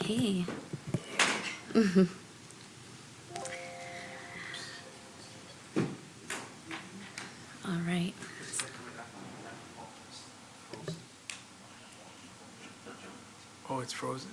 Okay. All right. Oh, it's frozen?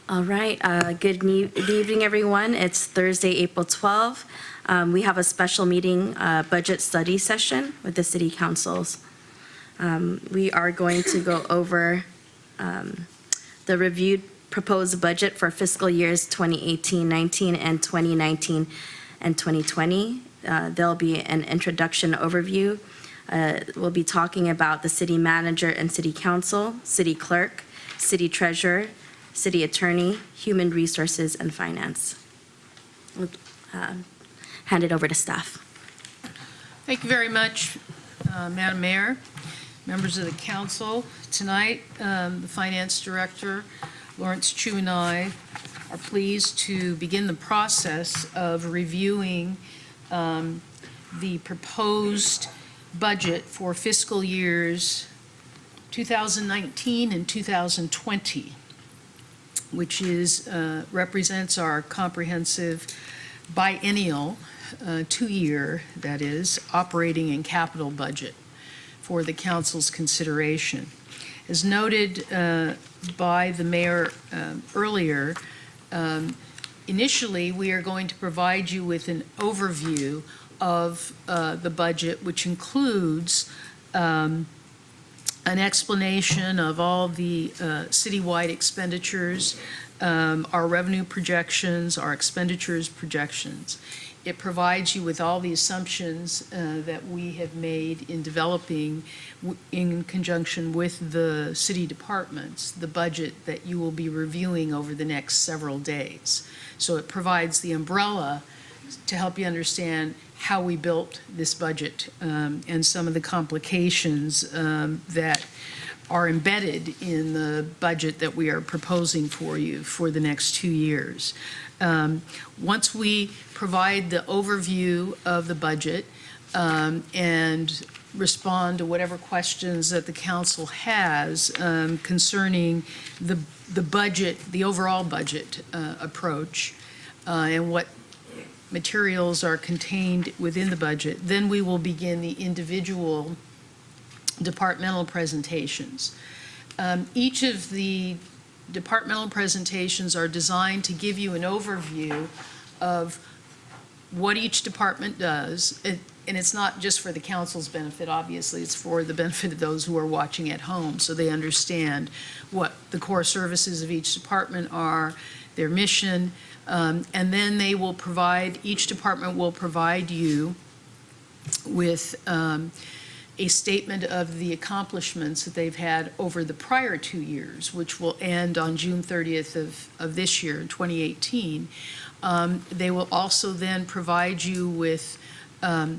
All right. Good evening, everyone. It's Thursday, April 12th. We have a special meeting, budget study session with the city councils. We are going to go over the reviewed proposed budget for fiscal years 2018-19 and 2019 and 2020. There'll be an introduction overview. We'll be talking about the city manager and city council, city clerk, city treasurer, city attorney, human resources, and finance. We'll hand it over to staff. Thank you very much, Madam Mayor, members of the council. Tonight, the finance director, Lawrence Chu, and I are pleased to begin the process of reviewing the proposed budget for fiscal years 2019 and 2020, which is represents our comprehensive biennial, 2-year, that is, operating and capital budget for the council's consideration. As noted by the mayor earlier, initially we are going to provide you with an overview of the budget, which includes an explanation of all the citywide expenditures, our revenue projections, our expenditures projections. It provides you with all the assumptions that we have made in developing, in conjunction with the city departments, the budget that you will be reviewing over the next several days. So it provides the umbrella to help you understand how we built this budget and some of the complications that are embedded in the budget that we are proposing for you for the next 2 years. Once we provide the overview of the budget and respond to whatever questions that the council has concerning the budget, the overall budget approach, and what materials are contained within the budget, then we will begin the individual departmental presentations. Each of the departmental presentations are designed to give you an overview of what each department does, and it's not just for the council's benefit, obviously, it's for the benefit of those who are watching at home, so they understand what the core services of each department are, their mission, and then they will provide, each department will provide you with a statement of the accomplishments that they've had over the prior 2 years, which will end on June 30th of this year, 2018. They will also then provide you with a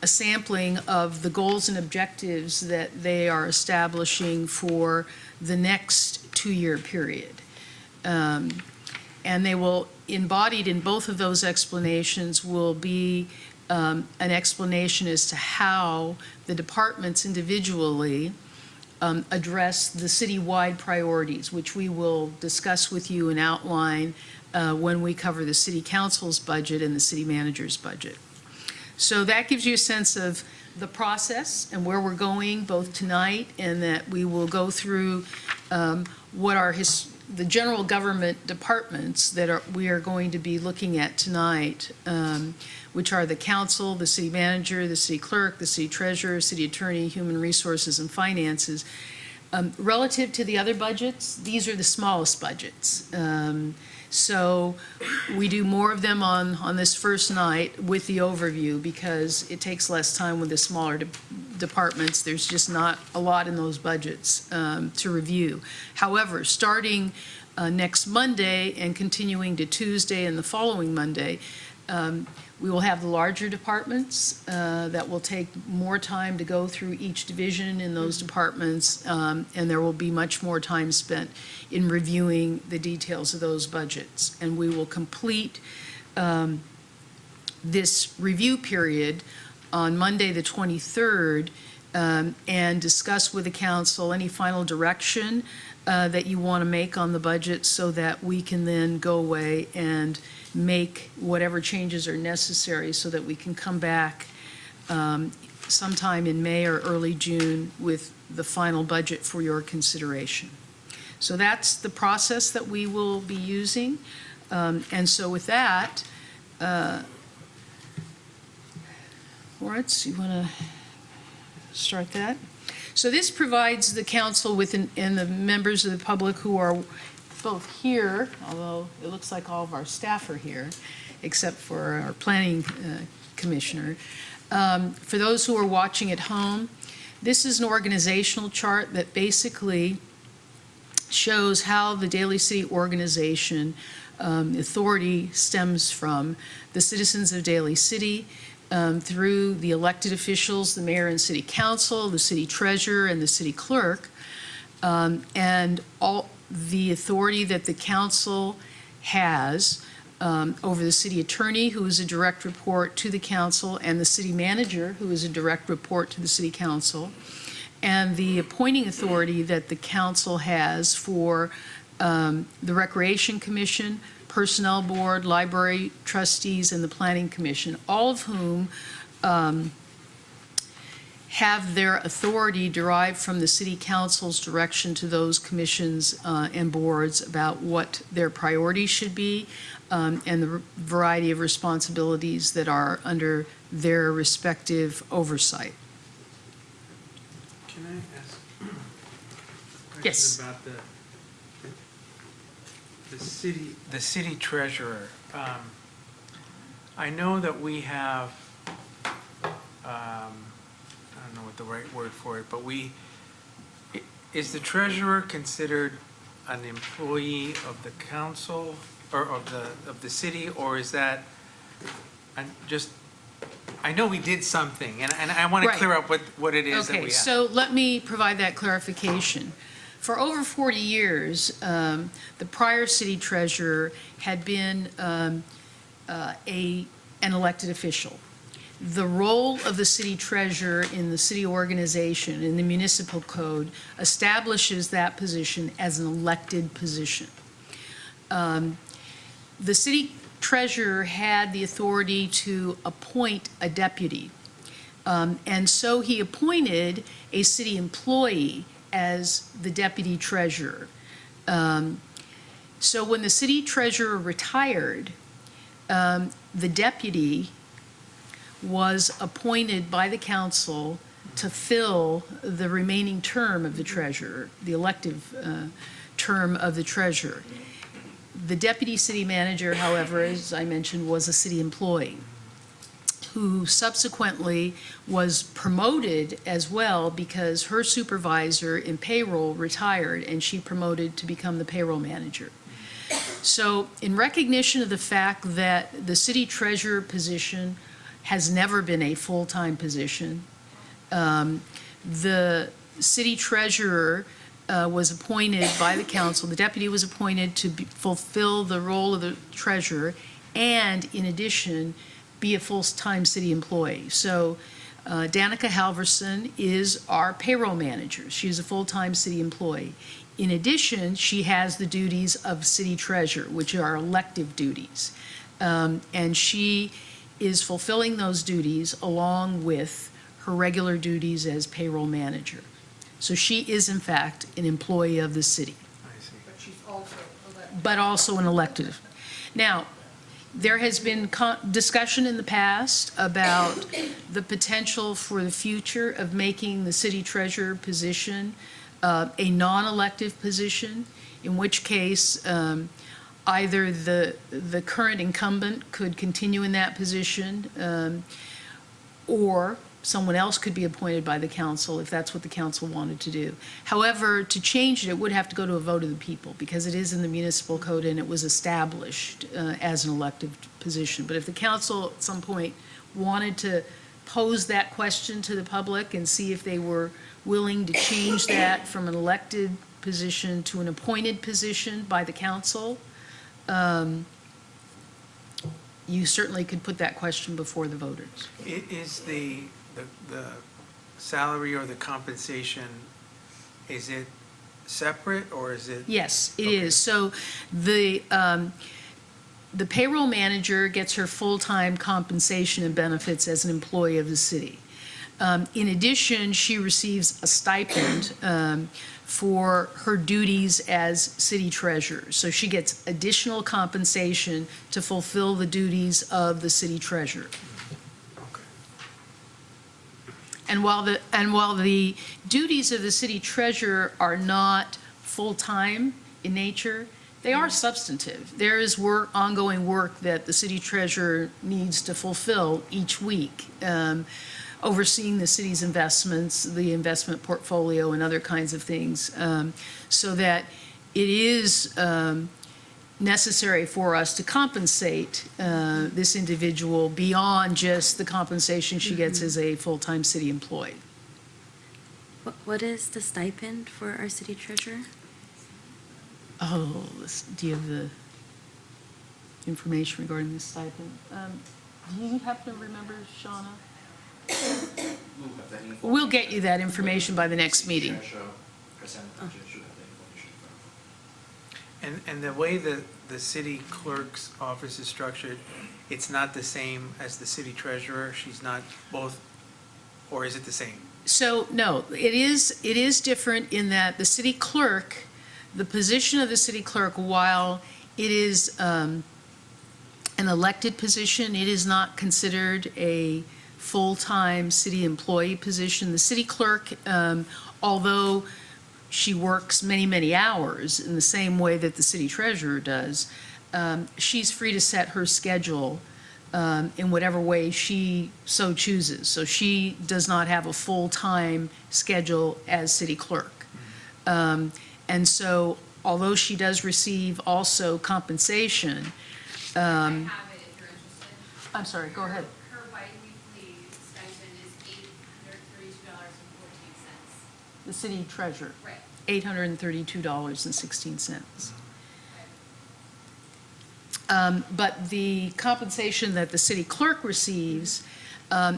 sampling of the goals and objectives that they are establishing for the next 2-year period. And they will, embodied in both of those explanations, will be an explanation as to how the departments individually address the citywide priorities, which we will discuss with you and outline when we cover the city council's budget and the city manager's budget. So that gives you a sense of the process and where we're going both tonight, and that we will go through what are the general government departments that we are going to be looking at tonight, which are the council, the city manager, the city clerk, the city treasurer, city attorney, human resources, and finances. Relative to the other budgets, these are the smallest budgets. So we do more of them on this first night with the overview because it takes less time with the smaller departments. There's just not a lot in those budgets to review. However, starting next Monday and continuing to Tuesday and the following Monday, We will have the larger departments that will take more time to go through each division in those departments, and there will be much more time spent in reviewing the details of those budgets. And we will complete this review period on Monday, the 23rd, and discuss with the council any final direction that you want to make on the budget so that we can then go away and make whatever changes are necessary so that we can come back sometime in May or early June with the final budget for your consideration. So that's the process that we will be using. And so with that, Lawrence, you want to start that? So this provides the council with, and the members of the public who are both here, although it looks like all of our staff are here, except for our planning commissioner. For those who are watching at home, this is an organizational chart that basically shows how the Daly City organization authority stems from the citizens of Daly City, through the elected officials, the mayor and city council, the city treasurer, and the city clerk, and all the authority that the council has over the city attorney, who is a direct report to the council, and the city manager, who is a direct report to the city council, and the appointing authority that the council has for the Recreation Commission, Personnel Board, Library Trustees, and the Planning Commission, all of whom have their authority derived from the City Council's direction to those commissions and boards about what their priorities should be, and the variety of responsibilities that are under their respective oversight. Can I ask a question Yes. about the city treasurer? I know that we have, I don't know what the right word for it, but is the treasurer considered an employee of the council or of the city, or is that I know we did something, and I want to Right. clear up what it is that we Okay, have. so let me provide that clarification. For over 40 years, the prior city treasurer had been an elected official. The role of the city treasurer in the city organization, in the municipal code, establishes that position as an elected position. The city treasurer had the authority to appoint a deputy. And so he appointed a city employee as the deputy treasurer. So when the city treasurer retired, the deputy was appointed by the council to fill the remaining term of the treasurer, the elective term of the treasurer. The deputy city manager, however, as I mentioned, was a city employee who subsequently was promoted as well because her supervisor in payroll retired and she promoted to become the payroll manager. So in recognition of the fact that the city treasurer position has never been a full-time position, the city treasurer was appointed by the council, the deputy was appointed to fulfill the role of the treasurer and, in addition, be a full-time city employee. So Danica Halverson is our payroll manager. She is a full-time city employee. In addition, she has the duties of city treasurer, which are elective duties. And she is fulfilling those duties along with her regular duties as payroll manager. So she is, in fact, an employee of the city. I see. But she's also elected. But also an elected. Now, there has been discussion in the past about the potential for the future of making the city treasurer position a non-elective position, in which case either the current incumbent could continue in that position or someone else could be appointed by the council if that's what the council wanted to do. However, to change it, it would have to go to a vote of the people because it is in the municipal code and it was established as an elected position. But if the council at some point wanted to pose that question to the public and see if they were willing to change that from an elected position to an appointed position by the council, you certainly could put that question before the voters. Is the salary or the compensation, is it separate or is it? Yes, it Okay. is. So the payroll manager gets her full-time compensation and benefits as an employee of the city. In addition, she receives a stipend for her duties as city treasurer. So she gets additional compensation to fulfill the duties of the city treasurer. Okay. And while the duties of the city treasurer are not full-time in nature, they are substantive. There is ongoing work that the city treasurer needs to fulfill each week, overseeing the city's investments, the investment portfolio, and other kinds of things, so that it is necessary for us to compensate this individual beyond just the compensation she gets as a full-time city employee. What is the stipend for our city treasurer? Oh, do you have the information regarding this stipend? Do you happen to remember, Shauna? We'll get you that information by the next meeting. And the way the city clerk's office is structured, it's not the same as the city treasurer? She's not both, or is it the same? So, no, it is different in that the city clerk, the position of the city clerk, while it is an elected position, it is not considered a full-time city employee position. The city clerk, although she works many, many hours in the same way that the city treasurer does, she's free to set her schedule in whatever way she so chooses. So she does not have a full-time schedule as city clerk. And so, although she does receive also compensation, I have it if you're interested. I'm sorry, go ahead. Her biweekly stipend is $832.14. The city treasurer, Right. $832.16. But the compensation that the city clerk receives,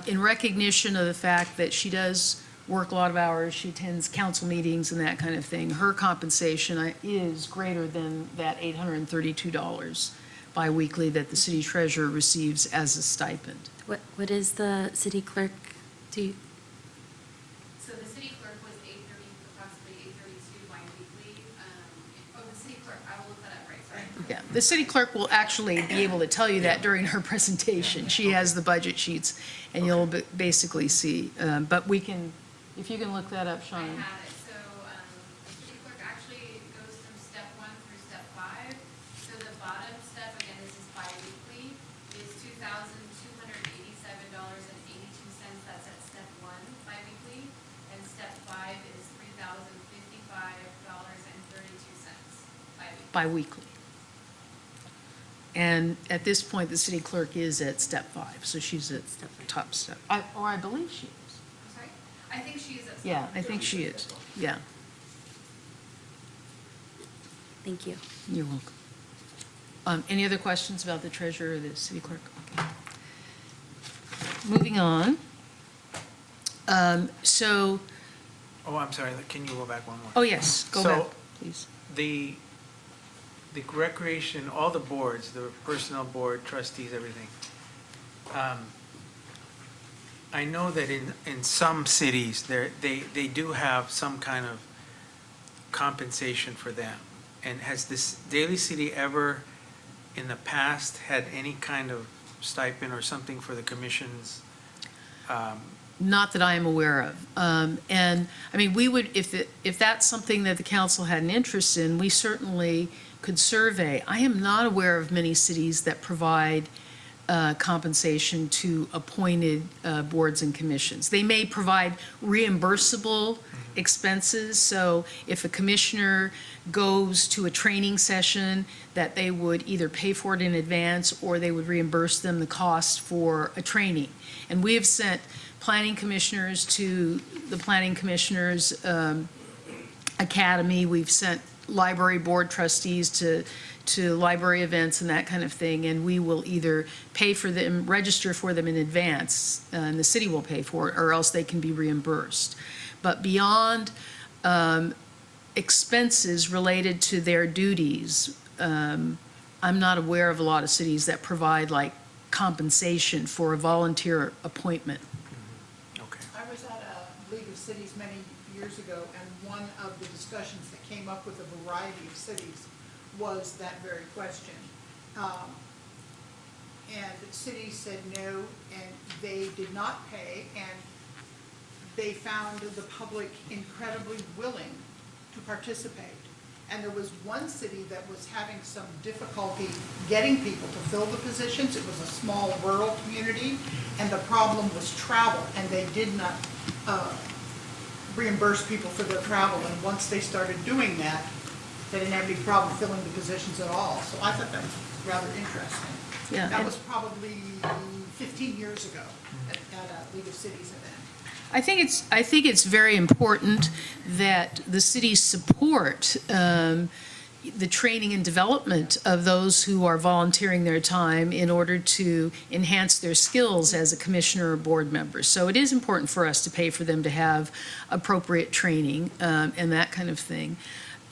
in recognition of the fact that she does work a lot of hours, she attends council meetings and that kind of thing, her compensation is greater than that $832 biweekly that the city treasurer receives as a stipend. What is the city clerk do? So the city clerk was approximately $832 biweekly. The city clerk, I will look that up, right, sorry. Yeah, the city clerk will actually be able to tell you that during her presentation. She has the budget sheets, and you'll basically see. But we can, if you can look that up, I Shauna. have it. So the city clerk actually goes from step 1 through step 5. So the bottom step, again, this is biweekly, is $2,287.82. That's at step 1 biweekly. And step 5 is $3,055.32 biweekly. Biweekly. And at this point, the city clerk is at step 5, so she's at Step five. top step. Or I believe she is. I'm sorry? I think she is at step Yeah, 1. I think she is. Yeah, Thank you. you're welcome. Any other questions about the treasurer or the city clerk? Okay. Moving on. So, Oh, I'm sorry, can you go back one more? oh, yes, go So- back, please. The recreation, all the boards, the personnel board, trustees, everything. I know that in some cities, they do have some kind of compensation for them. And has this Daly City ever, in the past, had any kind of stipend or something for the commissions? Not that I am aware of. And, I mean, we would, if that's something that the council had an interest in, we certainly could survey. I am not aware of many cities that provide compensation to appointed boards and commissions. They may provide reimbursable expenses, so if a commissioner goes to a training session, that they would either pay for it in advance or they would reimburse them the cost for a training. And we have sent planning commissioners to the Planning Commissioners Academy. We've sent library board trustees to library events and that kind of thing, and we will either pay for them, register for them in advance, and the city will pay for it, or else they can be reimbursed. But beyond expenses related to their duties, I'm not aware of a lot of cities that provide like compensation for a volunteer appointment. Okay. I was at a League of Cities many years ago, and one of the discussions that came up with a variety of cities was that very question. And cities said no, and they did not pay, and they found the public incredibly willing to participate. And there was one city that was having some difficulty getting people to fill the positions. It was a small rural community, and the problem was travel, and they did not reimburse people for their travel. And once they started doing that, they didn't have any problem filling the positions at all. So I thought that was rather interesting. Yeah. That was probably 15 years ago at a League of Cities event. I think it's very important that the cities support the training and development of those who are volunteering their time in order to enhance their skills as a commissioner or board member. So it is important for us to pay for them to have appropriate training and that kind of thing.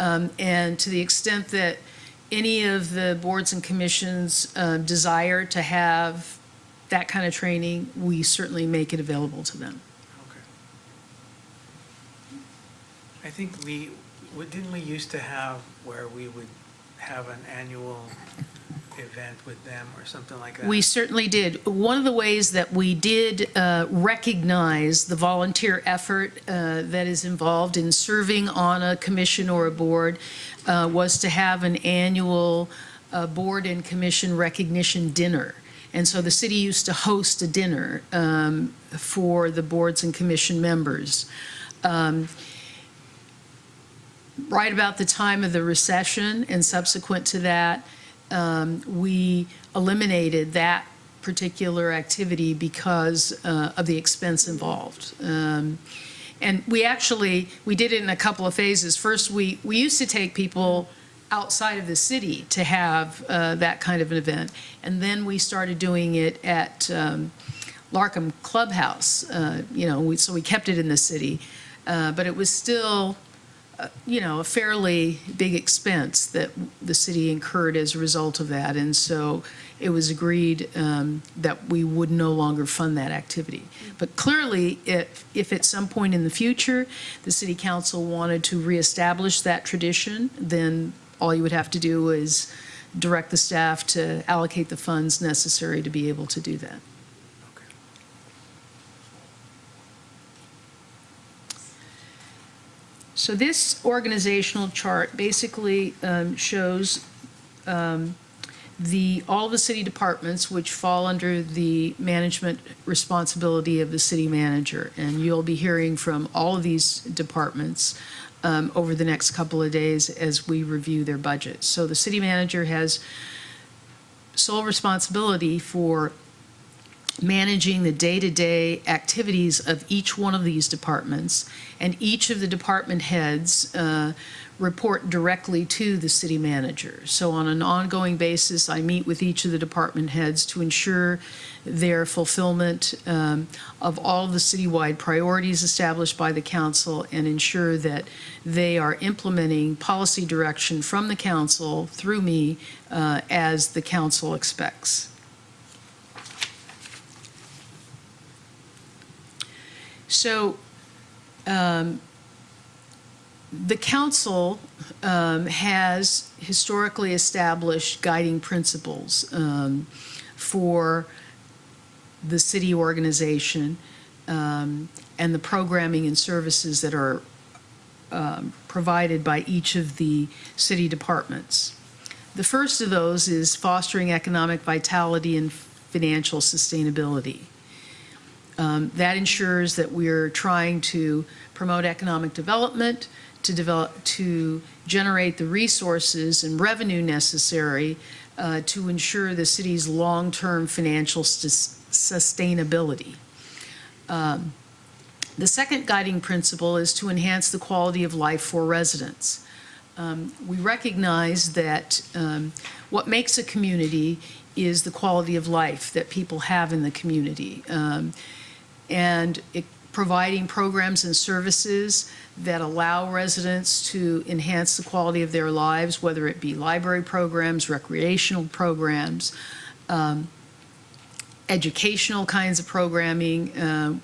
And to the extent that any of the boards and commissions desire to have that kind of training, we certainly make it available to them. Okay. I think didn't we used to have where we would have an annual event with them or something like that? We certainly did. One of the ways that we did recognize the volunteer effort that is involved in serving on a commission or a board was to have an annual board and commission recognition dinner. And so the city used to host a dinner for the boards and commission members. Right about the time of the recession and subsequent to that, we eliminated that particular activity because of the expense involved. And we did it in a couple of phases. First, we used to take people outside of the city to have that kind of an event. And then we started doing it at Larkham Clubhouse, so we kept it in the city. But it was still a fairly big expense that the city incurred as a result of that. And so it was agreed that we would no longer fund that activity. But clearly, if at some point in the future, the city council wanted to reestablish that tradition, then all you would have to do is direct the staff to allocate the funds necessary to be able to do that. Okay. So this organizational chart basically shows all the city departments which fall under the management responsibility of the city manager. And you'll be hearing from all of these departments over the next couple of days as we review their budgets. So the city manager has sole responsibility for managing the day-to-day activities of each one of these departments, and each of the department heads report directly to the city manager. So on an ongoing basis, I meet with each of the department heads to ensure their fulfillment of all of the citywide priorities established by the council, and ensure that they are implementing policy direction from the council through me as the council expects. So the council has historically established guiding principles for the city organization and the programming and services that are provided by each of the city departments. The first of those is fostering economic vitality and financial sustainability. That ensures that we're trying to promote economic development, to generate the resources and revenue necessary to ensure the city's long-term financial sustainability. The second guiding principle is to enhance the quality of life for residents. We recognize that what makes a community is the quality of life that people have in the community. And providing programs and services that allow residents to enhance the quality of their lives, whether it be library programs, recreational programs, educational kinds of programming,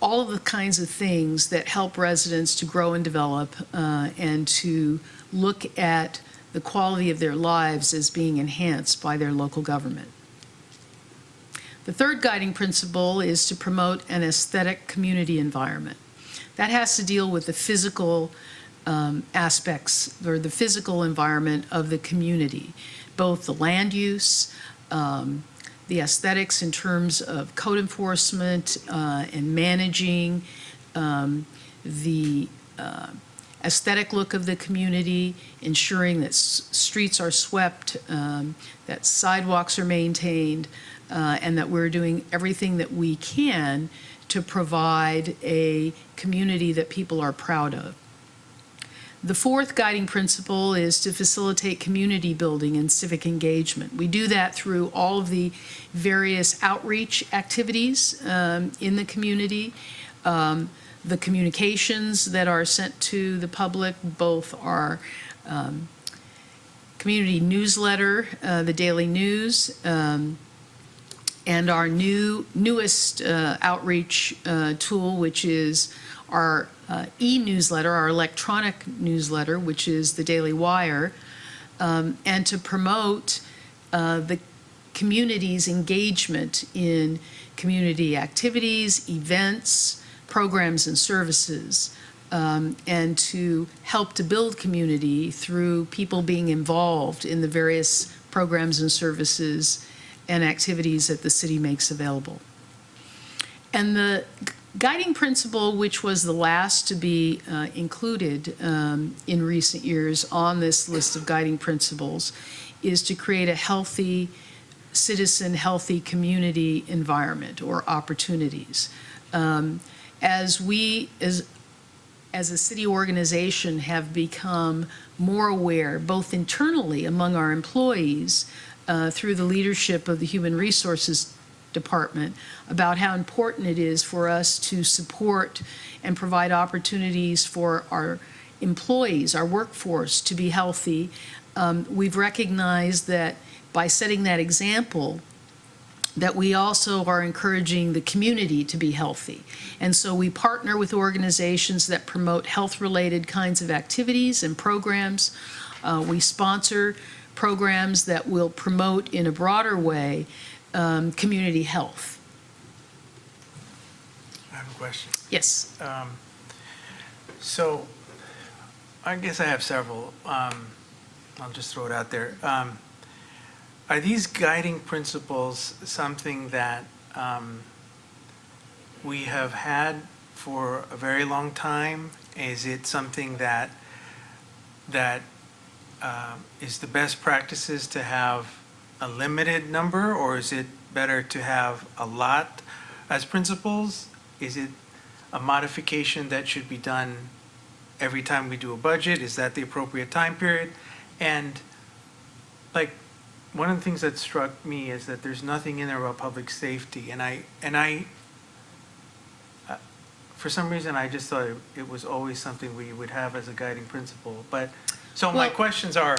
all of the kinds of things that help residents to grow and develop and to look at the quality of their lives as being enhanced by their local government. The third guiding principle is to promote an aesthetic community environment. That has to deal with the physical aspects or the physical environment of the community, both the land use, the aesthetics in terms of code enforcement and managing the aesthetic look of the community, ensuring that streets are swept, that sidewalks are maintained, and that we're doing everything that we can to provide a community that people are proud of. The fourth guiding principle is to facilitate community building and civic engagement. We do that through all of the various outreach activities in the community, the communications that are sent to the public, both our community newsletter, the Daily News, and our newest outreach tool, which is our e-newsletter, our electronic newsletter, which is the Daily Wire, and to promote the community's engagement in community activities, events, programs, and services, and to help to build community through people being involved in the various programs and services and activities that the city makes available. And the guiding principle, which was the last to be included in recent years on this list of guiding principles, is to create a healthy citizen, healthy community environment or opportunities. As we, as a city organization, have become more aware, both internally among our employees, through the leadership of the Human Resources Department, about how important it is for us to support and provide opportunities for our employees, our workforce, to be healthy. We've recognized that by setting that example, that we also are encouraging the community to be healthy. And so we partner with organizations that promote health-related kinds of activities and programs. We sponsor programs that will promote in a broader way community health. I have a question. Yes. So I guess I have several. I'll just throw it out there. Are these guiding principles something that we have had for a very long time? Is it something that is the best practices to have a limited number, or is it better to have a lot as principles? Is it a modification that should be done every time we do a budget? Is that the appropriate time period? And like, one of the things that struck me is that there's nothing in there about public safety, and I for some reason I just thought it was always something we would have as a guiding principle. But so my questions are,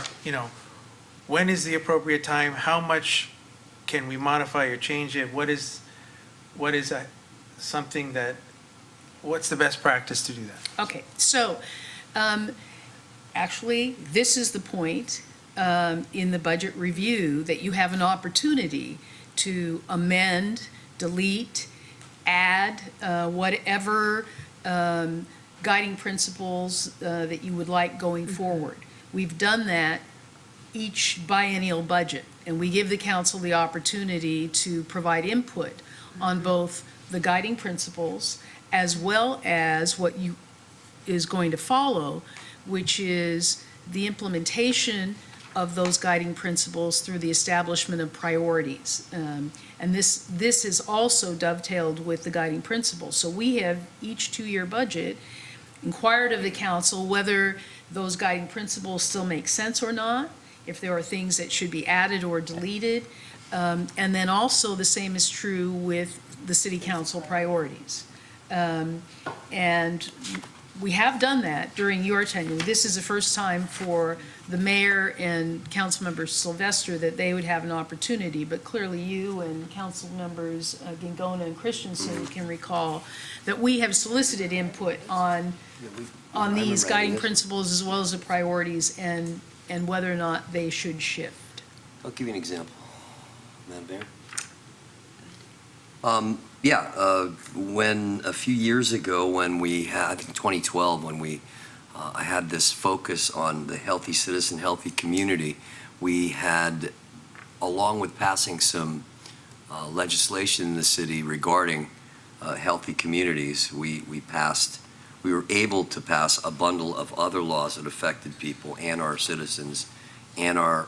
when is the appropriate time? How much can we modify or change it? What is something that, what's the best practice to do that? Okay, so actually, this is the point in the budget review that you have an opportunity to amend, delete, add whatever guiding principles that you would like going forward. We've done that each biennial budget, and we give the council the opportunity to provide input on both the guiding principles as well as what is going to follow, which is the implementation of those guiding principles through the establishment of priorities. And this is also dovetailed with the guiding principles. So we have each two-year budget inquired of the council whether those guiding principles still make sense or not, if there are things that should be added or deleted. And then also the same is true with the city council priorities. And we have done that during your tenure. This is the first time for the mayor and Councilmember Sylvester that they would have an opportunity, but clearly you and council members Gingona and Christensen can recall that we have solicited input on these guiding principles as well as the priorities and whether or not they should shift. I'll give you an example, Madam Mayor. When a few years ago, when we had, I think 2012, when I had this focus on the healthy citizen, healthy community, we had, along with passing some legislation in the city regarding healthy communities, we were able to pass a bundle of other laws that affected people and our citizens and our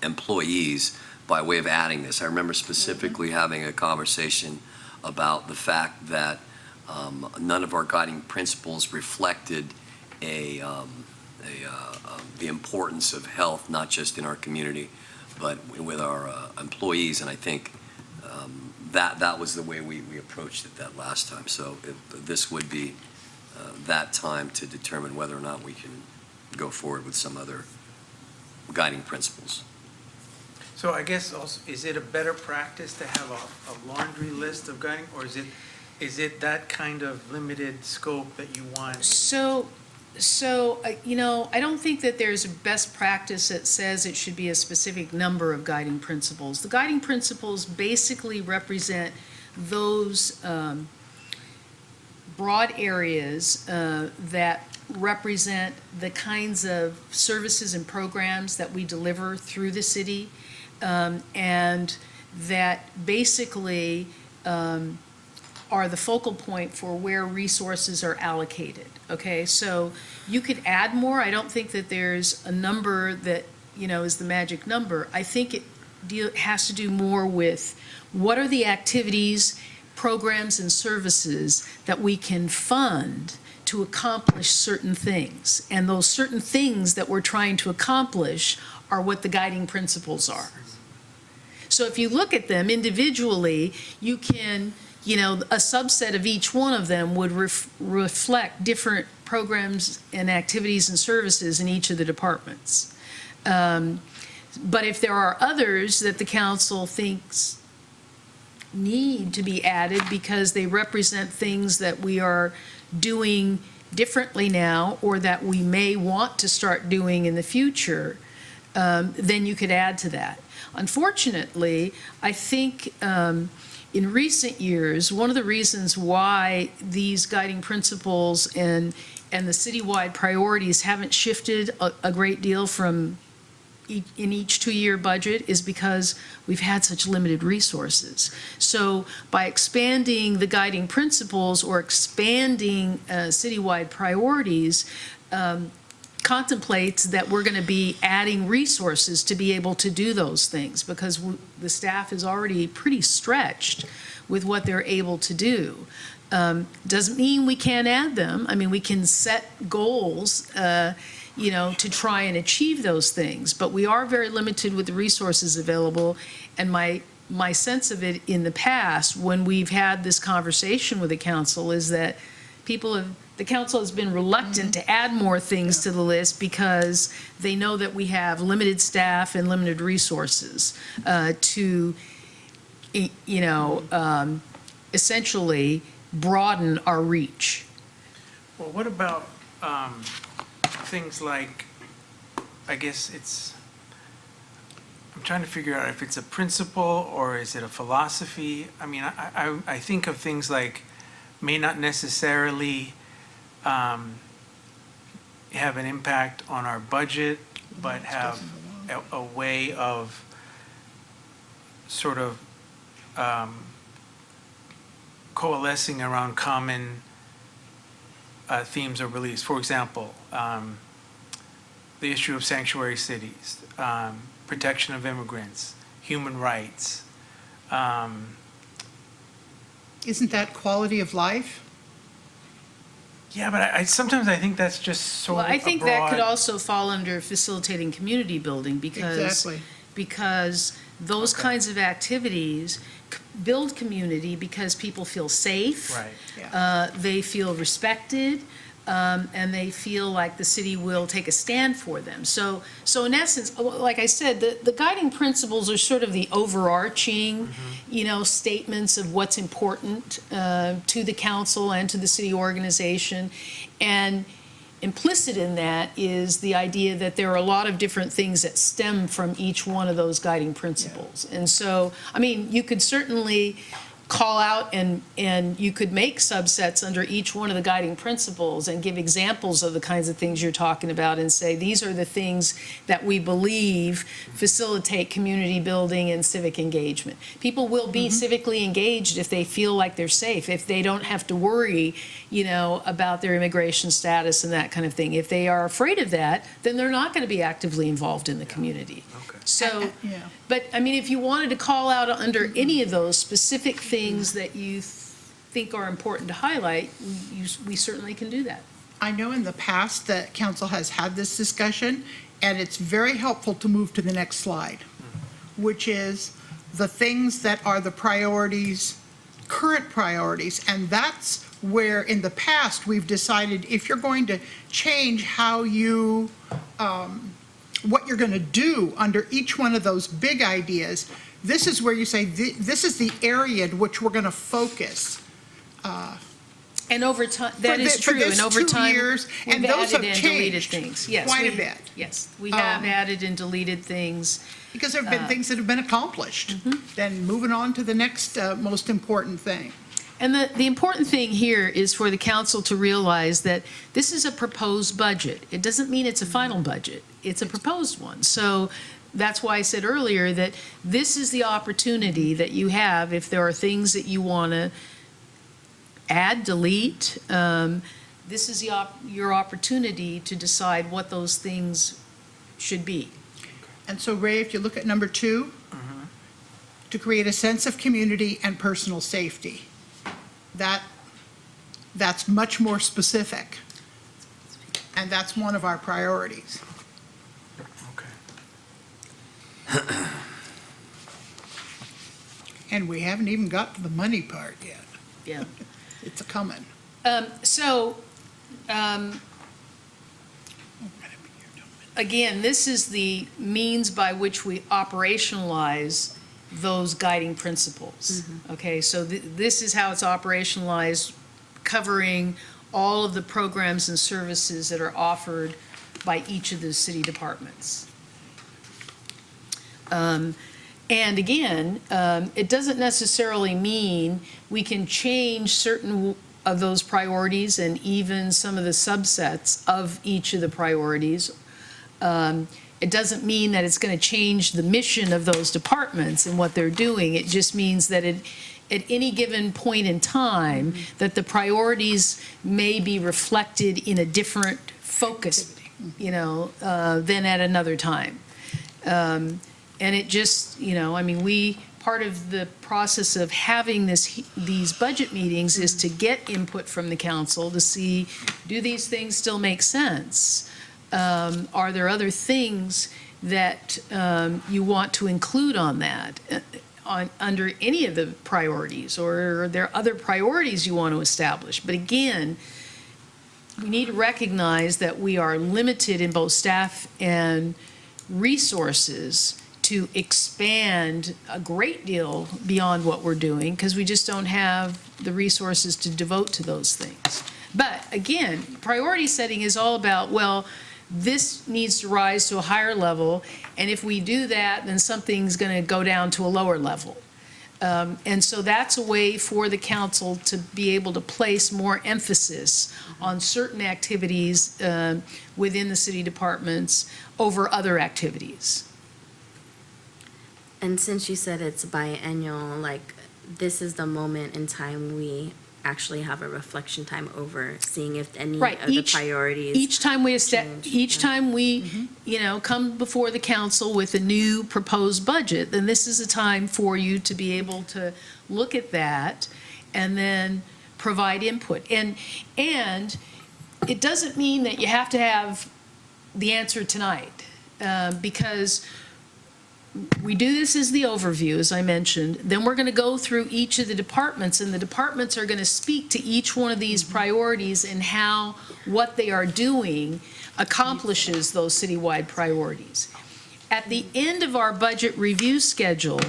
employees by way of adding this. I remember specifically having a conversation about the fact that none of our guiding principles reflected the importance of health, not just in our community, but with our employees. And I think that was the way we approached it that last time. So this would be that time to determine whether or not we can go forward with some other guiding principles. So I guess also, is it a better practice to have a laundry list of guiding, or is it that kind of limited scope that you want? So, I don't think that there's a best practice that says it should be a specific number of guiding principles. The guiding principles basically represent those broad areas that represent the kinds of services and programs that we deliver through the city, and that basically are the focal point for where resources are allocated, okay? So you could add more. I don't think that there's a number that, is the magic number. I think it has to do more with what are the activities, programs, and services that we can fund to accomplish certain things. And those certain things that we're trying to accomplish are what the guiding principles are. So if you look at them individually, you can, a subset of each one of them would reflect different programs and activities and services in each of the departments. But if there are others that the council thinks need to be added because they represent things that we are doing differently now or that we may want to start doing in the future, then you could add to that. Unfortunately, I think in recent years, one of the reasons why these guiding principles and the citywide priorities haven't shifted a great deal from in each two-year budget is because we've had such limited resources. So by expanding the guiding principles or expanding citywide priorities, contemplates that we're going to be adding resources to be able to do those things because the staff is already pretty stretched with what they're able to do. Doesn't mean we can't add them. I mean, we can set goals, to try and achieve those things, but we are very limited with the resources available. And my sense of it in the past, when we've had this conversation with the council, is that the council has been reluctant to add more things to the list because they know that we have limited staff and limited resources to, essentially broaden our reach. Well, what about things like, I guess I'm trying to figure out if it's a principle or is it a philosophy. I mean, I think of things like may not necessarily have an impact on our budget, but have a way of sort of coalescing around common themes of release. For example, the issue of sanctuary cities, protection of immigrants, human rights. Isn't that quality of life? Yeah, but I sometimes I think that's just so Well, I think that could broad. also fall under facilitating community building Exactly. because those Okay. kinds of activities build community because people feel safe. Right. Yeah. They feel respected, and they feel like the city will take a stand for them. So in essence, like I said, the guiding principles are sort of the overarching, statements of what's important to the council and to the city organization. And implicit in that is the idea that there are a lot of different things that stem from each one of those guiding principles. And so, I mean, you could certainly call out and you could make subsets under each one of the guiding principles and give examples of the kinds of things you're talking about and say, these are the things that we believe facilitate community building and civic engagement. People will be civically engaged if they feel like they're safe, if they don't have to worry, about their immigration status and that kind of thing. If they are afraid of that, then they're not going to be actively involved in the community. Okay. So, Yeah. but I mean, if you wanted to call out under any of those specific things that you think are important to highlight, we certainly can do that. I know in the past that council has had this discussion, and it's very helpful to move to the next slide, which is the things that are the priorities, current priorities, and that's where in the past we've decided if you're going to change how you, what you're going to do under each one of those big ideas, this is where you say, this is the area in which we're going to focus. And over time, that is for true, this and over 2 time, years, we've and those added have and deleted changed things. Yes, quite a we- bit. Yes, we have added and deleted things. Because there have been things that have been accomplished. Then moving on to the next most important thing. And the important thing here is for the council to realize that this is a proposed budget. It doesn't mean it's a final budget. It's a proposed one. So that's why I said earlier that this is the opportunity that you have if there are things that you want to add, delete. This is your opportunity to decide what those things should be. And so, Ray, if you look at number 2, to create a sense of community and personal safety, that's much more specific. And that's one of our priorities. Okay. And we haven't even got to the money part yet. Yeah. It's a coming. Again, this is the means by which we operationalize those guiding principles. Okay, so this is how it's operationalized, covering all of the programs and services that are offered by each of the city departments. And again, it doesn't necessarily mean we can change certain of those priorities and even some of the subsets of each of the priorities. It doesn't mean that it's going to change the mission of those departments and what they're doing. It just means that at any given point in time, that the priorities may be reflected in a different focus, than at another time. And it just, part of the process of having these budget meetings is to get input from the council to see, do these things still make sense? Are there other things that you want to include on that, under any of the priorities, or are there other priorities you want to establish? But again, we need to recognize that we are limited in both staff and resources to expand a great deal beyond what we're doing, because we just don't have the resources to devote to those things. But again, priority setting is all about, well, this needs to rise to a higher level, and if we do that, then something's going to go down to a lower level. And so that's a way for the council to be able to place more emphasis on certain activities within the city departments over other activities. And since you said it's biannual, like, this is the moment in time we actually have a reflection time over seeing if any Right, of the priorities. Each time we, change, each yeah. time we, come before the council with a new proposed budget, then this is a time for you to be able to look at that and then provide input. And it doesn't mean that you have to have the answer tonight, because we do this as the overview, as I mentioned. Then we're going to go through each of the departments, and the departments are going to speak to each one of these priorities and how what they are doing accomplishes those citywide priorities. At the end of our budget review schedule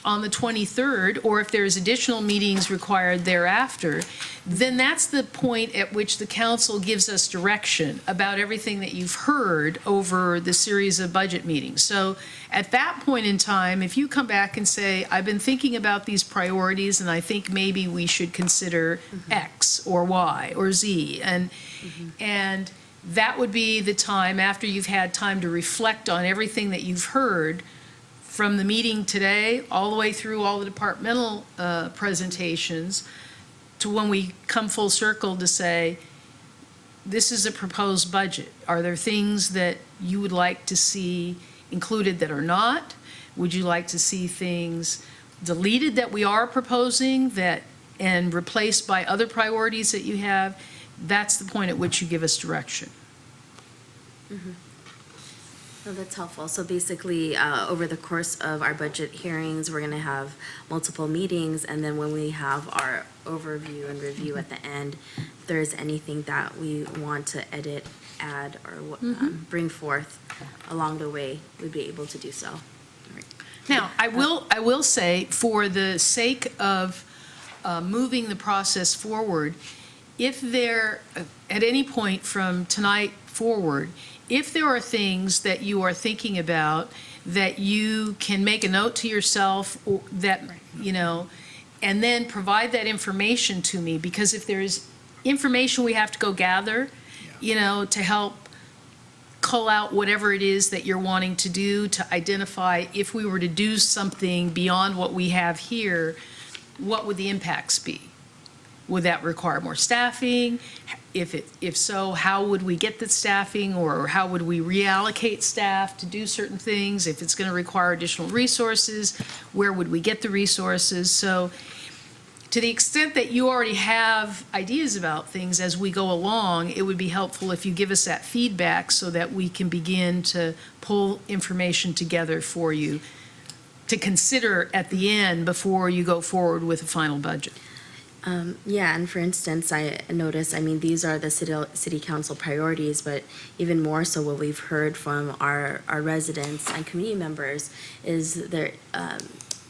on the 23rd, or if there's additional meetings required thereafter, then that's the point at which the council gives us direction about everything that you've heard over the series of budget meetings. So at that point in time, if you come back and say, I've been thinking about these priorities and I think maybe we should consider X or Y or Z, and that would be the time, after you've had time to reflect on everything that you've heard from the meeting today, all the way through all the departmental presentations, to when we come full circle to say, this is a proposed budget. Are there things that you would like to see included that are not? Would you like to see things deleted that we are proposing and replaced by other priorities that you have? That's the point at which you give us direction. Oh, that's helpful. So basically, over the course of our budget hearings, we're going to have multiple meetings, and then when we have our overview and review at the end, if there's anything that we want to edit, add, or bring forth along the way, we'd be able to do so. Now, I will say, for the sake of moving the process forward, if there, at any point from tonight forward, if there are things that you are thinking about that you can make a note to yourself, or that, and then provide that information to me, because if there's information we have to go gather, to help cull out whatever it is that you're wanting to do, to identify if we were to do something beyond what we have here, what would the impacts be? Would that require more staffing? If so, how would we get the staffing, or how would we reallocate staff to do certain things? If it's going to require additional resources, where would we get the resources? So to the extent that you already have ideas about things as we go along, it would be helpful if you give us that feedback so that we can begin to pull information together for you to consider at the end before you go forward with a final budget. Yeah, and for instance, I noticed, these are the city council priorities, but even more so what we've heard from our residents and community members is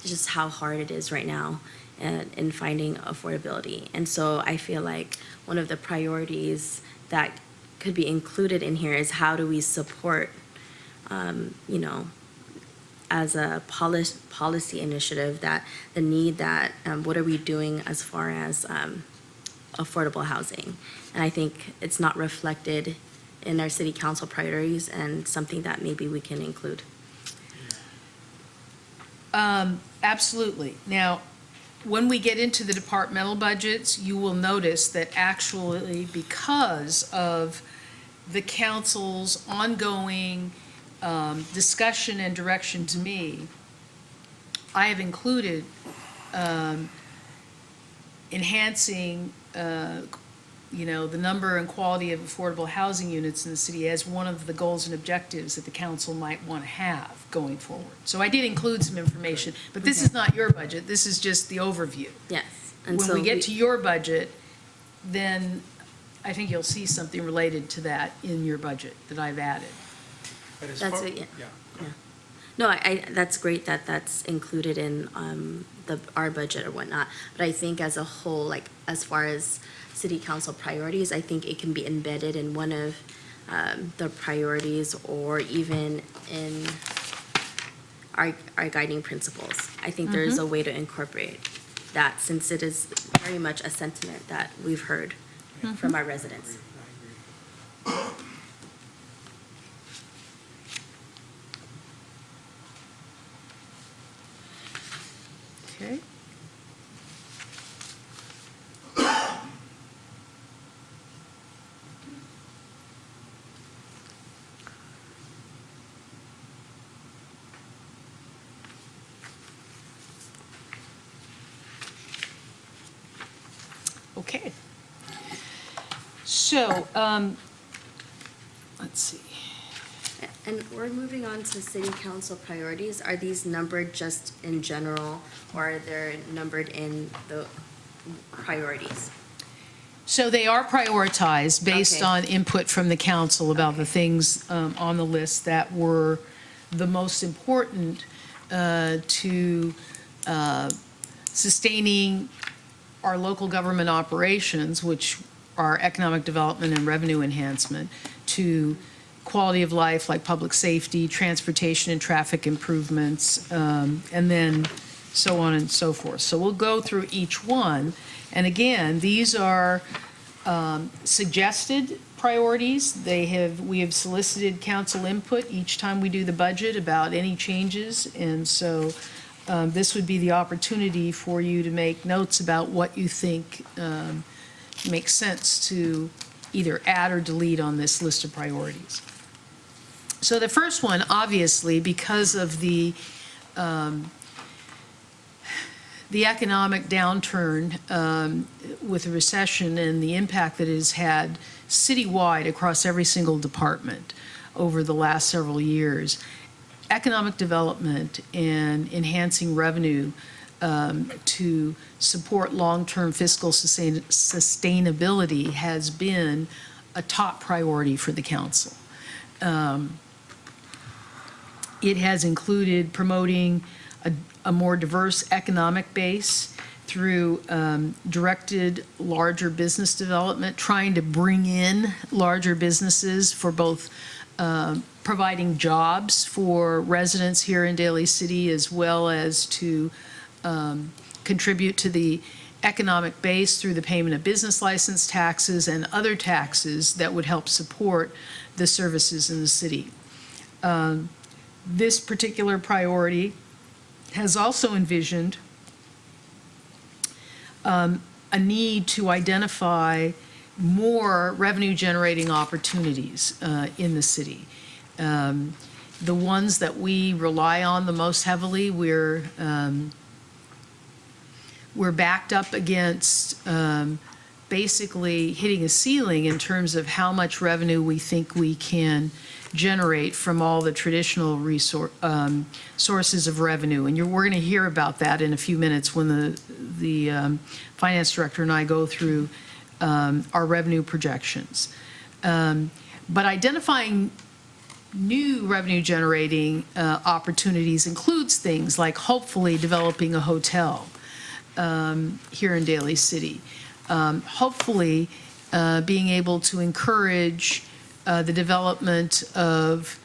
just how hard it is right now in finding affordability. And so I feel like one of the priorities that could be included in here is how do we support, as a policy initiative, that the need that, what are we doing as far as affordable housing? And I think it's not reflected in our city council priorities, and something that maybe we can include. Absolutely. Now, when we get into the departmental budgets, you will notice that actually, because of the council's ongoing discussion and direction to me, I have included enhancing, the number and quality of affordable housing units in the city as one of the goals and objectives that the council might want to have going forward. So I did include some information, but this is not your budget. This is just the overview. Yes. And When so we get to your budget, then I think you'll see something related to that in your budget that I've added. But as That's far- it, yeah. Yeah. No, I that's great that that's included in our budget or whatnot. But I think as a whole, like as far as city council priorities, I think it can be embedded in one of the priorities, or even in our guiding principles. I think there is a way to incorporate that, since it is very much a sentiment that we've heard from our residents. I agree. Okay. Okay. So, let's see. And we're moving on to city council priorities. Are these numbered just in general, or are they numbered in the priorities? So they are prioritized based Okay. on input from the council about the things on the list that were the most important to sustaining our local government operations, which are economic development and revenue enhancement, to quality of life like public safety, transportation and traffic improvements, and then so on and so forth. So we'll go through each one. And again, these are suggested priorities. We have solicited council input each time we do the budget about any changes. And so this would be the opportunity for you to make notes about what you think makes sense to either add or delete on this list of priorities. So the first one, obviously, because of the economic downturn with the recession and the impact that it has had citywide across every single department over the last several years, economic development and enhancing revenue to support long-term fiscal sustainability has been a top priority for the council. It has included promoting a more diverse economic base through directed larger business development, trying to bring in larger businesses for both providing jobs for residents here in Daly City, as well as to contribute to the economic base through the payment of business license taxes and other taxes that would help support the services in the city. This particular priority has also envisioned a need to identify more revenue-generating opportunities in the city. The ones that we rely on the most heavily, we're backed up against basically hitting a ceiling in terms of how much revenue we think we can generate from all the traditional sources of revenue. And we're going to hear about that in a few minutes when the finance director and I go through our revenue projections. But identifying new revenue generating opportunities includes things like hopefully developing a hotel here in Daly City. Hopefully being able to encourage the development of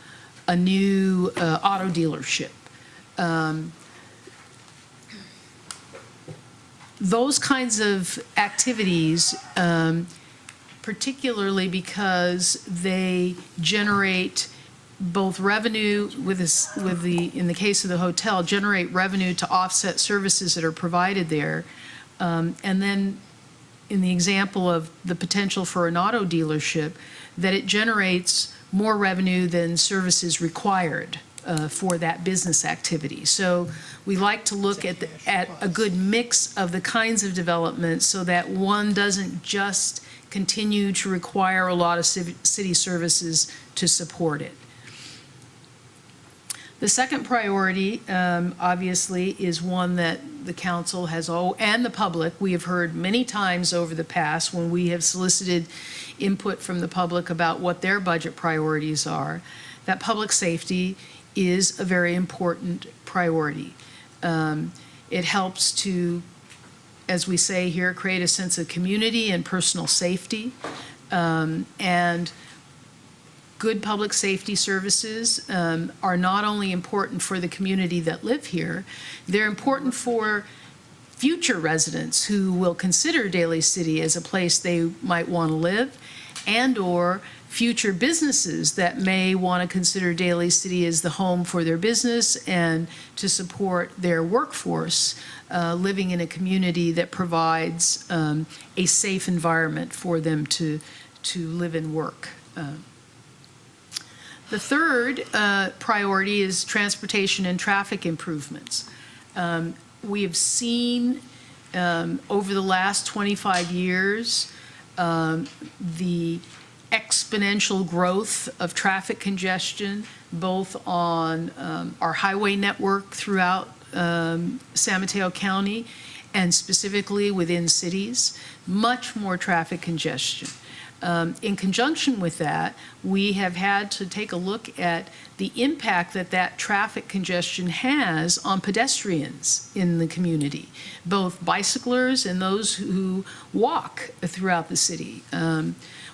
a new auto dealership. Those kinds of activities, particularly because they generate both revenue in the case of the hotel, generate revenue to offset services that are provided there. And then in the example of the potential for an auto dealership, that it generates more revenue than services required for that business activity. So we like to look at a good mix of the kinds of development so that one doesn't just continue to require a lot of city services to support it. The second priority, obviously, is one that the council has, and the public, we have heard many times over the past when we have solicited input from the public about what their budget priorities are, that public safety is a very important priority. It helps to, as we say here, create a sense of community and personal safety. And good public safety services are not only important for the community that live here, they're important for future residents who will consider Daly City as a place they might want to live, and/or future businesses that may want to consider Daly City as the home for their business and to support their workforce living in a community that provides a safe environment for them to live and work. The third priority is transportation and traffic improvements. We have seen over the last 25 years the exponential growth of traffic congestion, both on our highway network throughout San Mateo County and specifically within cities, much more traffic congestion. In conjunction with that, we have had to take a look at the impact that that traffic congestion has on pedestrians in the community, both bicyclers and those who walk throughout the city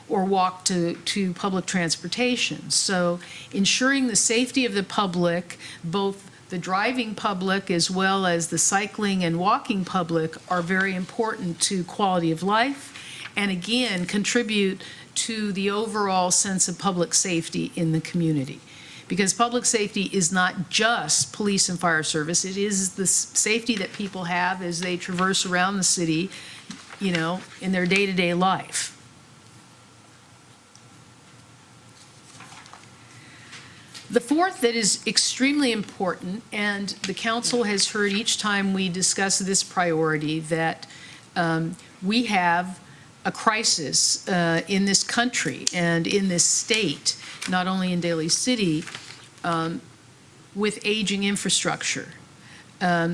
or walk to public transportation. So ensuring the safety of the public, both the driving public as well as the cycling and walking public, are very important to quality of life, and again, contribute to the overall sense of public safety in the community. Because public safety is not just police and fire service, it is the safety that people have as they traverse around the city, you know, in their day-to-day life. The fourth that is extremely important, and the council has heard each time we discuss this priority, that we have a crisis in this country and in this state, not only in Daly City, with aging infrastructure.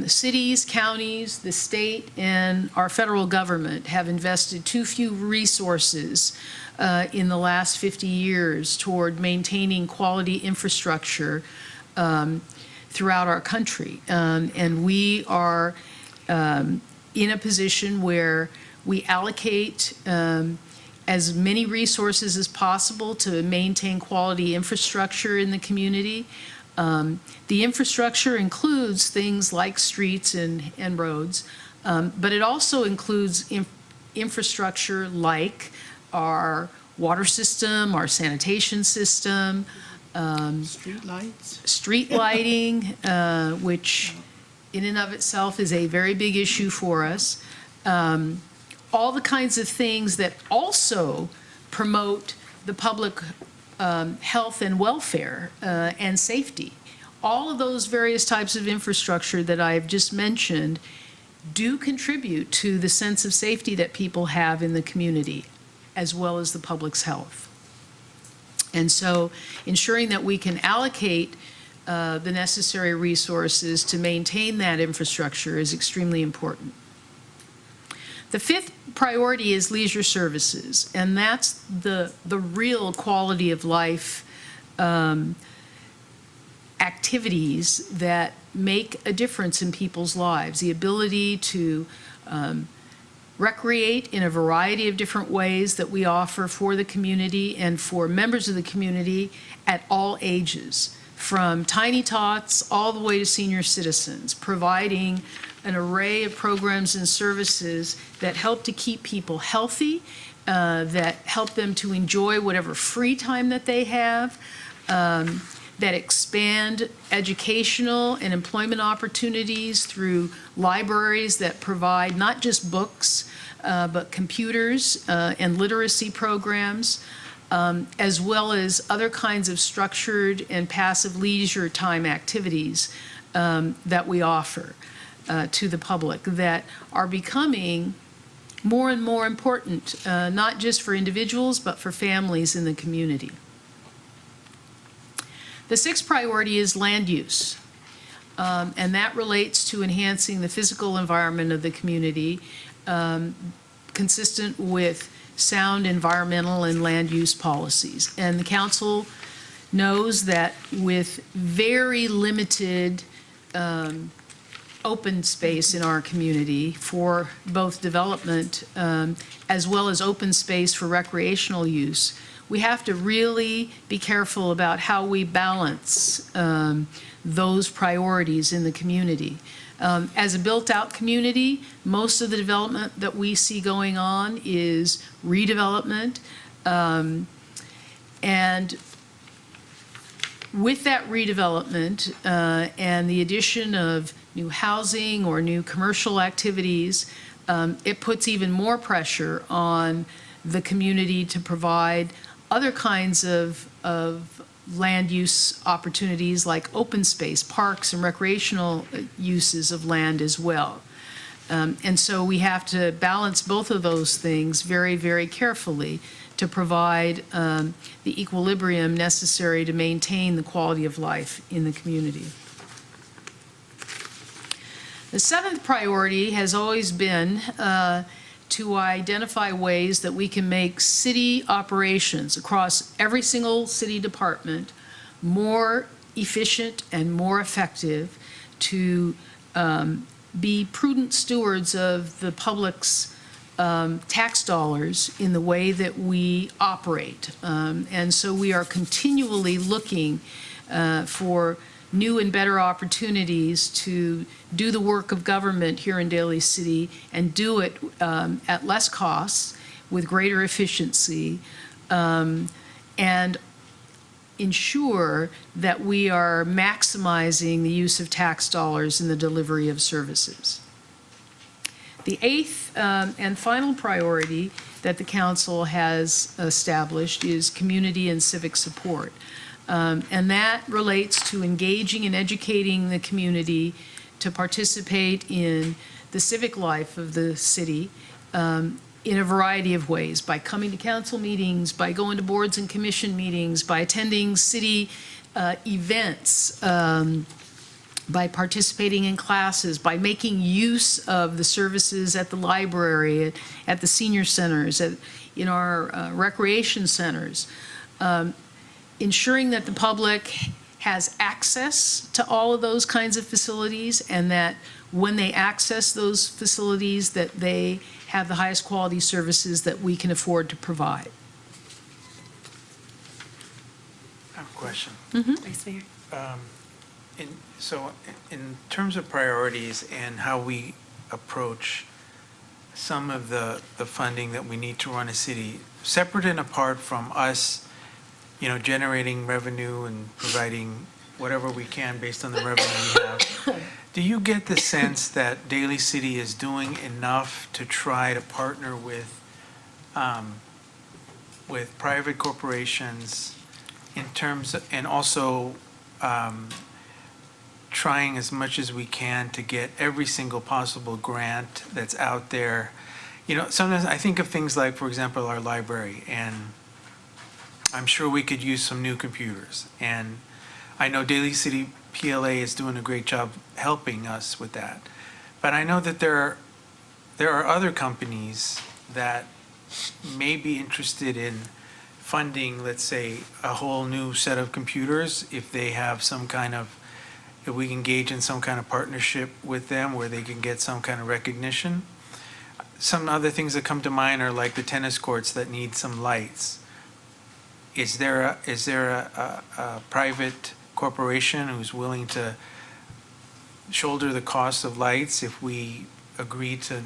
Cities, counties, the state, and our federal government have invested too few resources in the last 50 years toward maintaining quality infrastructure throughout our country. And we are in a position where we allocate as many resources as possible to maintain quality infrastructure in the community. The infrastructure includes things like streets and roads, but it also includes infrastructure like our water system, our sanitation system, street lighting, which in and of itself is a very big issue for us. All the kinds of things that also promote the public health and welfare and safety. All of those various types of infrastructure that I've just mentioned do contribute to the sense of safety that people have in the community, as well as the public's health. And so ensuring that we can allocate the necessary resources to maintain that infrastructure is extremely important. The fifth priority is leisure services, and that's the real quality of life activities that make a difference in people's lives. The ability to recreate in a variety of different ways that we offer for the community and for members of the community at all ages, from tiny tots all the way to senior citizens, providing an array of programs and services that help to keep people healthy, that help them to enjoy whatever free time that they have, that expand educational and employment opportunities through libraries that provide not just books, but computers and literacy programs, as well as other kinds of structured and passive leisure time activities that we offer to the public that are becoming more and more important, not just for individuals, but for families in the community. The sixth priority is land use, and that relates to enhancing the physical environment of the community, consistent with sound environmental and land use policies. And the council knows that with very limited open space in our community for both development as well as open space for recreational use, we have to really be careful about how we balance those priorities in the community. As a built-out community, most of the development that we see going on is redevelopment. And with that redevelopment and the addition of new housing or new commercial activities, it puts even more pressure on the community to provide other kinds of land use opportunities like open space, parks, and recreational uses of land as well. And so we have to balance both of those things very, very carefully to provide the equilibrium necessary to maintain the quality of life in the community. The seventh priority has always been to identify ways that we can make city operations across every single city department more efficient and more effective, to be prudent stewards of the public's tax dollars in the way that we operate. And so we are continually looking for new and better opportunities to do the work of government here in Daly City and do it at less costs, with greater efficiency, and ensure that we are maximizing the use of tax dollars in the delivery of services. The eighth and final priority that the council has established is community and civic support. And that relates to engaging and educating the community to participate in the civic life of the city in a variety of ways, by coming to council meetings, by going to boards and commission meetings, by attending city events, by participating in classes, by making use of the services at the library, at the senior centers, in our recreation centers. Ensuring that the public has access to all of those kinds of facilities, and that when they access those facilities, that they have the highest quality services that we can afford to provide. I have a question. Vice Mayor. So in terms of priorities and how we approach some of the funding that we need to run a city, separate and apart from us, generating revenue and providing whatever we can based on the revenue we have, do you get the sense that Daly City is doing enough to try to partner with private corporations in terms of, and also trying as much as we can to get every single possible grant that's out there? Sometimes I think of things like, for example, our library, and I'm sure we could use some new computers. And I know Daly City PLA is doing a great job helping us with that. But I know that there are other companies that may be interested in funding, let's say, a whole new set of computers if they have if we engage in some kind of partnership with them where they can get some kind of recognition. Some other things that come to mind are like the tennis courts that need some lights. Is there a private corporation who's willing to shoulder the cost of lights if we agree to,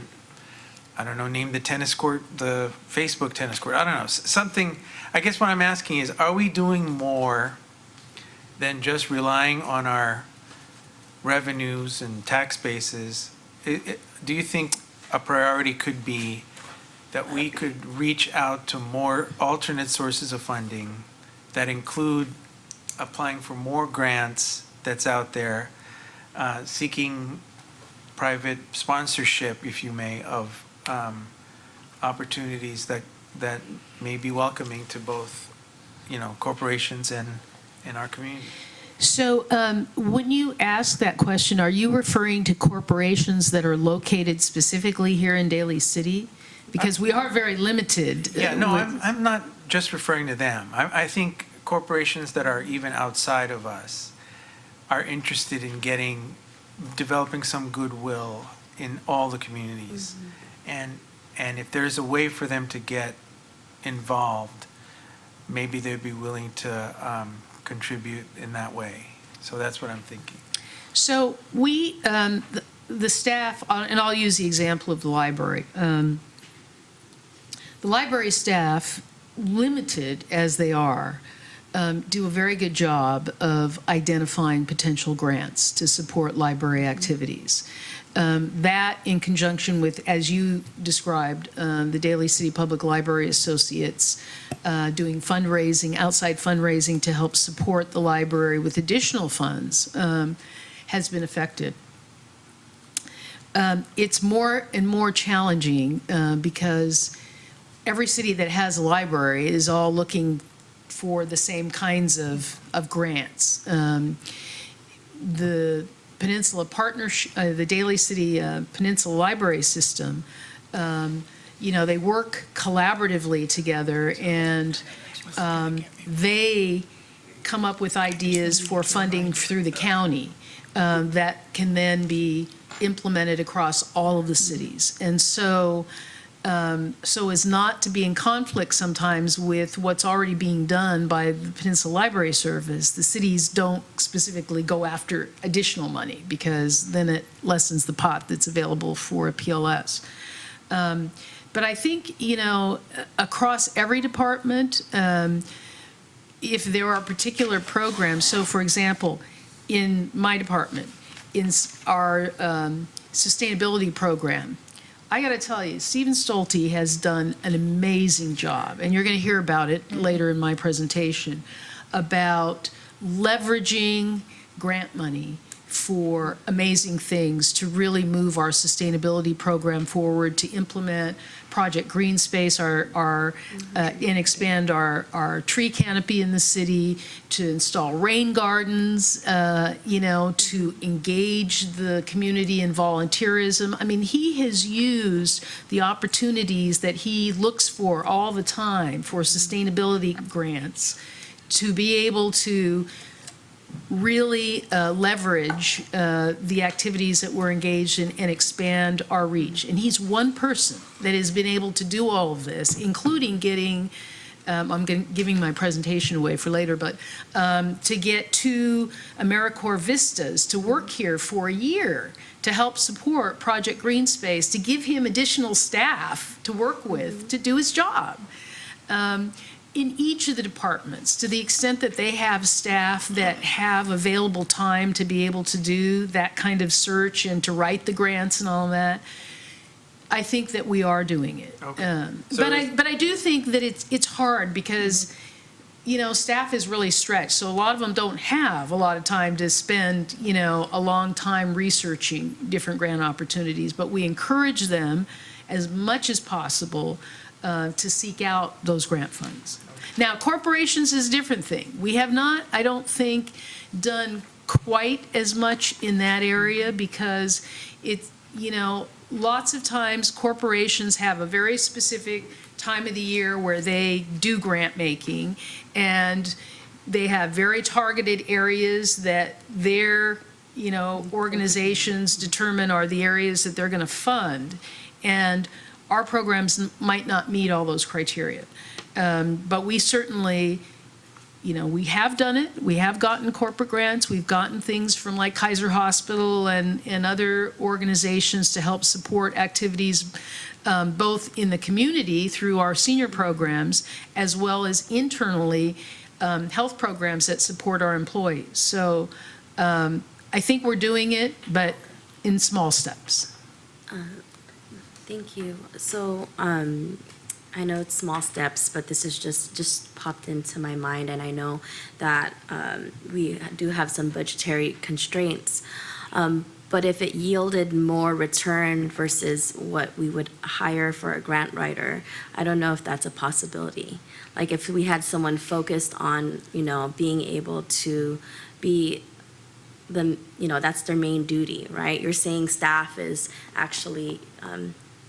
I don't know, name the tennis court the Facebook tennis court? I don't know, something. I guess what I'm asking is, are we doing more than just relying on our revenues and tax bases? Do you think a priority could be that we could reach out to more alternate sources of funding that include applying for more grants that's out there, seeking private sponsorship, if you may, of opportunities that may be welcoming to both, corporations and our community? So when you ask that question, are you referring to corporations that are located specifically here in Daly City? Because we are very limited. Yeah, no, I'm not just referring to them. I think corporations that are even outside of us are interested in developing some goodwill in all the communities. And if there's a way for them to get involved, maybe they'd be willing to contribute in that way. So that's what I'm thinking. So we, the staff, and I'll use the example of the library. The library staff, limited as they are, do a very good job of identifying potential grants to support library activities. That in conjunction with, as you described, the Daly City Public Library Associates doing fundraising, outside fundraising to help support the library with additional funds has been effective. It's more and more challenging because every city that has a library is all looking for the same kinds of grants. The Peninsula Partnership, the Daly City Peninsula Library System, they work collaboratively together, and they come up with ideas for funding through the county that can then be implemented across all of the cities. And so as not to be in conflict sometimes with what's already being done by the Peninsula Library Service, the cities don't specifically go after additional money because then it lessens the pot that's available for a PLS. But I think, across every department, if there are particular programs, so for example, in my department, in our sustainability program, I got to tell you, Stephen Stolte has done an amazing job, and you're going to hear about it later in my presentation, about leveraging grant money for amazing things to really move our sustainability program forward, to implement Project Green Space, and expand our tree canopy in the city, to install rain gardens, to engage the community in volunteerism. I mean, he has used the opportunities that he looks for all the time for sustainability grants to be able to really leverage the activities that we're engaged in and expand our reach. And he's one person that has been able to do all of this, including getting, giving my presentation away for later, but to get 2 AmeriCorps Vistas to work here for a year to help support Project Green Space, to give him additional staff to work with to do his job. In each of the departments, to the extent that they have staff that have available time to be able to do that kind of search and to write the grants and all that, I think that we are doing it. Okay. But I do think that it's hard because, staff is really stretched. So a lot of them don't have a lot of time to spend, a long time researching different grant opportunities. But we encourage them as much as possible to seek out those grant funds. Now, corporations is a different thing. We have not, I don't think, done quite as much in that area because it's, lots of times corporations have a very specific time of the year where they do grant making, and they have very targeted areas that their, organizations determine are the areas that they're going to fund. And our programs might not meet all those criteria. But we certainly, we have done it. We have gotten corporate grants. We've gotten things from like Kaiser Hospital and other organizations to help support activities both in the community through our senior programs, as well as internally health programs that support our employees. So I think we're doing it, but in small steps. Thank you. So I know it's small steps, but this is just popped into my mind, and I know that we do have some budgetary constraints. But if it yielded more return versus what we would hire for a grant writer, I don't know if that's a possibility. Like if we had someone focused on, being able to be that's their main duty, right? You're saying staff is actually,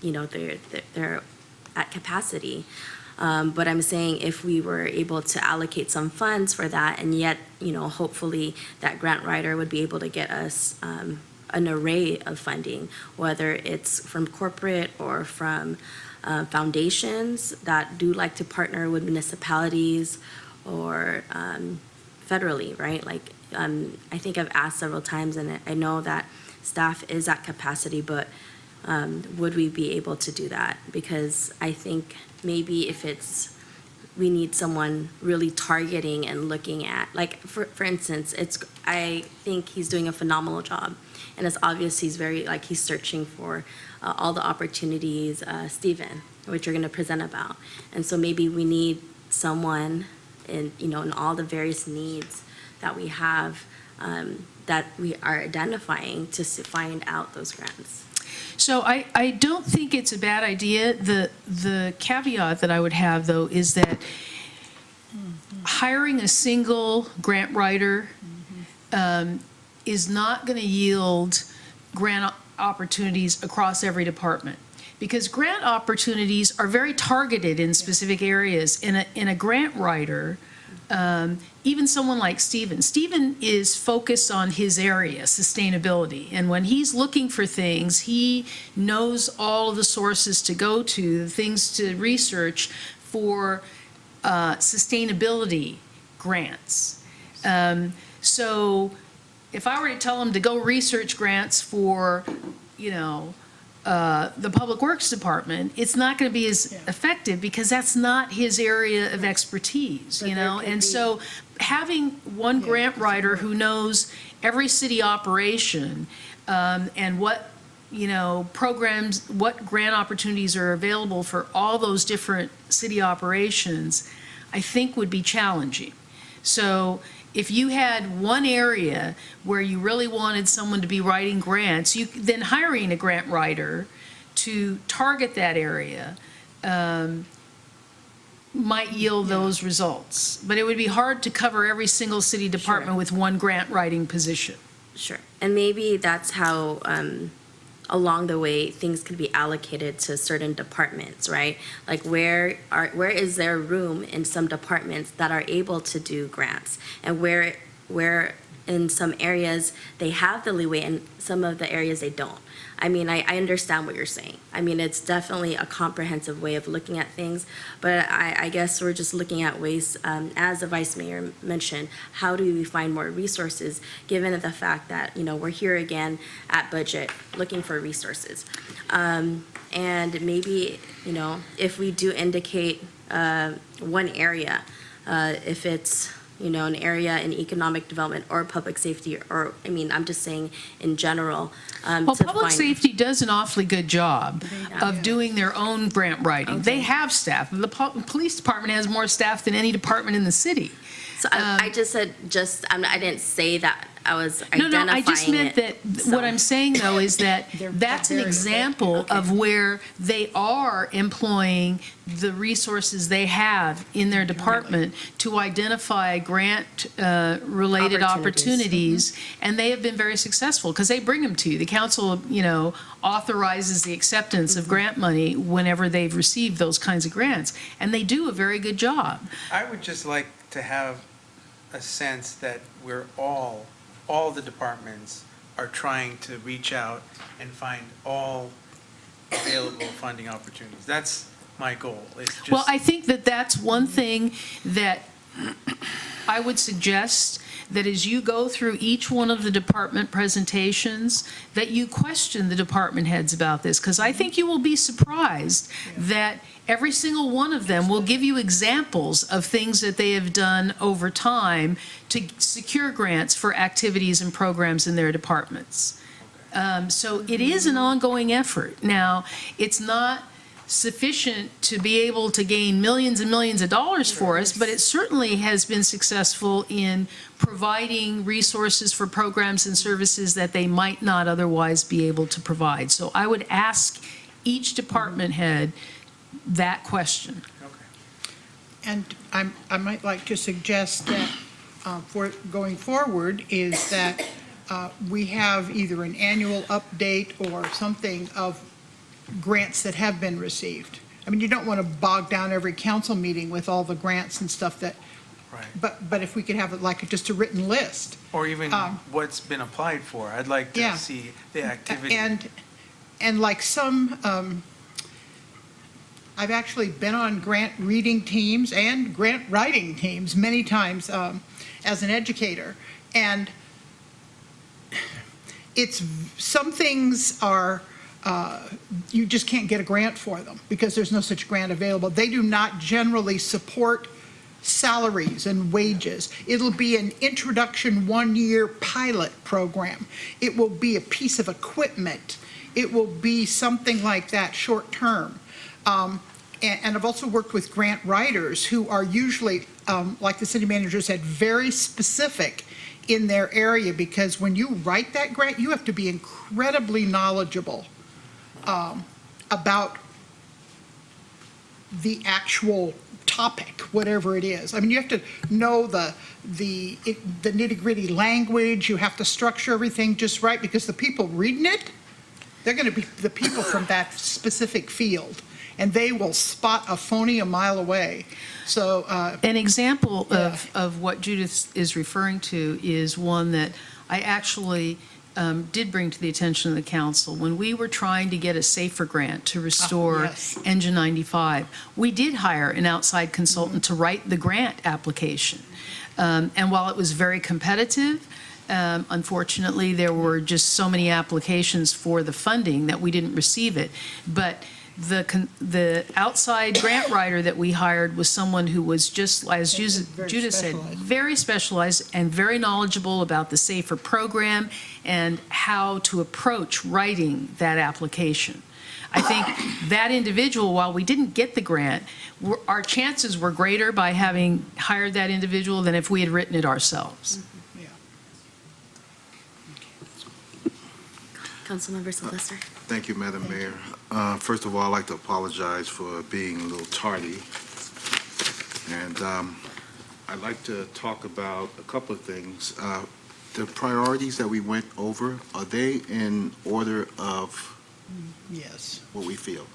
they're at capacity. But I'm saying if we were able to allocate some funds for that, and yet, hopefully that grant writer would be able to get us an array of funding, whether it's from corporate or from foundations that do like to partner with municipalities or federally, right? Like, I think I've asked several times, and I know that staff is at capacity, but would we be able to do that? Because I think maybe if we need someone really targeting and looking at, like, for instance, I think he's doing a phenomenal job. And it's obvious he's he's searching for all the opportunities, Stephen, which you're going to present about. And so maybe we need someone in all the various needs that we have, that we are identifying to find out those grants. So I don't think it's a bad idea. The caveat that I would have, though, is that hiring a single grant writer is not going to yield grant opportunities across every department. Because grant opportunities are very targeted in specific areas. In a grant writer, even someone like Stephen is focused on his area, sustainability. And when he's looking for things, he knows all of the sources to go to, the things to research for sustainability grants. So if I were to tell him to go research grants for, the Public Works Department, it's not going to be as effective because that's not his area of expertise, And so having one grant writer who knows every city operation and what, programs, what grant opportunities are available for all those different city operations, I think would be challenging. So if you had one area where you really wanted someone to be writing grants, then hiring a grant writer to target that area might yield those results. But it would be hard to cover every single city department with one grant writing position. Sure. And maybe that's how, along the way, things could be allocated to certain departments, right? Like where is there room in some departments that are able to do grants, and where in some areas they have the leeway and some of the areas they don't. I mean, I understand what you're saying. I mean, it's definitely a comprehensive way of looking at things, but I guess we're just looking at ways, as the Vice Mayor mentioned, how do we find more resources, given the fact that, we're here again at budget looking for resources. And maybe, if we do indicate one area, if it's, an area in economic development or public safety, or, I'm just saying in general. Well, public safety does an awfully good job of doing their own grant writing. Okay. They have staff. The police department has more staff than any department in the city. So I just said, I didn't say that. I was identifying No, I just meant it, that, so. what I'm saying, though, is that that's an example of where they are employing the resources they have in their department to identify grant-related opportunities, and they have been very successful, because they bring them to you. The council, authorizes the acceptance of grant money whenever they've received those kinds of grants, and they do a very good job. I would just like to have a sense that we're all the departments are trying to reach out and find all available funding opportunities. That's my goal. It's just. Well, I think that that's one thing that I would suggest, that as you go through each one of the department presentations, that you question the department heads about this, because I think you will be surprised that every single one of them will give you examples of things that they have done over time to secure grants for activities and programs in their departments. So it is an ongoing effort. Now, it's not sufficient to be able to gain millions and millions of dollars for us, but it certainly has been successful in providing resources for programs and services that they might not otherwise be able to provide. So I would ask each department head that question. And I might like to suggest that for going forward is that we have either an annual update or something of grants that have been received. I mean, you don't want to bog down every council meeting with all the grants and stuff that, Right. but if we could have it like just a written list. Or even what's been applied for. I'd like to see the activity. And like some, I've actually been on grant reading teams and grant writing teams many times as an educator. And some things are, you just can't get a grant for them because there's no such grant available. They do not generally support salaries and wages. It'll be an introduction 1-year pilot program. It will be a piece of equipment. It will be something like that short term. And I've also worked with grant writers who are usually, like the city manager said, very specific in their area, because when you write that grant, you have to be incredibly knowledgeable about the actual topic, whatever it is. I mean, you have to know the nitty-gritty language. You have to structure everything just right, because the people reading it, they're going to be the people from that specific field, and they will spot a phony a mile away. So An example Yeah. of what Judith is referring to is one that I actually did bring to the attention of the council. When we were trying to get a SAFER grant to restore yes. Engine 95, we did hire an outside consultant to write the grant application. And while it was very competitive, unfortunately, there were just so many applications for the funding that we didn't receive it. But the outside grant writer that we hired was someone who was just, as Very Judith said, specialized. very specialized and very knowledgeable about the SAFER program and how to approach writing that application. I think that individual, while we didn't get the grant, our chances were greater by having hired that individual than if we had written it ourselves. yeah. Councilmember Sylvester. Thank you, Madam Mayor. First of all, I'd like to apologize for being a little tardy. And I'd like to talk about a couple of things. The priorities that we went over, are they in order of Yes. what we feel?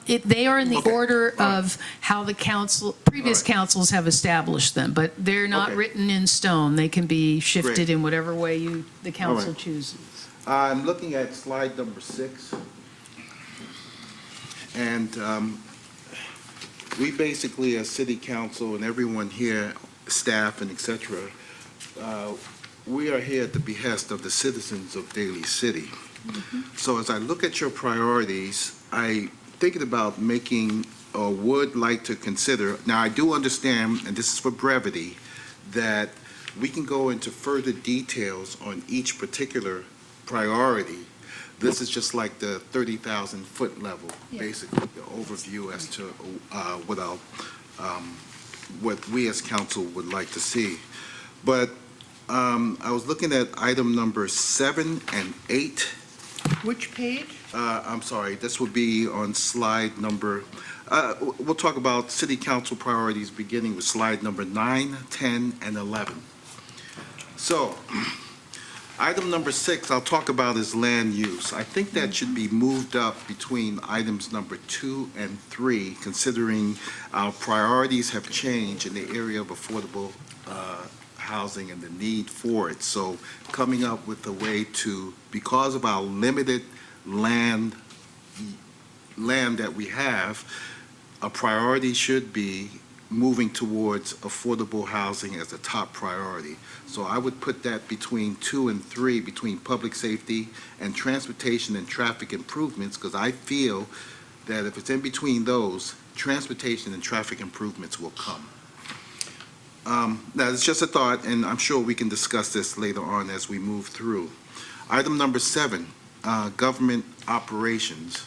They are in the Okay. order All right. of how the previous All right. councils have established them, but they're not Okay. written in stone. They can be shifted Great. in whatever way the council right. chooses. I'm looking at slide number 6. And we basically, as city council and everyone here, staff and et cetera, we are here at the behest of the citizens of Daly City. So as I look at your priorities, I thinking about making, or would like to consider, now I do understand, and this is for brevity, that we can go into further details on each particular priority. This is just like the 30,000-foot level, Yeah. basically, the overview as to what we as council would like to see. But I was looking at item number 7 and 8. Which page? I'm sorry, this would be on slide number, we'll talk about city council priorities beginning with slide number 9, 10, and 11. So, item number 6 I'll talk about is land use. I think that should be moved up between items number 2 and 3, considering our priorities have changed in the area of affordable housing and the need for it. So coming up with a way to, because of our limited land that we have, a priority should be moving towards affordable housing as a top priority. So I would put that between 2 and 3, between public safety and transportation and traffic improvements, because I feel that if it's in between those, transportation and traffic improvements will come. Now, it's just a thought, and I'm sure we can discuss this later on as we move through. Item number 7, government operations.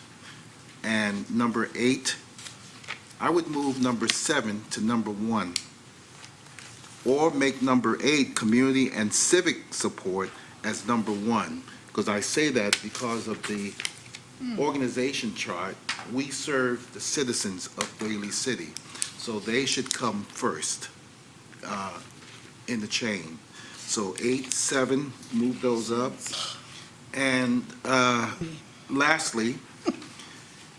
And number 8, I would move number 7 to number 1. Or make number 8, community and civic support, as number 1. Because I say that because of the organization chart, we serve the citizens of Daly City. So they should come first in the chain. So 8, 7, move those up. And lastly,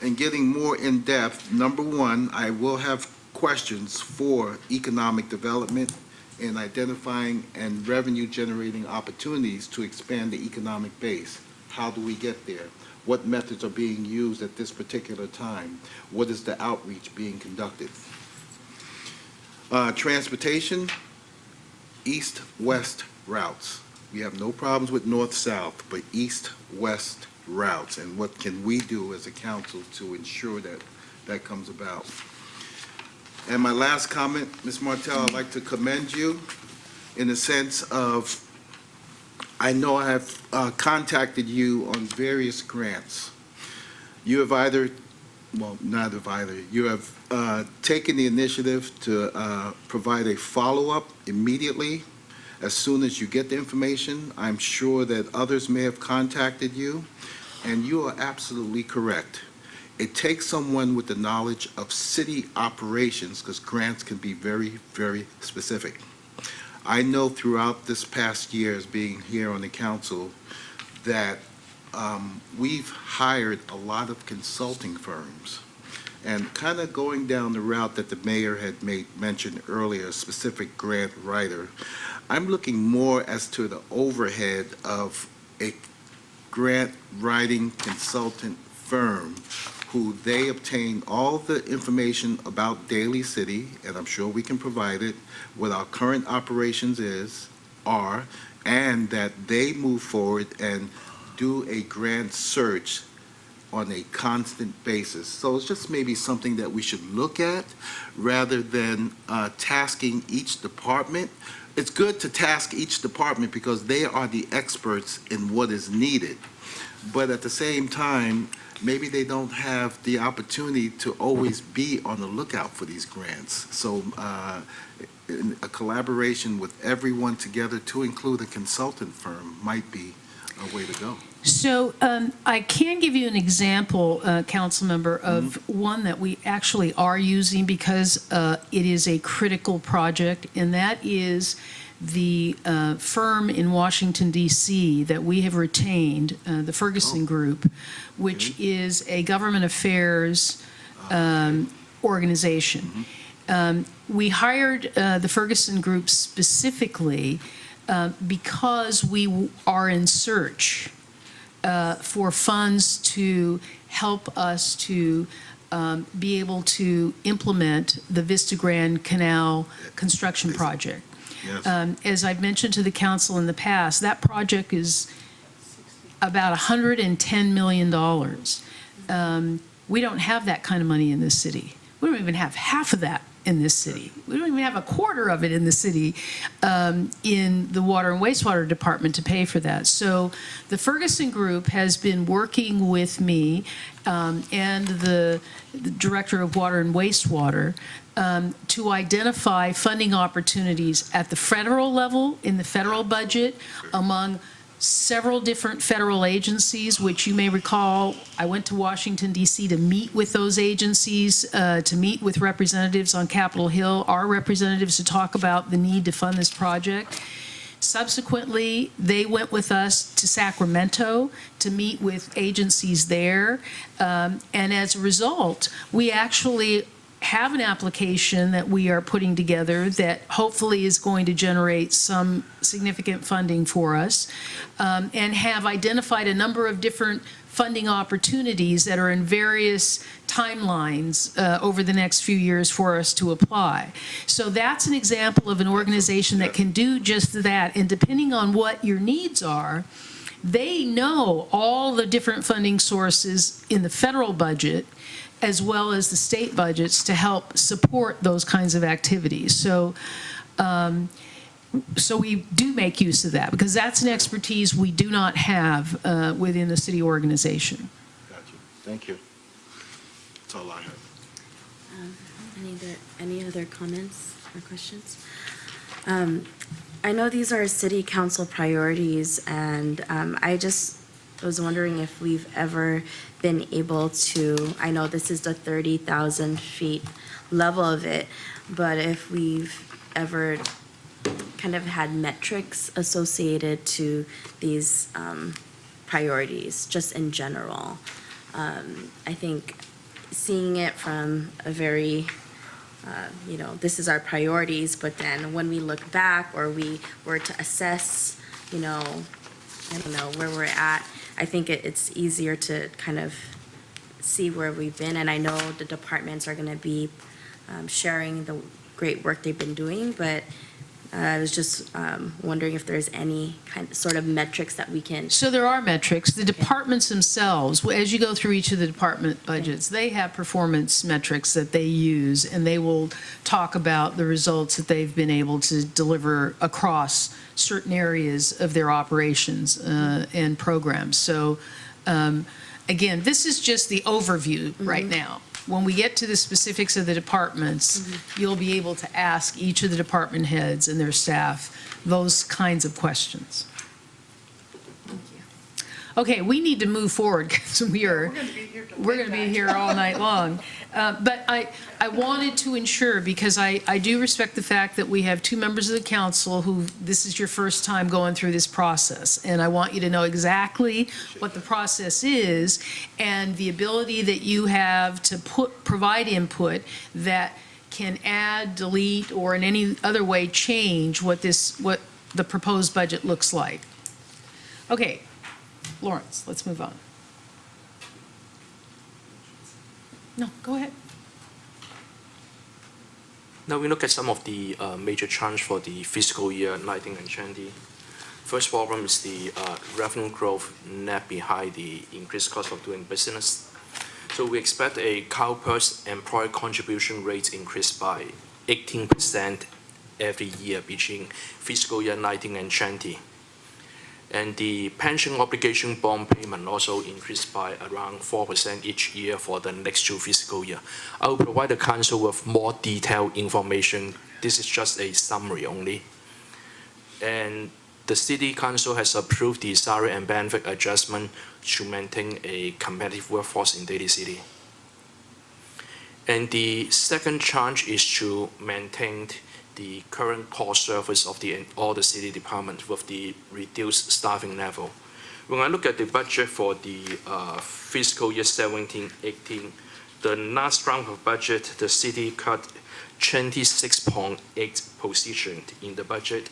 and getting more in-depth, number 1, I will have questions for economic development in identifying and revenue-generating opportunities to expand the economic base. How do we get there? What methods are being used at this particular time? What is the outreach being conducted? Transportation, east-west routes. We have no problems with north-south, but east-west routes. And what can we do as a council to ensure that that comes about? And my last comment, Ms. Martell, I'd like to commend you in the sense of, I know I have contacted you on various grants. You have either, well, not have either, you have taken the initiative to provide a follow-up immediately as soon as you get the information. I'm sure that others may have contacted you, and you are absolutely correct. It takes someone with the knowledge of city operations, because grants can be very, very specific. I know throughout this past year as being here on the council that we've hired a lot of consulting firms. And kind of going down the route that the mayor had mentioned earlier, a specific grant writer, I'm looking more as to the overhead of a grant writing consultant firm who they obtain all the information about Daly City, and I'm sure we can provide it, what our current operations are, and that they move forward and do a grant search on a constant basis. So it's just maybe something that we should look at rather than tasking each department. It's good to task each department because they are the experts in what is needed. But at the same time, maybe they don't have the opportunity to always be on the lookout for these grants. So a collaboration with everyone together to include a consultant firm might be a way to go. So I can give you an example, council member, of one that we actually are using because it is a critical project, and that is the firm in Washington, D.C. that we have retained, the Ferguson Group, which is a government affairs organization. We hired the Ferguson Group specifically because we are in search for funds to help us to be able to implement the Vista Grand Canal construction project. Yes. As I've mentioned to the council in the past, that project is about $110 million. We don't have that kind of money in this city. We don't even have half of that in this city. We don't even have a quarter of it in the city in the Water and Wastewater Department to pay for that. So the Ferguson Group has been working with me and the Director of Water and Wastewater to identify funding opportunities at the federal level, in the federal budget, among several different federal agencies, which you may recall, I went to Washington, D.C. to meet with those agencies, to meet with representatives on Capitol Hill, our representatives, to talk about the need to fund this project. Subsequently, they went with us to Sacramento to meet with agencies there. And as a result, we actually have an application that we are putting together that hopefully is going to generate some significant funding for us, and have identified a number of different funding opportunities that are in various timelines over the next few years for us to apply. So that's an example of an organization that can do just that, and depending on what your needs are, they know all the different funding sources in the federal budget as well as the state budgets to help support those kinds of activities. So, so we do make use of that because that's an expertise we do not have within the city organization. Got you. Thank you. That's all I have. Any other comments or questions? I know these are city council priorities, and I just was wondering if we've ever been able to, I know this is the 30,000 feet level of it, but if we've ever kind of had metrics associated to these priorities, just in general. I think seeing it from a very, this is our priorities, but then when we look back or we were to assess, I don't know, where we're at. I think it's easier to kind of see where we've been, and I know the departments are gonna be sharing the great work they've been doing, but I was just wondering if there's any sort of metrics that we can. So there are metrics. The departments themselves, as you go through each of the department budgets, they have performance metrics that they use, and they will talk about the results that they've been able to deliver across certain areas of their operations and programs. So again, this is just the overview right now. When we get to the specifics of the departments, you'll be able to ask each of the department heads and their staff those kinds of questions. Okay, we need to move forward because we're going to be here all night long. But I wanted to ensure, because I do respect the fact that we have two members of the council who, this is your first time going through this process. And I want you to know exactly what the process is and the ability that you have to provide input that can add, delete, or in any other way change what the proposed budget looks like. Okay. Lawrence, let's move on. No, go ahead. Now we look at some of the major trends for the fiscal year 19 and 20. First problem is the revenue growth net behind the increased cost of doing business. So we expect a CalPERS employer contribution rate increase by 18% every year between fiscal year 19 and 20. And the pension obligation bond payment also increased by around 4% each year for the next two fiscal year. I will provide the council with more detailed information. This is just a summary only. And the City Council has approved the salary and benefit adjustment to maintain a competitive workforce in Daly City. And the second charge is to maintain the current core service of all the city departments with the reduced staffing level. When I look at the budget for the fiscal year 17-18, the last round of budget, the city cut 26.8 positions in the budget.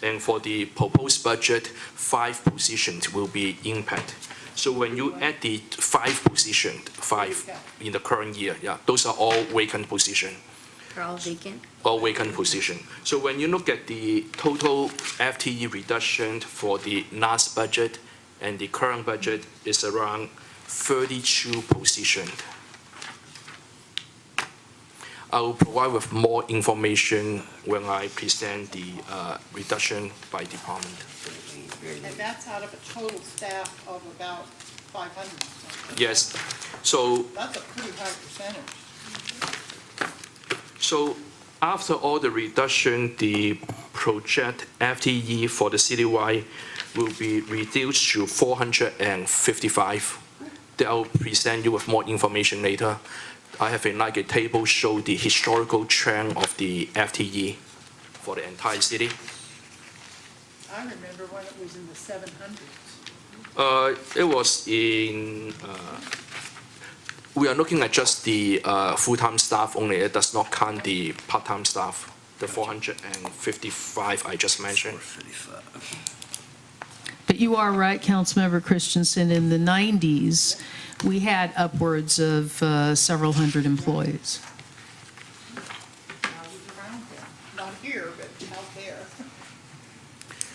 And for the proposed budget, 5 positions will be impacted. So when you add the 5 positions, 5 in the current year, yeah, those are all vacant positions. They're all vacant? All vacant position. So when you look at the total FTE reduction for the last budget and the current budget is around 32 positions. I will provide with more information when I present the reduction by department. And that's out of a total staff of about 500. Yes. So That's a pretty high percentage. So after all the reduction, the project FTE for the citywide will be reduced to 455. I'll present you with more information later. I have a table show the historical trend of the FTE for the entire city. I remember when it was in the 700s. It was in. We are looking at just the full-time staff only. It does not count the part-time staff, the 455 I just mentioned. But you are right, Councilmember Christensen, in the 90s, we had upwards of several hundred employees. I was around there, not here, but out there.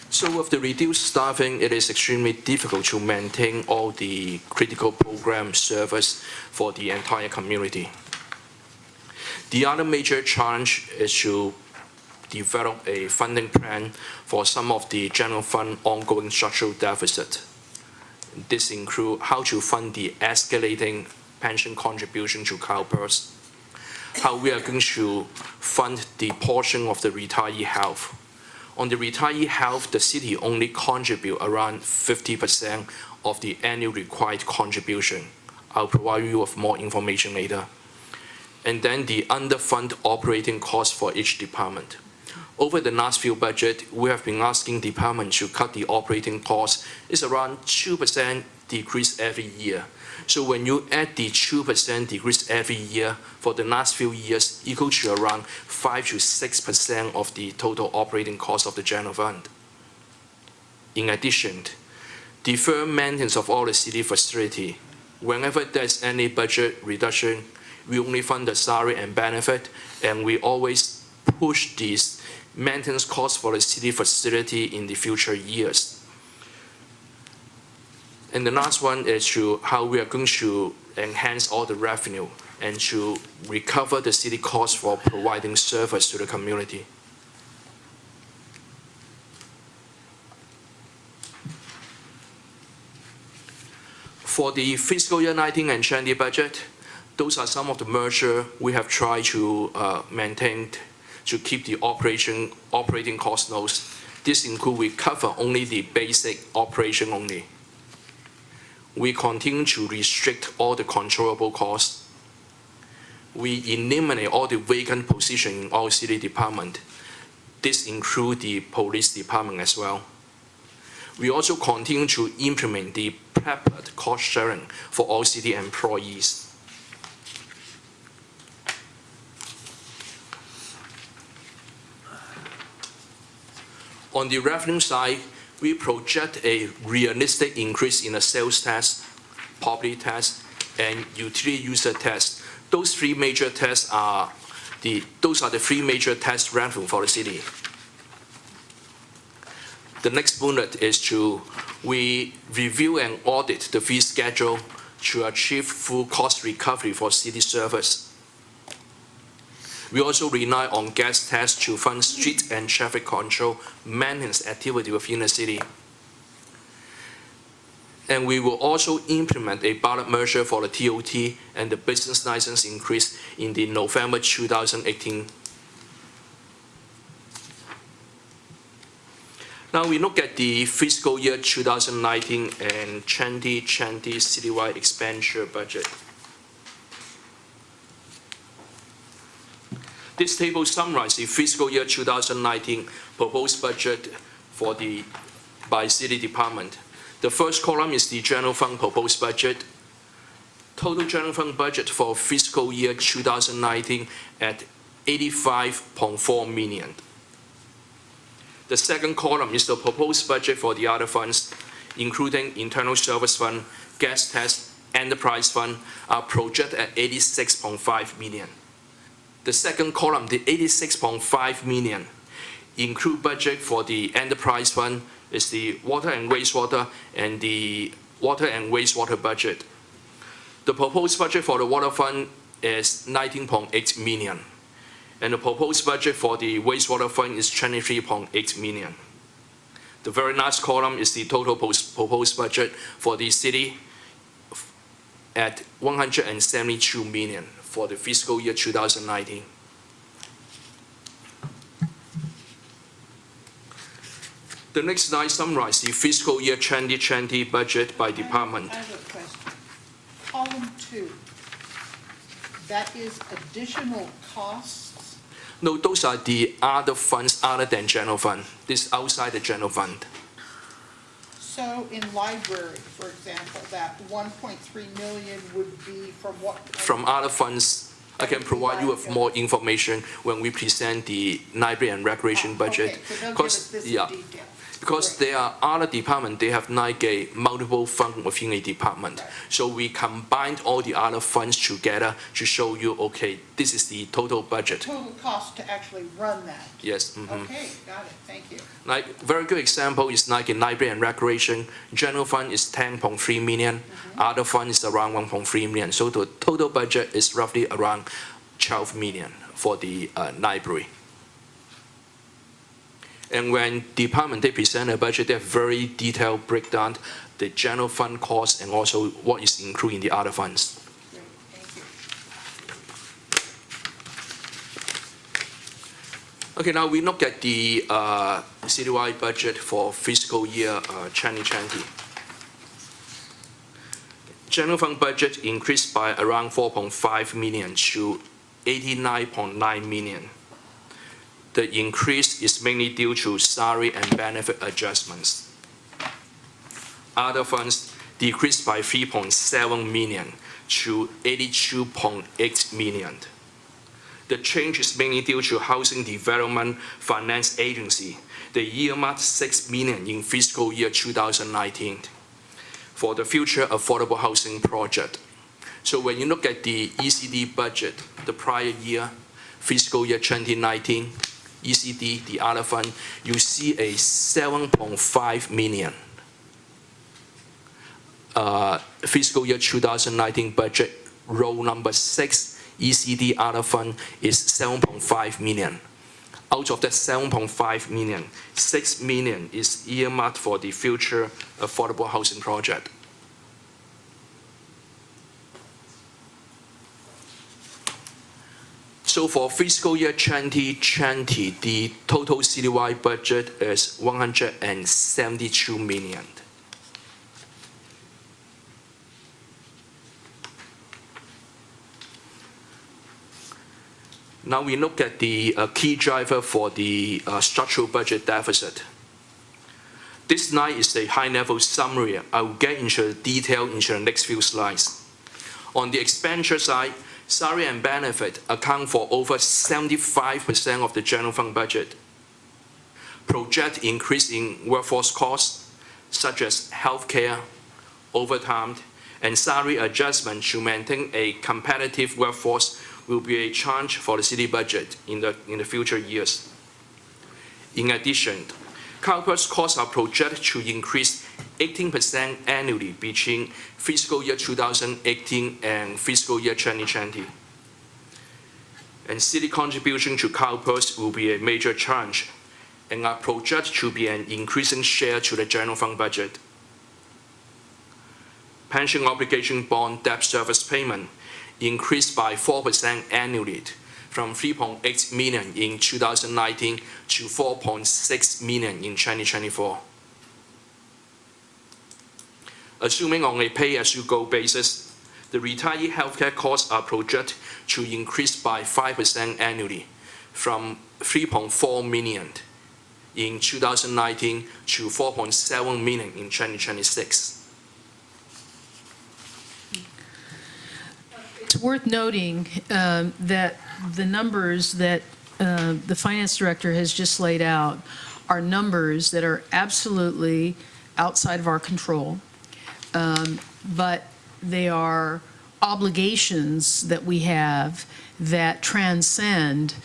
So with the reduced staffing, it is extremely difficult to maintain all the critical program service for the entire community. The other major challenge is to develop a funding plan for some of the general fund ongoing structural deficit. This includes how to fund the escalating pension contribution to CalPERS, how we are going to fund the portion of the retiree health. On the retiree health, the city only contribute around 50% of the annual required contribution. I'll provide you with more information later. And then the underfund operating costs for each department. Over the last few budget, we have been asking departments to cut the operating costs. It's around 2% decrease every year. So when you add the 2% decrease every year for the last few years, equal to around 5 to 6% of the total operating cost of the general fund. In addition, defer maintenance of all the city facility. Whenever there's any budget reduction, we only fund the salary and benefit, and we always push these maintenance costs for the city facility in the future years. And the last one is to how we are going to enhance all the revenue and to recover the city costs for providing service to the community. For the fiscal year 19 and 20 budget, those are some of the measures we have tried to maintain to keep the operating cost low. This includes we cover only the basic operation only. We continue to restrict all the controllable costs. We eliminate all the vacant positions in all city departments. This includes the police department as well. We also continue to implement the prepared cost sharing for all city employees. On the revenue side, we project a realistic increase in the sales tax, property tax, and utility user tax. Those three major taxes are the three major tax revenue for the city. The next bullet is we review and audit the fee schedule to achieve full cost recovery for city service. We also rely on gas tax to fund street and traffic control maintenance activity within the city. And we will also implement a ballot measure for the TOT and the business license increase in the November 2018. Now we look at the fiscal year 2019 and 2020 citywide expenditure budget. This table summarizes the fiscal year 2019 proposed budget by city department. The first column is the general fund proposed budget. Total general fund budget for fiscal year 2019 at $85.4 million. The second column is the proposed budget for the other funds, including internal service fund, gas tax, enterprise fund, are projected at $86.5 million. The second column, the $86.5 million, include budget for the enterprise fund, is the water and wastewater and the water and wastewater budget. The proposed budget for the water fund is $19.8 million. And the proposed budget for the wastewater fund is $23.8 million. The very last column is the total proposed budget for the city at $172 million for the fiscal year 2019. The next slide summarizes the fiscal year 2020 budget by department. I have a question. Column 2, that is additional costs? No, those are the other funds other than general fund. This is outside the general fund. So in library, for example, that 1.3 million would be from what? From other funds, I can provide you with more information when we present the library and recreation budget. Okay, so don't give us this in detail. Because Great. there are other departments, they have like a multiple fund within a department. Right. So we combined all the other funds together to show you, okay, this is the total budget. Total cost to actually run that? Yes. Okay, got it, thank you. Like, very good example is like in library and recreation, general fund is 10.3 million, other fund is around 1.3 million. So the total budget is roughly around 12 million for the library. And when department they present a budget, they have very detailed breakdown, the general fund cost and also what is included in the other funds. Great, thank you. Okay, now we look at the citywide budget for fiscal year 2020. General fund budget increased by around 4.5 million to 89.9 million. The increase is mainly due to salary and benefit adjustments. Other funds decreased by 3.7 million to 82.8 million. The change is mainly due to Housing Development Finance Agency. They earmarked $6 million in fiscal year 2019 for the future affordable housing project. So when you look at the ECD budget, the prior year, fiscal year 2019, ECD, the other fund, you see a $7.5 million. Fiscal year 2019 budget, row number 6, ECD other fund is $7.5 million. Out of that $7.5 million, $6 million is earmarked for the future affordable housing project. So for fiscal year 2020, the total citywide budget is $172 million. Now we look at the key driver for the structural budget deficit. This slide is a high-level summary. I will get into the detail into the next few slides. On the expenditure side, salary and benefit account for over 75% of the general fund budget. Project increase in workforce costs, such as healthcare, overtime, and salary adjustment to maintain a competitive workforce will be a charge for the city budget in the future years. In addition, CalPERS costs are projected to increase 18% annually between fiscal year 2018 and fiscal year 2020. And city contribution to CalPERS will be a major charge and are projected to be an increasing share to the general fund budget. Pension obligation bond debt service payment increased by 4% annually from $3.8 million in 2019 to $4.6 million in 2024. Assuming on a pay-as-you-go basis, the retiree healthcare costs are projected to increase by 5% annually from $3.4 million in 2019 to $4.7 million in 2026. It's worth noting that the numbers that the finance director has just laid out are numbers that are absolutely outside of our control, but they are obligations that we have that transcend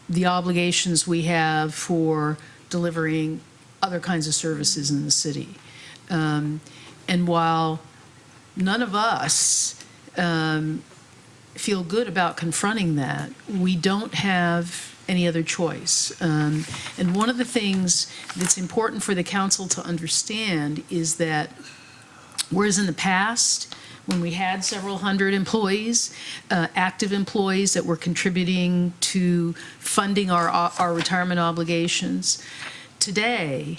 the obligations we have for delivering other kinds of services in the city. And while none of us feel good about confronting that, we don't have any other choice. And one of the things that's important for the council to understand is that whereas in the past, when we had several hundred employees, active employees that were contributing to funding our retirement obligations, today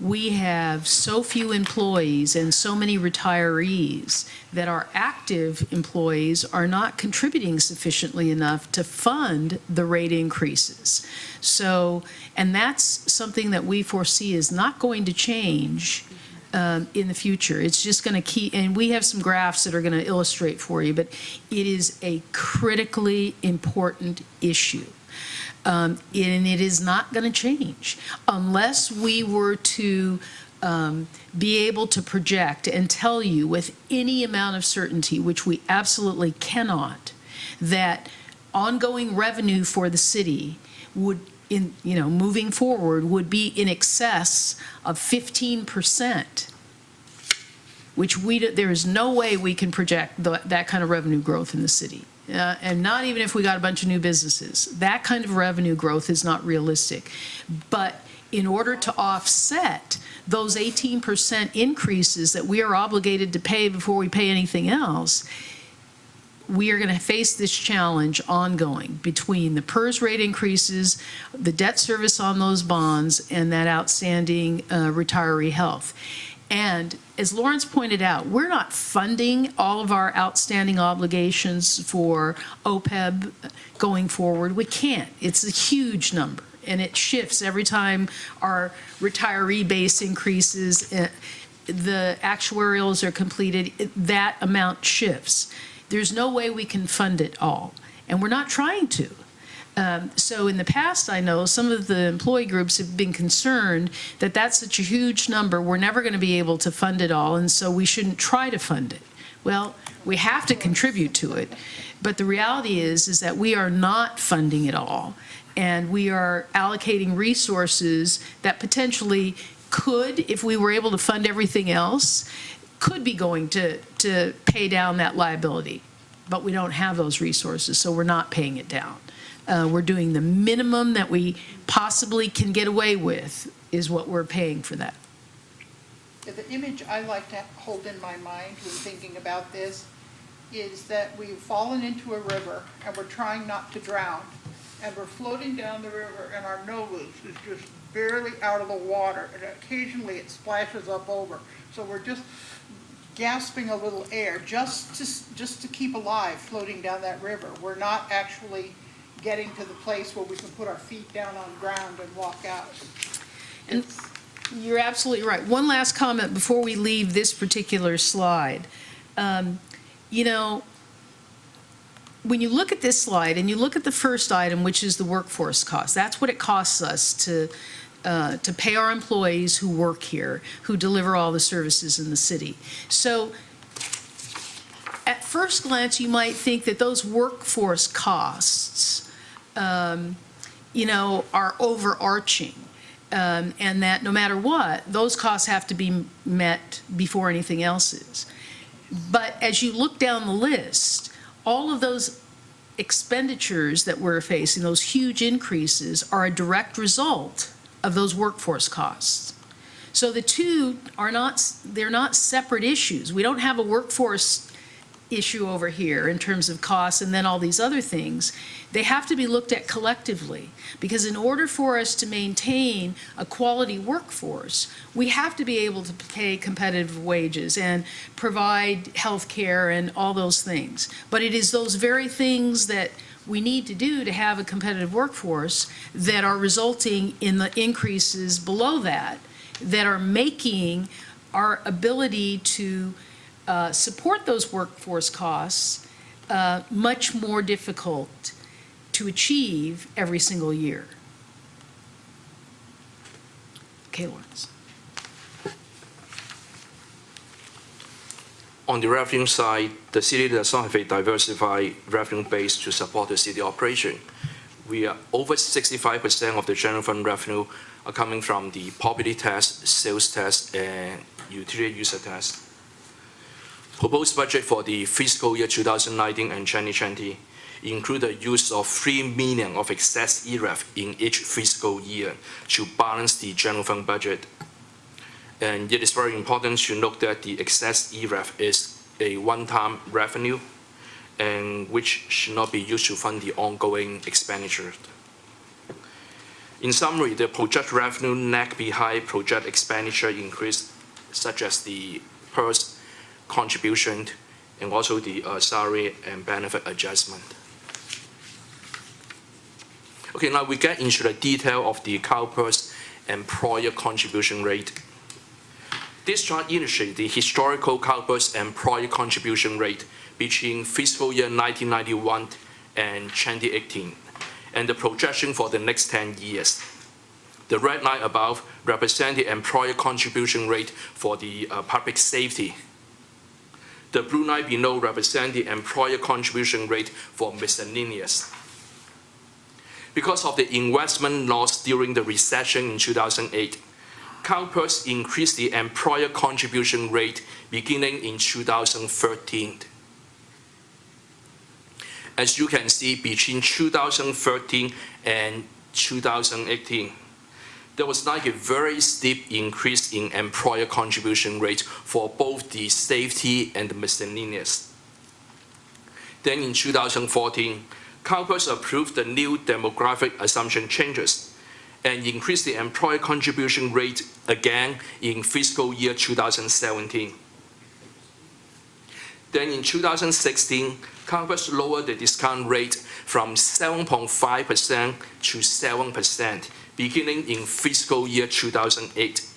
we have so few employees and so many retirees that our active employees are not contributing sufficiently enough to fund the rate increases. So, and that's something that we foresee is not going to change in the future. It's just going to keep, and we have some graphs that are going to illustrate for you, but it is a critically important issue. And it is not going to change unless we were to be able to project and tell you with any amount of certainty, which we absolutely cannot, that ongoing revenue for the city would, moving forward, would be in excess of 15%, which there is no way we can project that kind of revenue growth in the city. And not even if we got a bunch of new businesses. That kind of revenue growth is not realistic. But in order to offset those 18% increases that we are obligated to pay before we pay anything else, we are going to face this challenge ongoing between the PERS rate increases, the debt service on those bonds, and that outstanding retiree health. And as Lawrence pointed out, we're not funding all of our outstanding obligations for OPEB going forward. We can't. It's a huge number, and it shifts every time our retiree base increases. The actuarials are completed, that amount shifts. There's no way we can fund it all, and we're not trying to. So in the past, I know some of the employee groups have been concerned that that's such a huge number, we're never going to be able to fund it all, and so we shouldn't try to fund it. Well, we have to contribute to it, but the reality is that we are not funding it all, and we are allocating resources that potentially could, if we were able to fund everything else, could be going to pay down that liability. But we don't have those resources, so we're not paying it down. We're doing the minimum that we possibly can get away with is what we're paying for that. The image I like to hold in my mind when thinking about this is that we've fallen into a river and we're trying not to drown. And we're floating down the river and our nose is just barely out of the water, and occasionally it splashes up over. So we're just gasping a little air just to keep alive floating down that river. We're not actually getting to the place where we can put our feet down on ground and walk out. And you're absolutely right. One last comment before we leave this particular slide. You know, when you look at this slide and you look at the first item, which is the workforce cost, that's what it costs us to pay our employees who work here, who deliver all the services in the city. So at first glance, you might think that those workforce costs, you know, are overarching. And that no matter what, those costs have to be met before anything else is. But as you look down the list, all of those expenditures that we're facing, those huge increases, are a direct result of those workforce costs. So the two are not, they're not separate issues. We don't have a workforce issue over here in terms of costs and then all these other things. They have to be looked at collectively, because in order for us to maintain a quality workforce, we have to be able to pay competitive wages and provide health care and all those things. But it is those very things that we need to do to have a competitive workforce that are resulting in the increases below that, that are making our ability to support those workforce costs much more difficult to achieve every single year. Okay, Lawrence. On the revenue side, the city does not have a diversified revenue base to support the city operation. We are over 65% of the general fund revenue are coming from the property tax, sales tax, and utility user tax. Proposed budget for the fiscal year 2019 and 2020 include the use of $3 million of excess ERAF in each fiscal year to balance the general fund budget. And it is very important to note that the excess ERAF is a one-time revenue and which should not be used to fund the ongoing expenditures. In summary, the project revenue lag behind project expenditure increase, such as the PERS contribution and also the salary and benefit adjustment. Okay, now we get into the detail of the CalPERS employer contribution rate. This chart illustrates the historical CalPERS employer contribution rate between fiscal year 1991 and 2018, and the projection for the next 10 years. The red line above represents the employer contribution rate for the public safety. The blue line below represents the employer contribution rate for miscellaneous. Because of the investment loss during the recession in 2008, CalPERS increased the employer contribution rate beginning in 2013. As you can see, between 2013 and 2018, there was like a very steep increase in employer contribution rate for both the safety and the miscellaneous. Then in 2014, CalPERS approved the new demographic assumption changes and increased the employer contribution rate again in fiscal year 2017. Then in 2016, CalPERS lowered the discount rate from 7.5% to 7%, beginning in fiscal year 2008.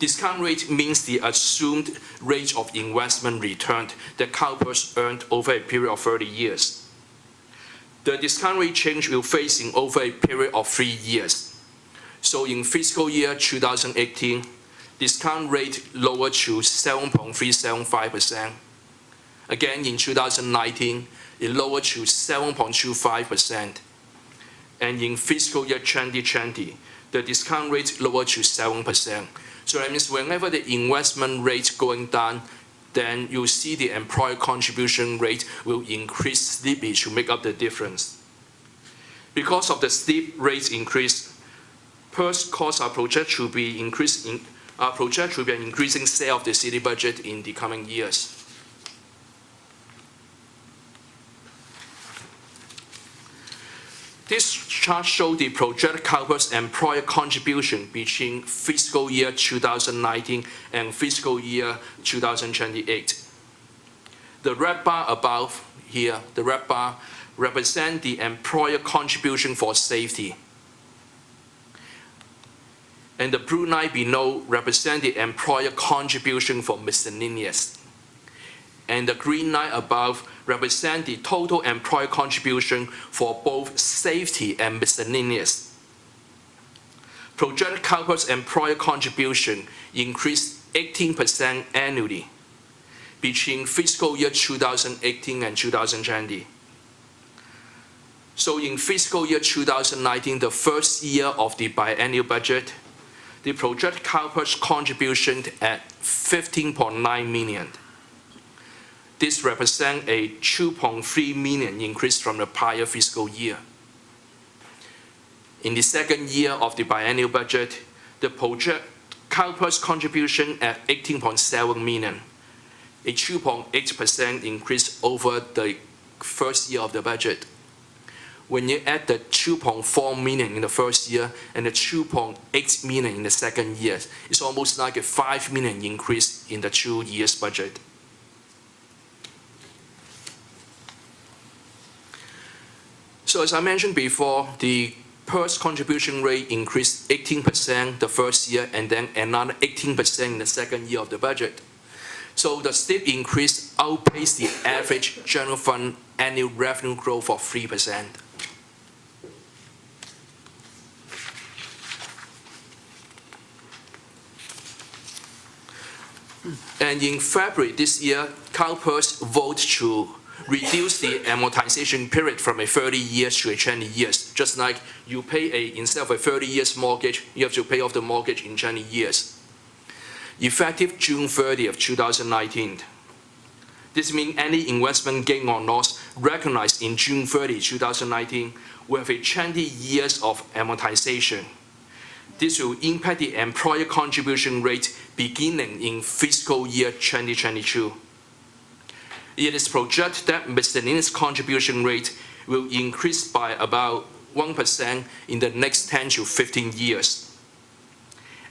Discount rate means the assumed rate of investment return that CalPERS earned over a period of 30 years. The discount rate change will phase in over a period of 3 years. So in fiscal year 2018, discount rate lowered to 7.375%. Again, in 2019, it lowered to 7.25%. And in fiscal year 2020, the discount rate lowered to 7%. So that means whenever the investment rate going down, then you'll see the employer contribution rate will increase steeply to make up the difference. Because of the steep rate increase, PERS costs are projected to be an increasing share of the city budget in the coming years. This chart shows the projected CalPERS employer contribution between fiscal year 2019 and fiscal year 2028. The red bar above here, the red bar, represent the employer contribution for safety. And the blue line below represent the employer contribution for miscellaneous. And the green line above represent the total employer contribution for both safety and miscellaneous. Projected CalPERS employer contribution increased 18% annually between fiscal year 2018 and 2020. So in fiscal year 2019, the first year of the biennial budget, the projected CalPERS contribution at $15.9 million. This represents a $2.3 million increase from the prior fiscal year. In the second year of the biennial budget, the project CalPERS contribution at $18.7 million, a 2.8% increase over the first year of the budget. When you add the $2.4 million in the first year and the $2.8 million in the second year, it's almost like a $5 million increase in the 2 years budget. So as I mentioned before, the PERS contribution rate increased 18% the first year and then another 18% in the second year of the budget. So the steep increase outpaced the average general fund annual revenue growth of 3%. And in February this year, CalPERS voted to reduce the amortization period from a 30 years to a 20 years. Just like you pay instead of a 30 years mortgage, you have to pay off the mortgage in 20 years. Effective June 30th, 2019. This means any investment gain or loss recognized in June 30, 2019 will have a 20 years of amortization. This will impact the employer contribution rate beginning in fiscal year 2022. It is projected that miscellaneous contribution rate will increase by about 1% in the next 10 to 15 years.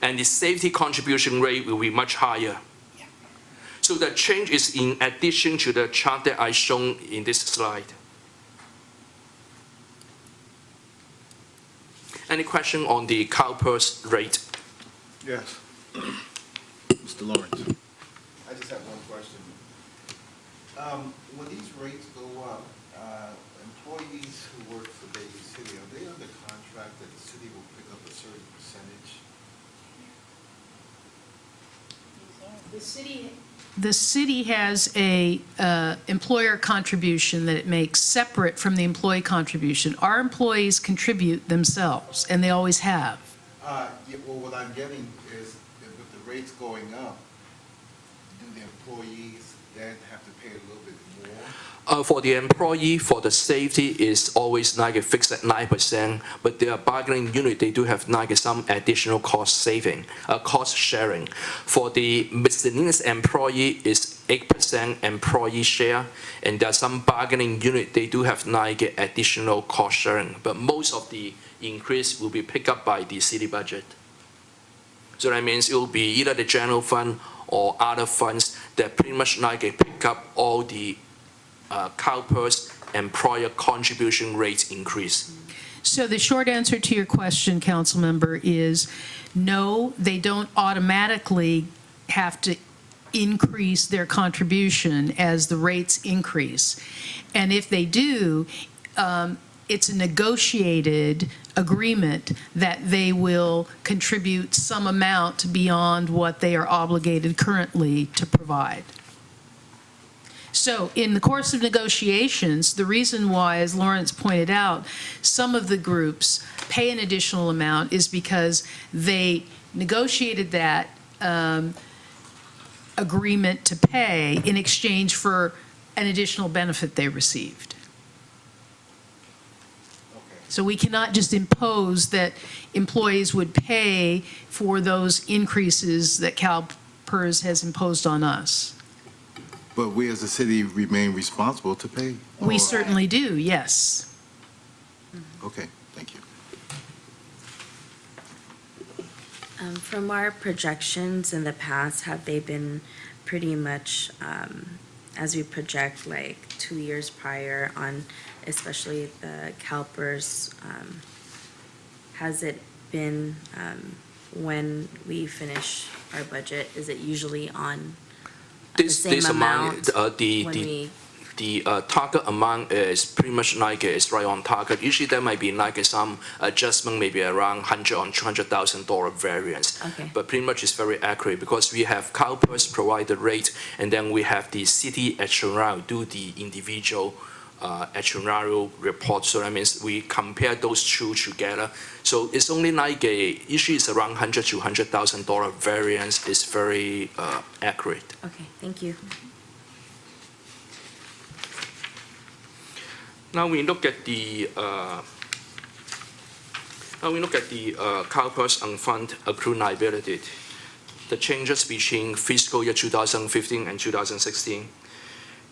And the safety contribution rate will be much higher. So the change is in addition to the chart that I shown in this slide. Any question on the CalPERS rate? Yes. Mr. Lawrence. I just have one question. When these rates go up, employees who work for Daly City, are they under contract that the city will pick up a certain percentage? The city has a employer contribution that it makes separate from the employee contribution. Our employees contribute themselves, and they always have. Yeah, well, what I'm getting is, with the rates going up, do the employees then have to pay a little bit more? For the employee, for the safety is always like a fixed at 9%, but their bargaining unit, they do have like some additional cost saving, cost sharing. For the miscellaneous employee is 8% employee share, and there's some bargaining unit, they do have like additional cost sharing, but most of the increase will be picked up by the city budget. So that means it will be either the general fund or other funds that pretty much like pick up all the CalPERS employer contribution rate increase. So the short answer to your question, council member, is no, they don't automatically have to increase their contribution as the rates increase. And if they do, It's a negotiated agreement that they will contribute some amount beyond what they are obligated currently to provide. So in the course of negotiations, the reason why, as Lawrence pointed out, some of the groups pay an additional amount is because they negotiated that agreement to pay in exchange for an additional benefit they received. So we cannot just impose that employees would pay for those increases that CalPERS has imposed on us. But we as a city remain responsible to pay? We Or- certainly do, yes. Okay, thank you. From our projections in the past, have they been pretty much, as we project, like 2 years prior on, especially the CalPERS, has it been, when we finish our budget, is it usually on the same amount when we? The target amount is pretty much like it's right on target. Usually there might be like some adjustment, maybe around $100,000 or $200,000 variance. Okay. But pretty much it's very accurate because we have CalPERS provide the rate, and then we have the city actuarial do the individual actuarial report. So that means we compare those two together. So it's only like usually it's around $100,000 to $200,000 variance. Is very accurate. Okay, thank you. Now we look at the CalPERS unfunded accrued liability, the changes between fiscal year 2015 and 2016.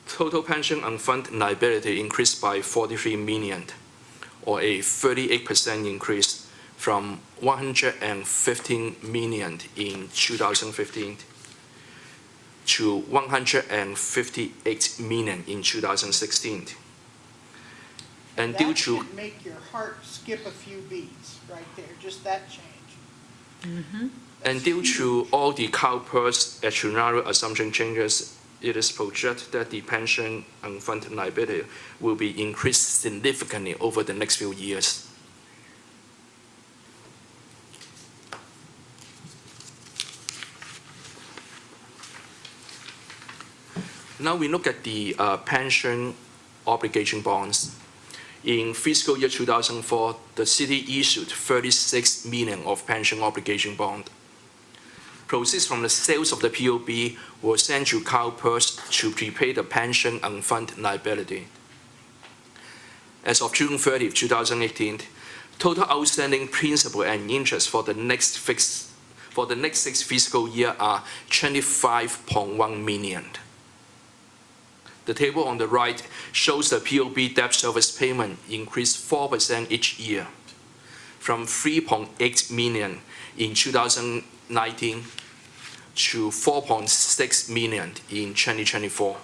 Total pension unfunded liability increased by 43 million, or a 38% increase from 115 million in 2015 to 158 million in 2016. And due That to should make your heart skip a few beats right there, just that change. And due to all the CalPERS actuarial assumption changes, it is projected that the pension unfunded liability will be increased significantly over the next few years. Now we look at the pension obligation bonds. In fiscal year 2004, the city issued 36 million of pension obligation bond. Proceeds from the sales of the POB were sent to CalPERS to prepay the pension unfunded liability. As of June 30, 2018, total outstanding principal and interest for the next 6 fiscal year are 25.1 million. The table on the right shows the POB debt service payment increased 4% each year, from 3.8 million in 2019 to 4.6 million in 2024.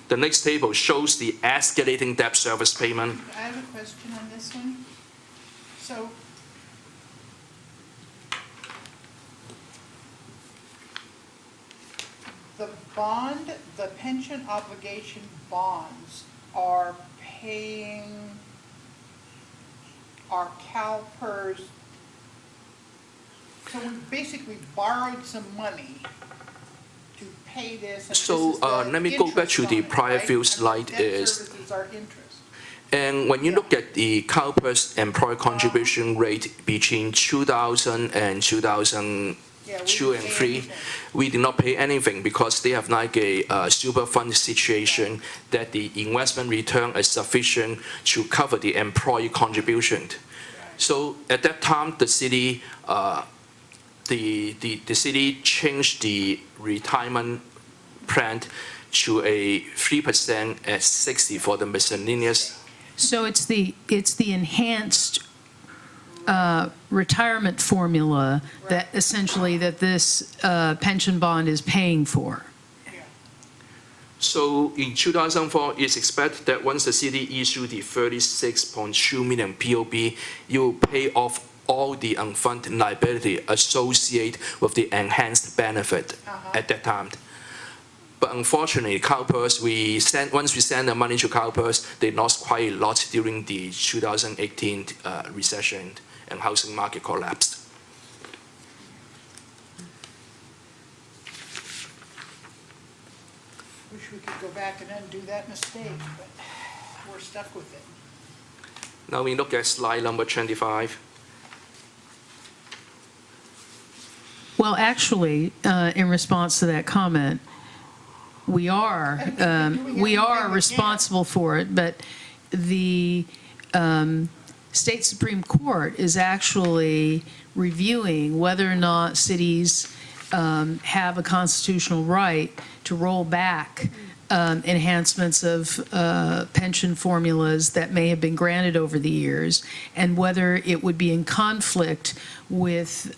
The next table shows the escalating debt service payment. I have a question on this one. So, the bond, the pension obligation bonds are paying our CalPERS. So we basically borrowed some money to pay this. And So, this is the let me go back to interest the on it, prior right? few And the slide debt is- services are interest. And when you look at the CalPERS employee contribution rate between 2000 and 2002 Yeah, we and didn't pay 3, anything. we did not pay anything because they have like a super fund situation that the investment return is sufficient to cover the employee contribution. So at that time, the city, the city changed the retirement plan to a 3% at 60 for the miscellaneous. So it's the enhanced retirement formula that essentially that this pension bond is paying for. So in 2004, it's expected that once the city issue the 36.2 million POB, it will pay off all the unfunded liability associated with the enhanced benefit at that time. But unfortunately, CalPERS, once we send the money to CalPERS, they lost quite a lot during the 2018 recession and housing market collapsed. Wish we could go back and undo that mistake, but we're stuck with it. Now we look at slide number 25. Well, actually, in response to that comment, we are responsible for it, but the state Supreme Court is actually reviewing whether or not cities have a constitutional right to roll back enhancements of pension formulas that may have been granted over the years, and whether it would be in conflict with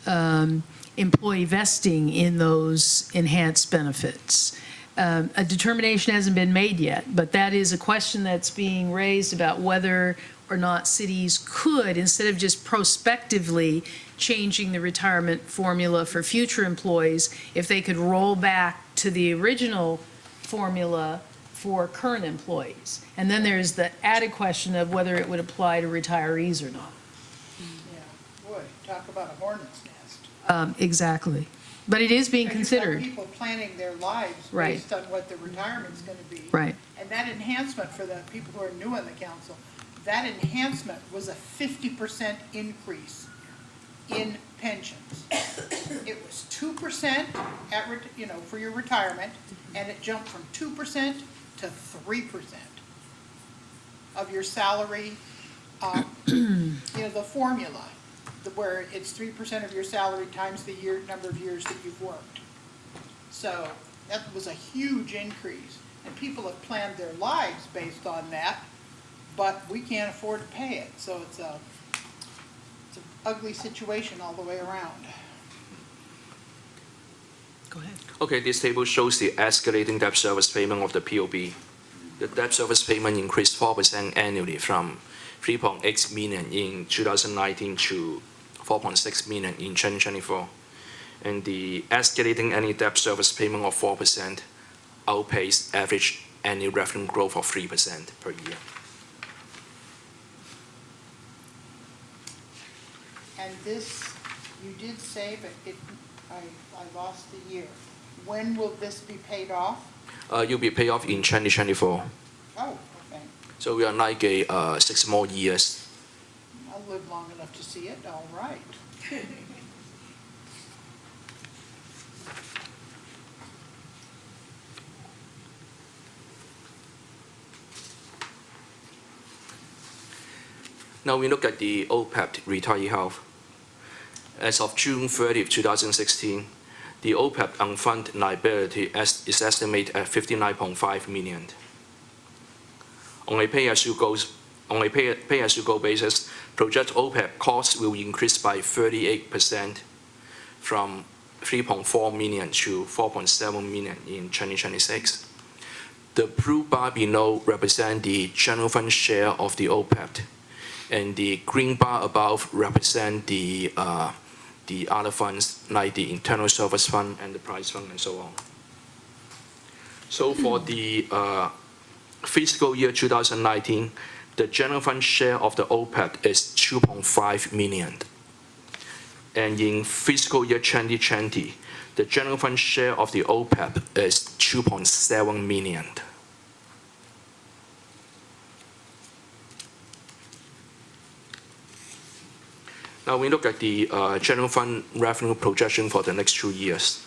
employee vesting in those enhanced benefits. A determination hasn't been made yet, but that is a question that's being raised about whether or not cities could, instead of just prospectively changing the retirement formula for future employees, if they could roll back to the original formula for current employees. And then there's the added question of whether it would apply to retirees or not. Yeah, boy, talk about a hornet's nest. Exactly. But it is being Because you've got considered. people planning their lives Right. based on what their retirement's gonna be. Right. And that enhancement for the people who are new on the council, that enhancement was a 50% increase in pensions. It was 2% for your retirement, and it jumped from 2% to 3% of your salary, the formula, where it's 3% of your salary times the number of years that you've worked. So that was a huge increase, and people have planned their lives based on that, but we can't afford to pay it, so it's an ugly situation all the way around. Go ahead. Okay, this table shows the escalating debt service payment of the POB. The debt service payment increased 4% annually from 3.8 million in 2019 to 4.6 million in 2024. And the escalating annual debt service payment of 4% outpaced average annual revenue growth of 3% per year. And this, you did say, but I lost the year. When will this be paid off? You'll be paid off in 2024. Oh, okay. So we are like 6 more years. I'll live long enough to see it, all right. Now we look at the OPEB retiree health. As of June 30, 2016, the OPEB unfunded liability is estimated at 59.5 million. On a pay-as-you-go basis, projected OPEB costs will increase by 38% from 3.4 million to 4.7 million in 2026. The blue bar below represents the general fund share of the OPEB, and the green bar above represent the other funds like the internal service fund, enterprise fund, and so on. So for the fiscal year 2019, the general fund share of the OPEB is 2.5 million. And in fiscal year 2020, the general fund share of the OPEB is 2.7 million. Now we look at the general fund revenue projection for the next 2 years.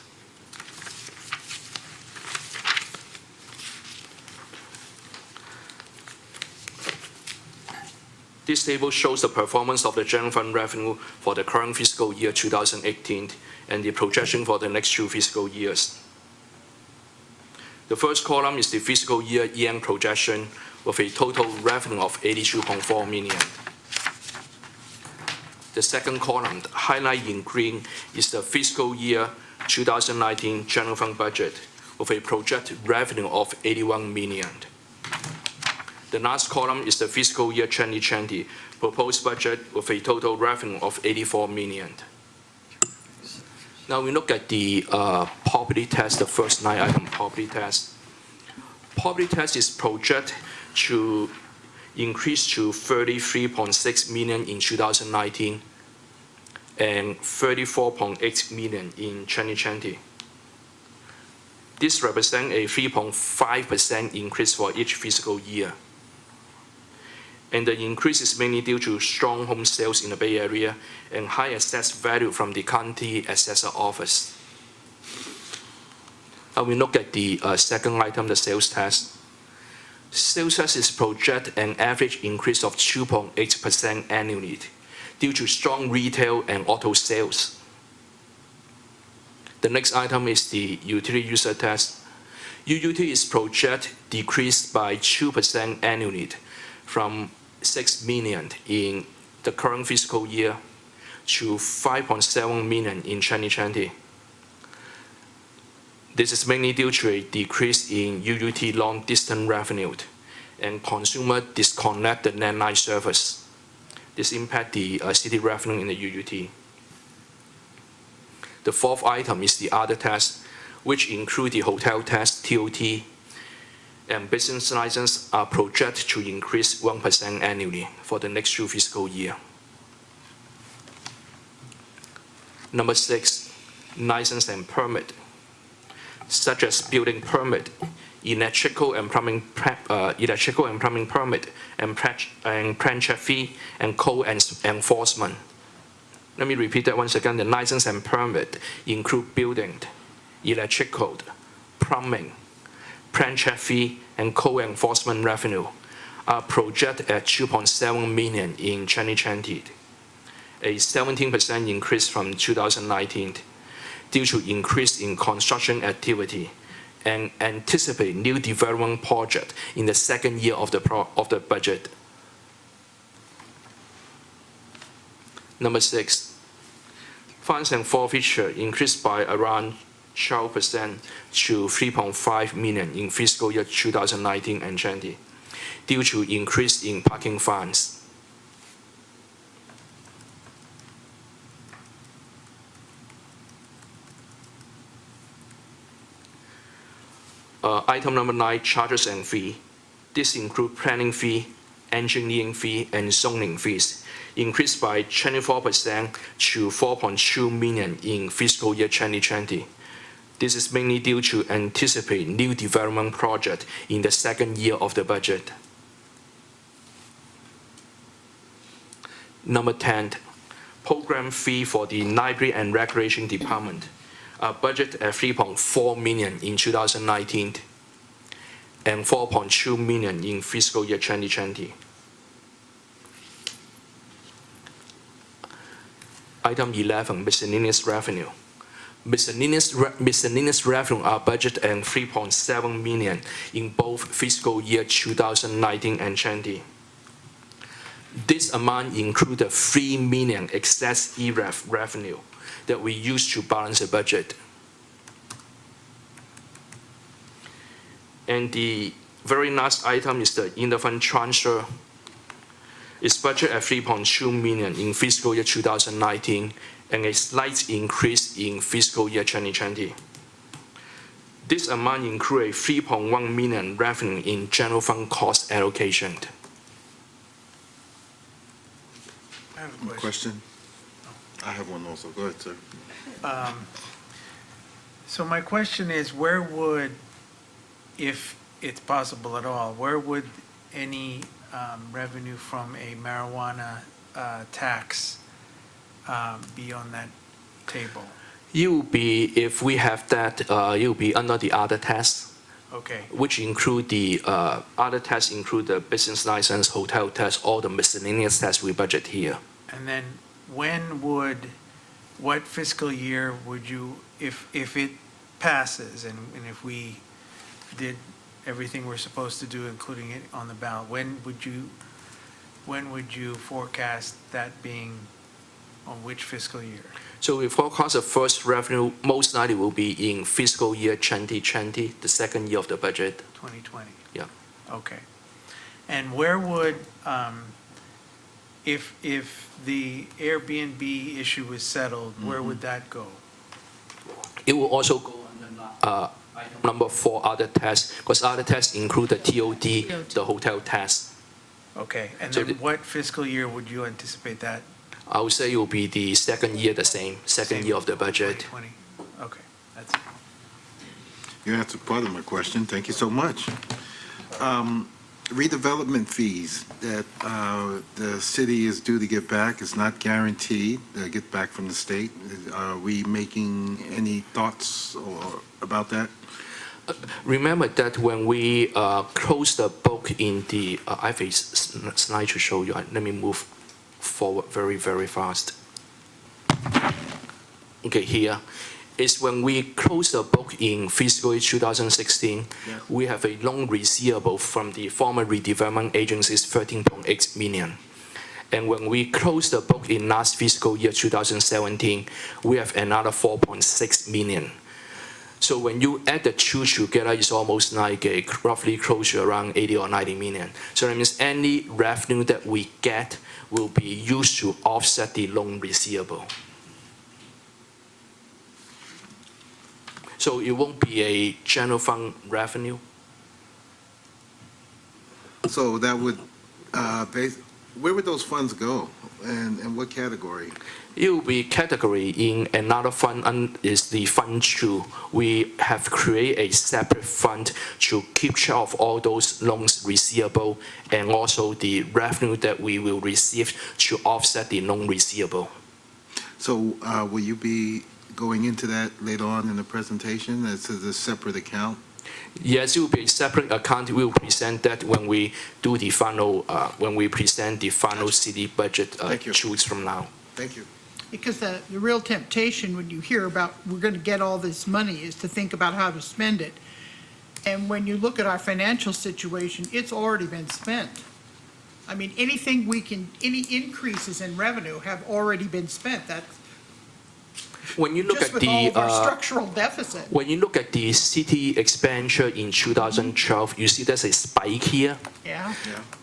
This table shows the performance of the general fund revenue for the current fiscal year 2018 and the projection for the next 2 fiscal years. The first column is the fiscal year EM projection with a total revenue of 82.4 million. The second column, highlighted in green, is the fiscal year 2019 general fund budget with a projected revenue of 81 million. The last column is the fiscal year 2020 proposed budget with a total revenue of 84 million. Now we look at the property tax, the first line item, property tax. Property tax is projected to increase to 33.6 million in 2019 and 34.8 million in 2020. This represents a 3.5% increase for each fiscal year. And the increase is mainly due to strong home sales in the Bay Area and high assessed value from the county assessor office. Now we look at the second item, the sales tax. Sales tax is projected an average increase of 2.8% annually due to strong retail and auto sales. The next item is the utility user tax. UUT is projected decreased by 2% annually from 6 million in the current fiscal year to 5.7 million in 2020. This is mainly due to a decrease in UUT long-distance revenue and consumer disconnected landline service. This impacts the city revenue in the UUT. The fourth item is the other tax, which include the hotel tax, TOT, and business license are projected to increase 1% annually for the next 2 fiscal years. Number 6, license and permit, such as building permit, electrical and plumbing permit, and plan check fee, and code enforcement. Let me repeat that once again. The license and permit include building, electrical, plumbing, plan check fee, and code enforcement revenue are projected at 2.7 million in 2020, a 17% increase from 2019 due to increase in construction activity and anticipate new development project in the second year of the budget. Number 6, fines and forfeiture increased by around 12% to 3.5 million in fiscal year 2019 and 20 due to increase in parking fines. Item number 9, charges and fee. This includes planning fee, engineering fee, and zoning fees, increased by 24% to 4.2 million in fiscal year 2020. This is mainly due to anticipate new development project in the second year of the budget. Number 10, program fee for the library and recreation department. Budget at 3.4 million in 2019 and 4.2 million in fiscal year 2020. Item 11, miscellaneous revenue. Miscellaneous revenue are budgeted at 3.7 million in both fiscal year 2019 and 20. This amount includes the 3 million excess EREF revenue that we use to balance the budget. And the very last item is the interfund transfer. It's budgeted at 3.2 million in fiscal year 2019 and a slight increase in fiscal year 2020. This amount includes a 3.1 million revenue in general fund cost allocation. I have a question. Question? I have one also. Go ahead, sir. So my question is, where would, if it's possible at all, where would any revenue from a marijuana tax be on that table? It will be, if we have that, it will be under the other tax, Okay, which include the other tax include the business license, hotel tax, all the miscellaneous tax we budget here. and then what fiscal year would you, if it passes and if we did everything we're supposed to do, including it on the ballot, when would you forecast that being on which fiscal year? So we forecast the first revenue most likely will be in fiscal year 2020, the second year of the budget. 2020? Yeah. Okay. And where would, if the Airbnb issue was settled, where would that go? It will also go under item number 4, other tests, because other tests include the TOD, the hotel test. Okay, and So then the- what fiscal year would you anticipate that? I would say it will be the second year the same, second year of the budget. 2020. Okay, that's it. You answered part of my question. Thank you so much. Redevelopment fees that the city is due to get back is not guaranteed to get back from the state. Are we making any thoughts about that? Remember that when we closed the book in the, I have a slide to show you. Let me move forward very, very fast. Okay, here is when we closed the book in fiscal year 2016, Yeah. we have a loan receivable from the former redevelopment agencies, 13.8 million. And when we closed the book in last fiscal year 2017, we have another 4.6 million. So when you add the two together, it's almost like a roughly close to around 80 or 90 million. So that means any revenue that we get will be used to offset the loan receivable. So it won't be a general fund revenue. So that would, where would those funds go and what category? It will be category in another fund, and is the fund 2. We have created a separate fund to keep track of all those loans receivable and also the revenue that we will receive to offset the loan receivable. So will you be going into that later on in the presentation as a separate account? Yes, it will be a separate account. We will present that when we do the final, when we present the final city budget Thank you. 2 weeks from now. Thank you. Because the real temptation when you hear about, we're going to get all this money, is to think about how to spend it. And when you look at our financial situation, it's already been spent. I mean, anything we can, any increases in revenue have already been spent. That's When you look just at with all the of our structural deficit. when you look at the city expenditure in 2012, you see there's a spike here. Yeah.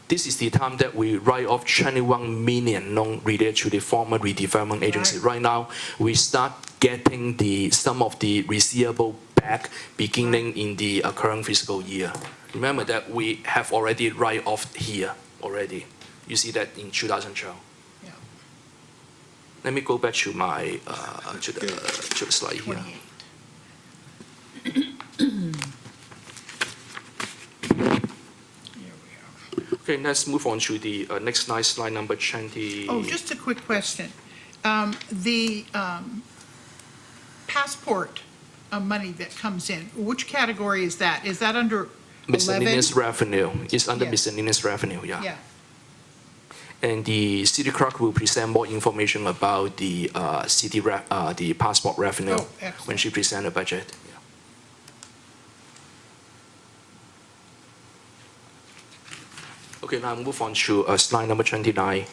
This is the time that we write off 21 million loan related to the former redevelopment agency. Right now, we start getting some of the receivable back beginning in the current fiscal year. Remember that we have already write off here already. You see that in 2012. Yeah. Let me go back to my to the slide here. 28. Here we are. Okay, let's move on to the next slide, slide number 20. Oh, just a quick question. The passport money that comes in, which category is that? Is that under 11? Miscellaneous revenue. It's under Yes. miscellaneous revenue, yeah. Yeah. And the city clerk will present more information about the the passport revenue Oh, excellent. when she presents the budget. Yeah. Okay, now move on to slide number 29.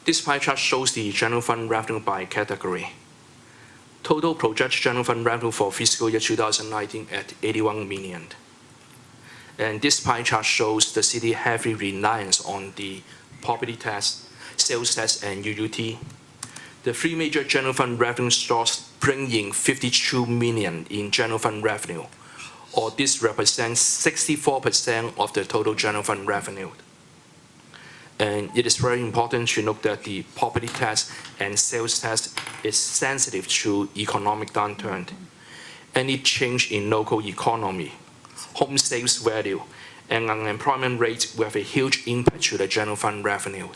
This pie chart shows the general fund revenue by category. Total projected general fund revenue for fiscal year 2019 at 81 million. And this pie chart shows the city heavy reliance on the property tax, sales tax, and UUT. The three major general fund revenue sources bring in 52 million in general fund revenue, or this represents 64% of the total general fund revenue. And it is very important to note that the property tax and sales tax is sensitive to economic downturn. Any change in local economy, home sales value, and unemployment rate will have a huge impact to the general fund revenue.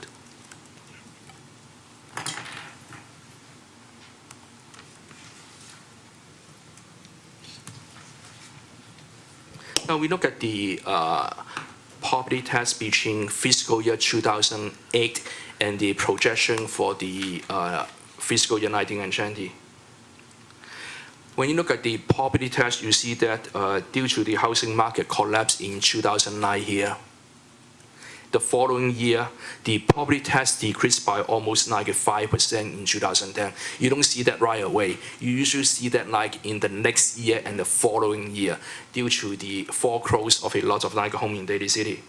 Now we look at the property tax between fiscal year 2008 and the projection for the fiscal year 19 and 20. When you look at the property tax, you see that due to the housing market collapse in 2009 here, the following year, the property tax decreased by almost 95% in 2010. You don't see that right away. You usually see that like in the next year and the following year due to the foreclosure of a lot of like home in Daly City.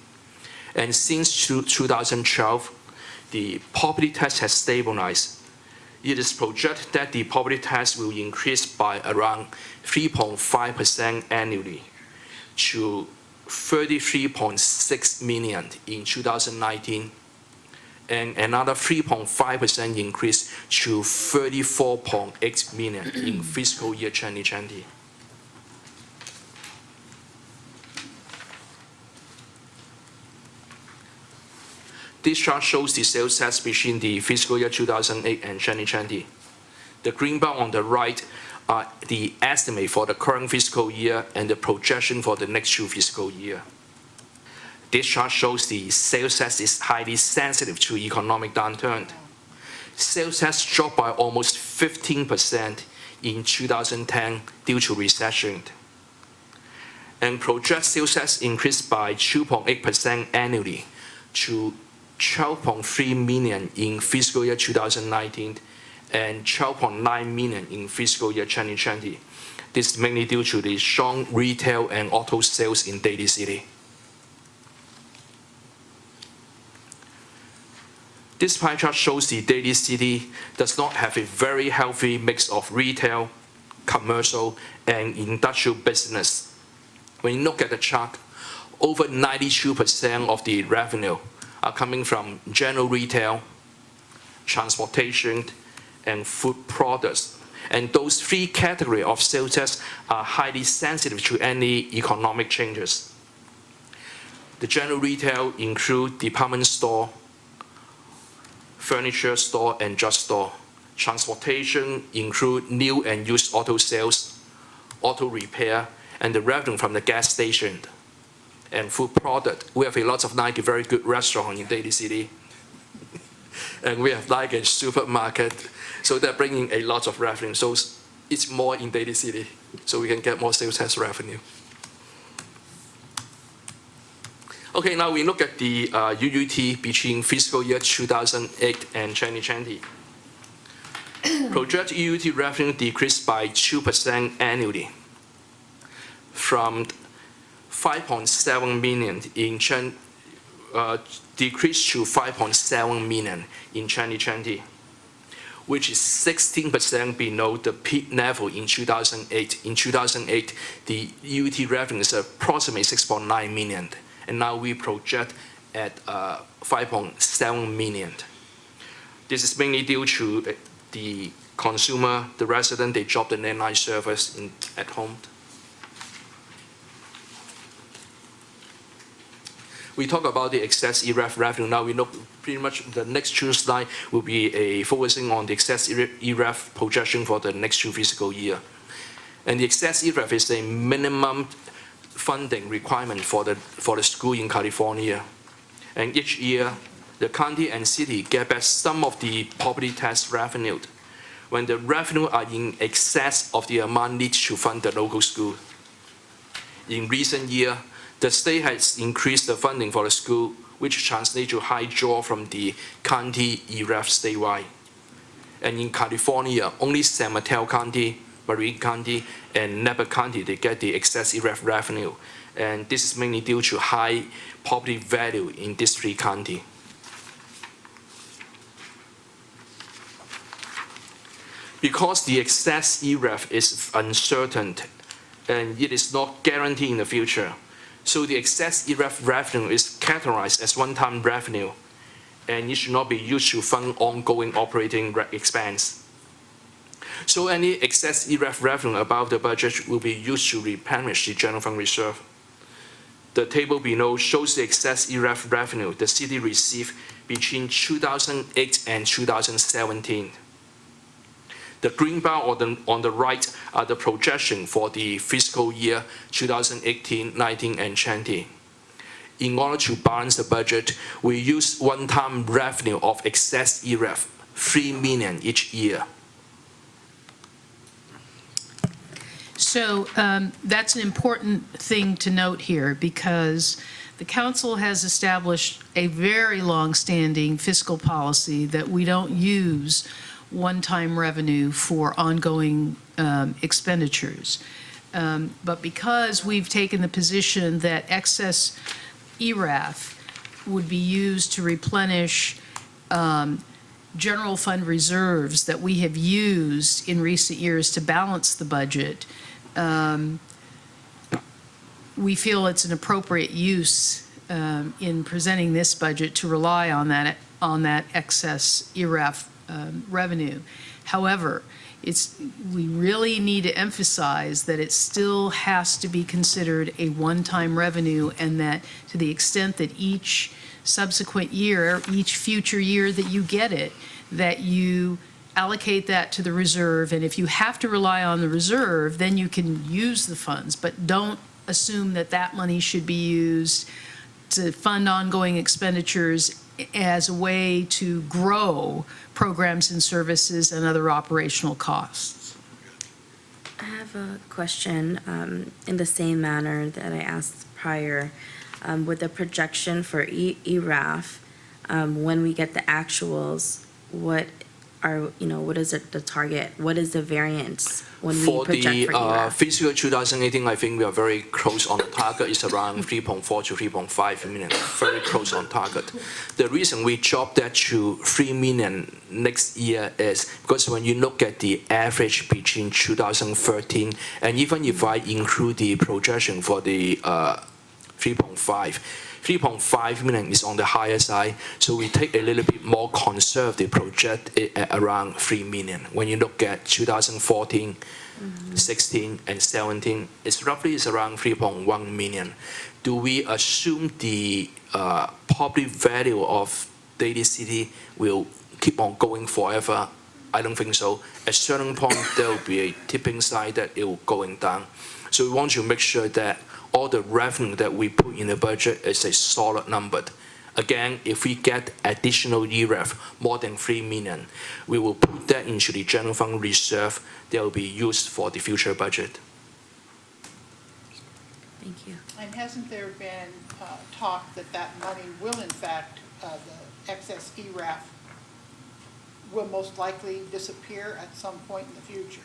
And since 2012, the property tax has stabilized. It is projected that the property tax will increase by around 3.5% annually to 33.6 million in 2019, and another 3.5% increase to 34.8 million in fiscal year 2020. This chart shows the sales tax between the fiscal year 2008 and 2020. The green bar on the right are the estimate for the current fiscal year and the projection for the next 2 fiscal years. This chart shows the sales tax is highly sensitive to economic downturn. Sales tax dropped by almost 15% in 2010 due to recession, and project sales tax increased by 2.8% annually to 12.3 million in fiscal year 2019 and 12.9 million in fiscal year 2020. This is mainly due to the strong retail and auto sales in Daly City. This pie chart shows the Daly City does not have a very healthy mix of retail, commercial, and industrial business. When you look at the chart, over 92% of the revenue are coming from general retail, transportation, and food products. And those 3 categories of sales tax are highly sensitive to any economic changes. The general retail include department store, furniture store, and drugstore. Transportation include new and used auto sales, auto repair, and the revenue from the gas station. And food product, we have a lot of like a very good restaurant in Daly City. And we have like a supermarket, so they're bringing a lot of revenue. So it's more in Daly City, so we can get more sales tax revenue. Okay, now we look at the UUT between fiscal year 2008 and 2020. Projected UUT revenue decreased by 2% annually, from 5.7 million decreased to 5.7 million in 2020, which is 16% below the peak level in 2008. In 2008, the UUT revenue is approximately 6.9 million, and now we project at 5.7 million. This is mainly due to the consumer, the resident, they drop the landline service at home. We talk about the excess EREF revenue. Now we look pretty much the next 2 slides will be focusing on the excess EREF projection for the next 2 fiscal years. And the excess EREF is a minimum funding requirement for the school in California. And each year, the county and city get back some of the property tax revenue when the revenue are in excess of the amount needed to fund the local school. In recent years, the state has increased the funding for the school, which translates to high draw from the county EREF statewide. And in California, only San Mateo County, Marin County, and Napa County, they get the excess EREF revenue. And this is mainly due to high property value in these 3 counties. Because the excess EREF is uncertain and it is not guaranteed in the future, so the excess EREF revenue is categorized as one-time revenue, and it should not be used to fund ongoing operating expense. So any excess EREF revenue above the budget will be used to replenish the general fund reserve. The table below shows the excess EREF revenue the city received between 2008 and 2017. The green bar on the right are the projection for the fiscal year 2018, 19, and 20. In order to balance the budget, we use one-time revenue of excess EREF, 3 million each year. So that's an important thing to note here, because the council has established a very long-standing fiscal policy that we don't use one-time revenue for ongoing expenditures. But because we've taken the position that excess ERAF would be used to replenish general fund reserves that we have used in recent years to balance the budget, we feel it's an appropriate use in presenting this budget to rely on that excess ERAF revenue. However, we really need to emphasize that it still has to be considered a one-time revenue, and that to the extent that each subsequent year, each future year that you get it, that you allocate that to the reserve, and if you have to rely on the reserve, then you can use the funds, but don't assume that that money should be used to fund ongoing expenditures as a way to grow programs and services and other operational costs. I have a question in the same manner that I asked prior. With the projection for ERAF, when we get the actuals, what is it, the target? What is the variance when we project for ERAF? Fiscal 2018, I think we are very close on the target. It's around 3.4 to 3.5 million, very close on target. The reason we dropped that to 3 million next year is because when you look at the average between 2013, and even if I include the projection for the 3.5 million is on the higher side, so we take a little bit more conservative project at around 3 million. When you look at 2014, 16, and 17, it's around 3.1 million. Do we assume the property value of Daly City will keep on going forever? I don't think so. At a certain point, there will be a tipping side that it will going down. So we want to make sure that all the revenue that we put in the budget is a solid number. Again, if we get additional ERAF, more than 3 million, we will put that into the general fund reserve that will be used for the future budget. Thank you. And hasn't there been talk that that money will in fact, the excess ERAF will most likely disappear at some point in the future?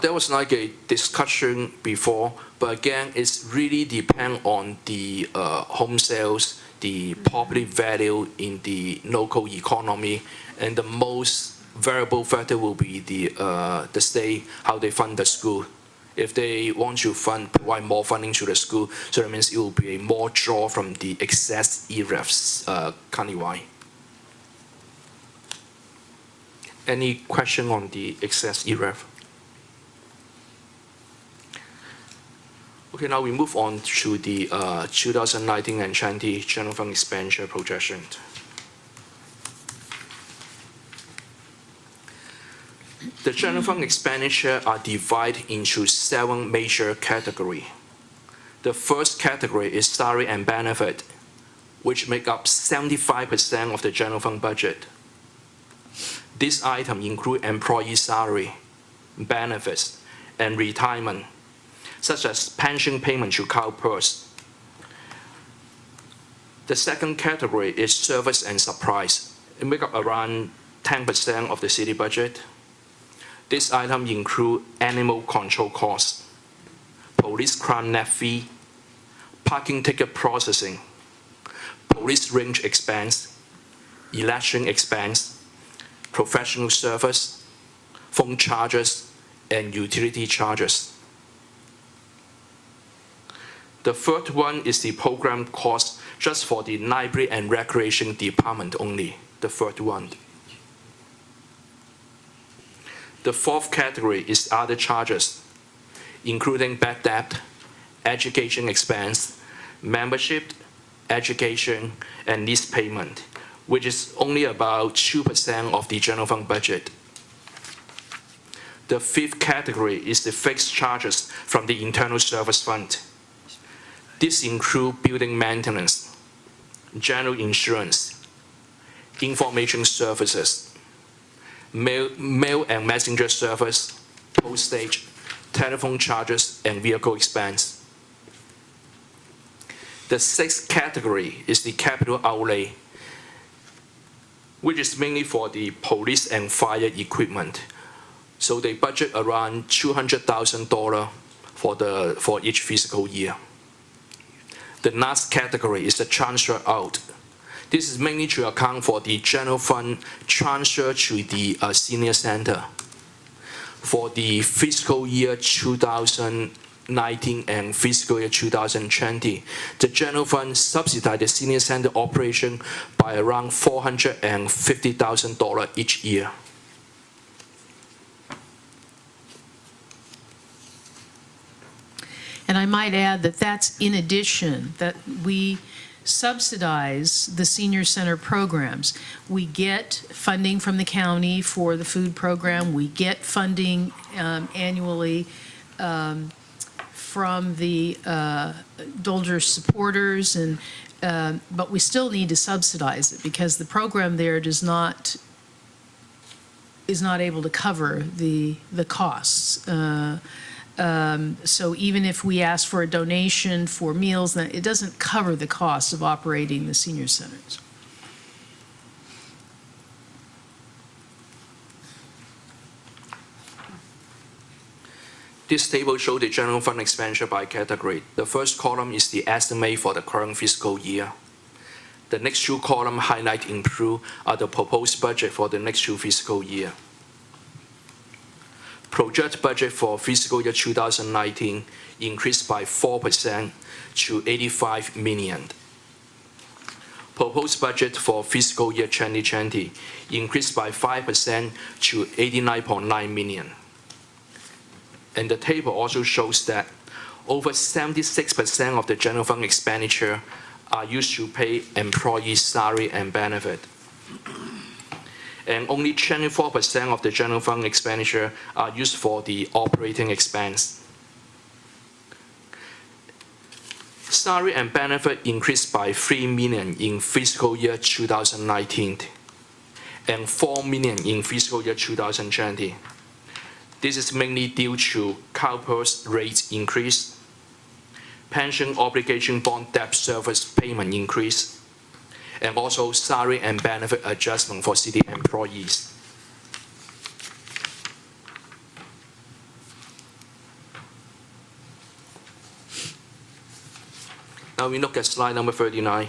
There was like a discussion before, but again, it's really depend on the home sales, the property value in the local economy, and the most variable factor will be the state, how they fund the school. If they want to provide more funding to the school, so that means it will be a more draw from the excess ERAFs countywide. Any question on the excess ERAF? Okay, now we move on to the 2019 and 20 general fund expenditure projection. The general fund expenditure are divided into 7 major categories. The first category is salary and benefit, which make up 75% of the general fund budget. This item include employee salary, benefits, and retirement, such as pension payment to CalPERS. The second category is service and supplies. It makes up around 10% of the city budget. This item include animal control costs, police crime net fee, parking ticket processing, police range expense, election expense, professional service, phone charges, and utility charges. The third one is the program cost just for the library and recreation department only, the third one. The fourth category is other charges, including bad debt, education expense, membership, education, and lease payment, which is only about 2% of the general fund budget. The fifth category is the fixed charges from the internal service fund. This includes building maintenance, general insurance, information services, mail and messenger service, postage, telephone charges, and vehicle expense. The sixth category is the capital outlay, which is mainly for the police and fire equipment. So they budget around $200,000 for each fiscal year. The last category is the transfer out. This is mainly to account for the general fund transfer to the senior center. For the fiscal year 2019 and fiscal year 2020, the general fund subsidized the senior center operation by around $450,000 each year. And I might add that that's in addition, that we subsidize the senior center programs. We get funding from the county for the food program. We get funding annually from the Dolger supporters, and but we still need to subsidize it because the program there is not able to cover the costs. So even if we ask for a donation for meals, then it doesn't cover the cost of operating the senior centers. This table shows the general fund expenditure by category. The first column is the estimate for the current fiscal year. The next two columns highlight in blue are the proposed budget for the next two fiscal year. Project budget for fiscal year 2019 increased by 4% to $85 million. Proposed budget for fiscal year 2020 increased by 5% to $89.9 million. And the table also shows that over 76% of the general fund expenditure are used to pay employees' salary and benefit. And only 24% of the general fund expenditure are used for the operating expense. Salary and benefit increased by $3 million in fiscal year 2019 and $4 million in fiscal year 2020. This is mainly due to CalPERS rate increase, pension obligation bond debt service payment increase, and also salary and benefit adjustment for city employees. Now we look at slide number 39.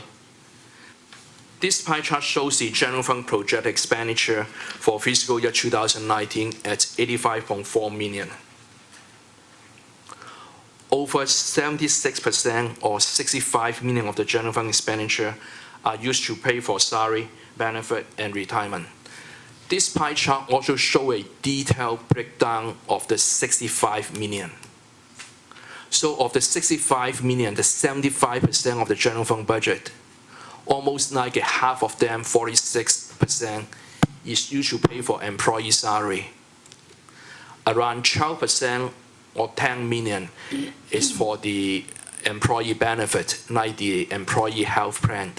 This pie chart shows the general fund project expenditure for fiscal year 2019 at $85.4 million. Over 76% or $65 million of the general fund expenditure are used to pay for salary, benefit, and retirement. This pie chart also shows a detailed breakdown of the $65 million. So of the $65 million, the 75% of the general fund budget, almost like half of them, 46%, is used to pay for employee salary. Around 12% or $10 million is for the employee benefit, like the employee health plan.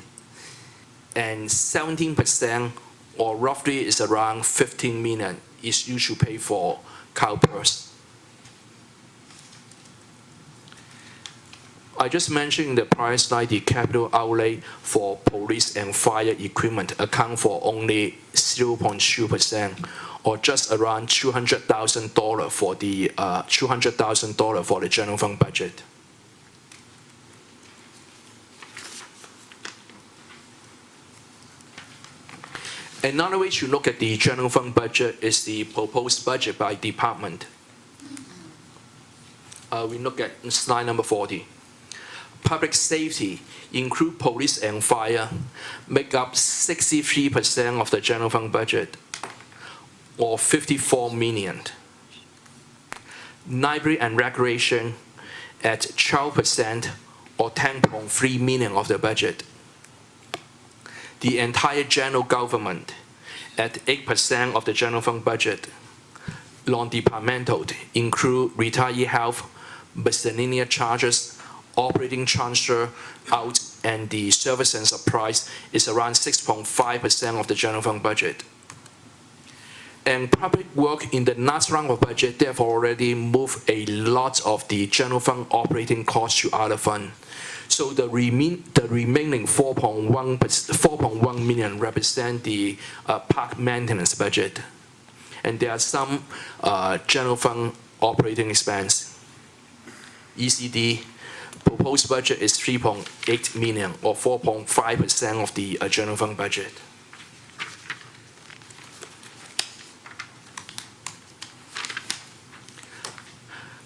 And 17%, or roughly is around $15 million, is used to pay for CalPERS. I just mentioned in the prior slide the capital outlay for police and fire equipment account for only 0.2%, or just around $200,000 for the $200,000 for the general fund budget. Another way to look at the general fund budget is the proposed budget by department. We look at slide number 40. Public safety, include police and fire, make up 63% of the general fund budget, or $54 million. Library and recreation at 12%, or $10.3 million of the budget. The entire general government at 8% of the general fund budget. Non-departmental include retiree health, miscellaneous charges, operating transfer out, and the service and supplies is around 6.5% of the general fund budget. And public work in the last round of budget, they have already moved a lot of the general fund operating costs to other fund. So the remaining 4.1 million represent the park maintenance budget. And there are some general fund operating expense, ECD, Proposed budget is 3.8 million, or 4.5% of the general fund budget.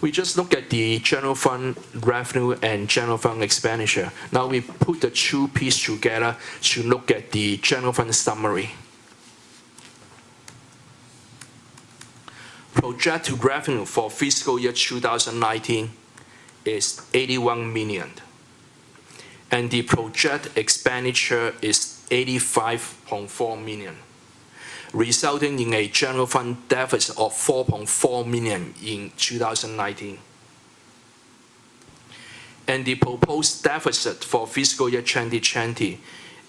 We just look at the general fund revenue and general fund expenditure. Now we put the two pieces together to look at the general fund summary. Projected revenue for fiscal year 2019 is 81 million. And the projected expenditure is 85.4 million, resulting in a general fund deficit of 4.4 million in 2019. And the proposed deficit for fiscal year 2020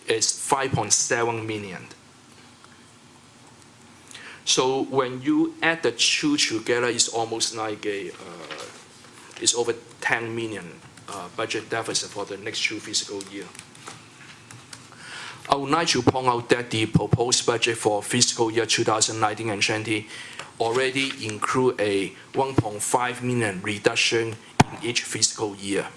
is 5.7 million. So when you add the two together, it's almost like it's over 10 million budget deficit for the next two fiscal year. I would like to point out that the proposed budget for fiscal year 2019 and 20 already include a 1.5 million reduction in each fiscal year.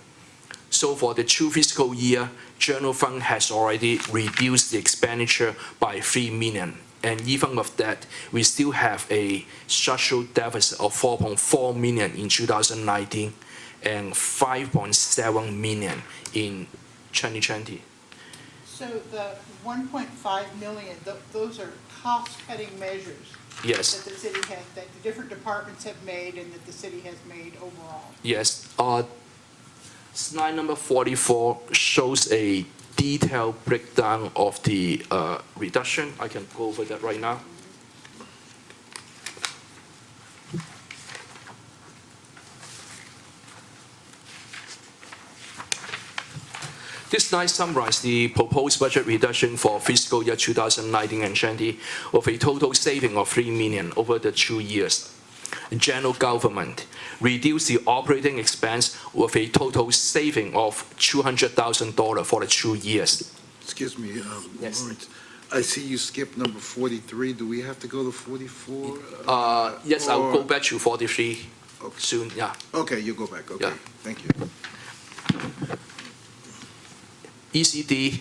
So for the two fiscal year, general fund has already reduced the expenditure by 3 million. And even with that, we still have a structural deficit of 4.4 million in 2019 and 5.7 million in 2020. So the 1.5 million, those are cost-cutting measures Yes. that the city has, that the different departments have made and that the city has made overall. Yes. Slide number 44 shows a detailed breakdown of the reduction. I can go over that right now. This slide summarizes the proposed budget reduction for fiscal year 2019 and 20 with a total saving of 3 million over the 2 years. General government reduced the operating expense with a total saving of $200,000 for the 2 years. Excuse me, Yes. Lawrence, I see you skipped number 43. Do we have to go to 44? Yes, I'll go or- back to 43 Okay. soon, yeah. Okay, you go back, okay. Yeah. Thank you. ECD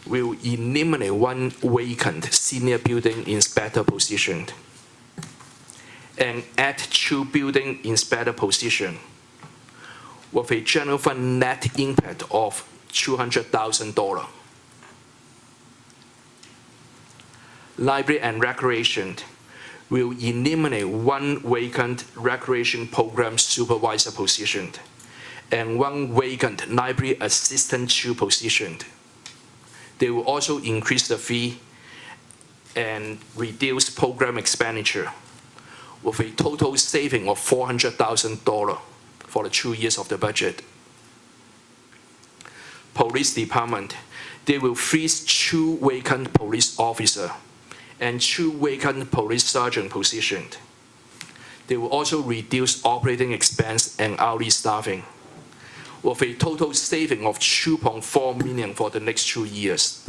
will eliminate one vacant senior building inspector position and add 2 building inspector positions with a general fund net impact of $200,000. Library and recreation will eliminate 1 vacant recreation program supervisor position and 1 vacant library assistant 2 position. They will also increase the fee and reduce program expenditure with a total saving of $400,000 for the 2 years of the budget. Police department, they will freeze 2 vacant police officer and 2 vacant police sergeant positions. They will also reduce operating expense and hourly staffing with a total saving of 2.4 million for the next 2 years.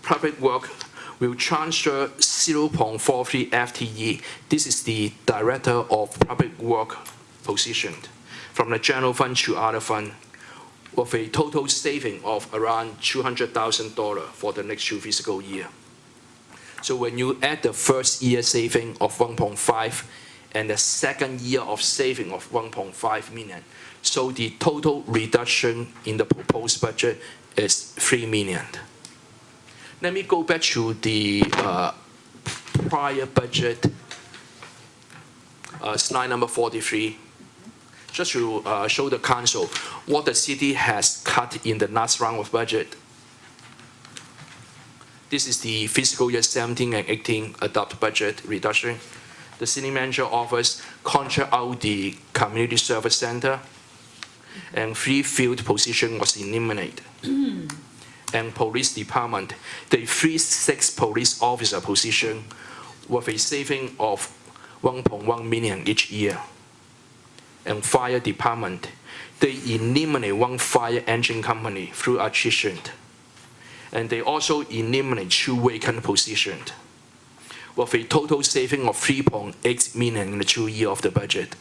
Public work will transfer 0.43 FTE. This is the Director of Public Work position from the general fund to other fund with a total saving of around $200,000 for the next 2 fiscal year. So when you add the first year saving of 1.5 and the second year of saving of 1.5 million, so the total reduction in the proposed budget is 3 million. Let me go back to the prior budget, slide number 43, just to show the council what the city has cut in the last round of budget. This is the fiscal year 17 and 18 adopt budget reduction. The city manager office contract out the community service center, and 3 field position was eliminated. And police department, they freeze 6 police officer position with a saving of 1.1 million each year. And fire department, they eliminate 1 fire engine company through attrition. And they also eliminate 2 vacant positions with a total saving of 3.8 million in the 2 years of the budget.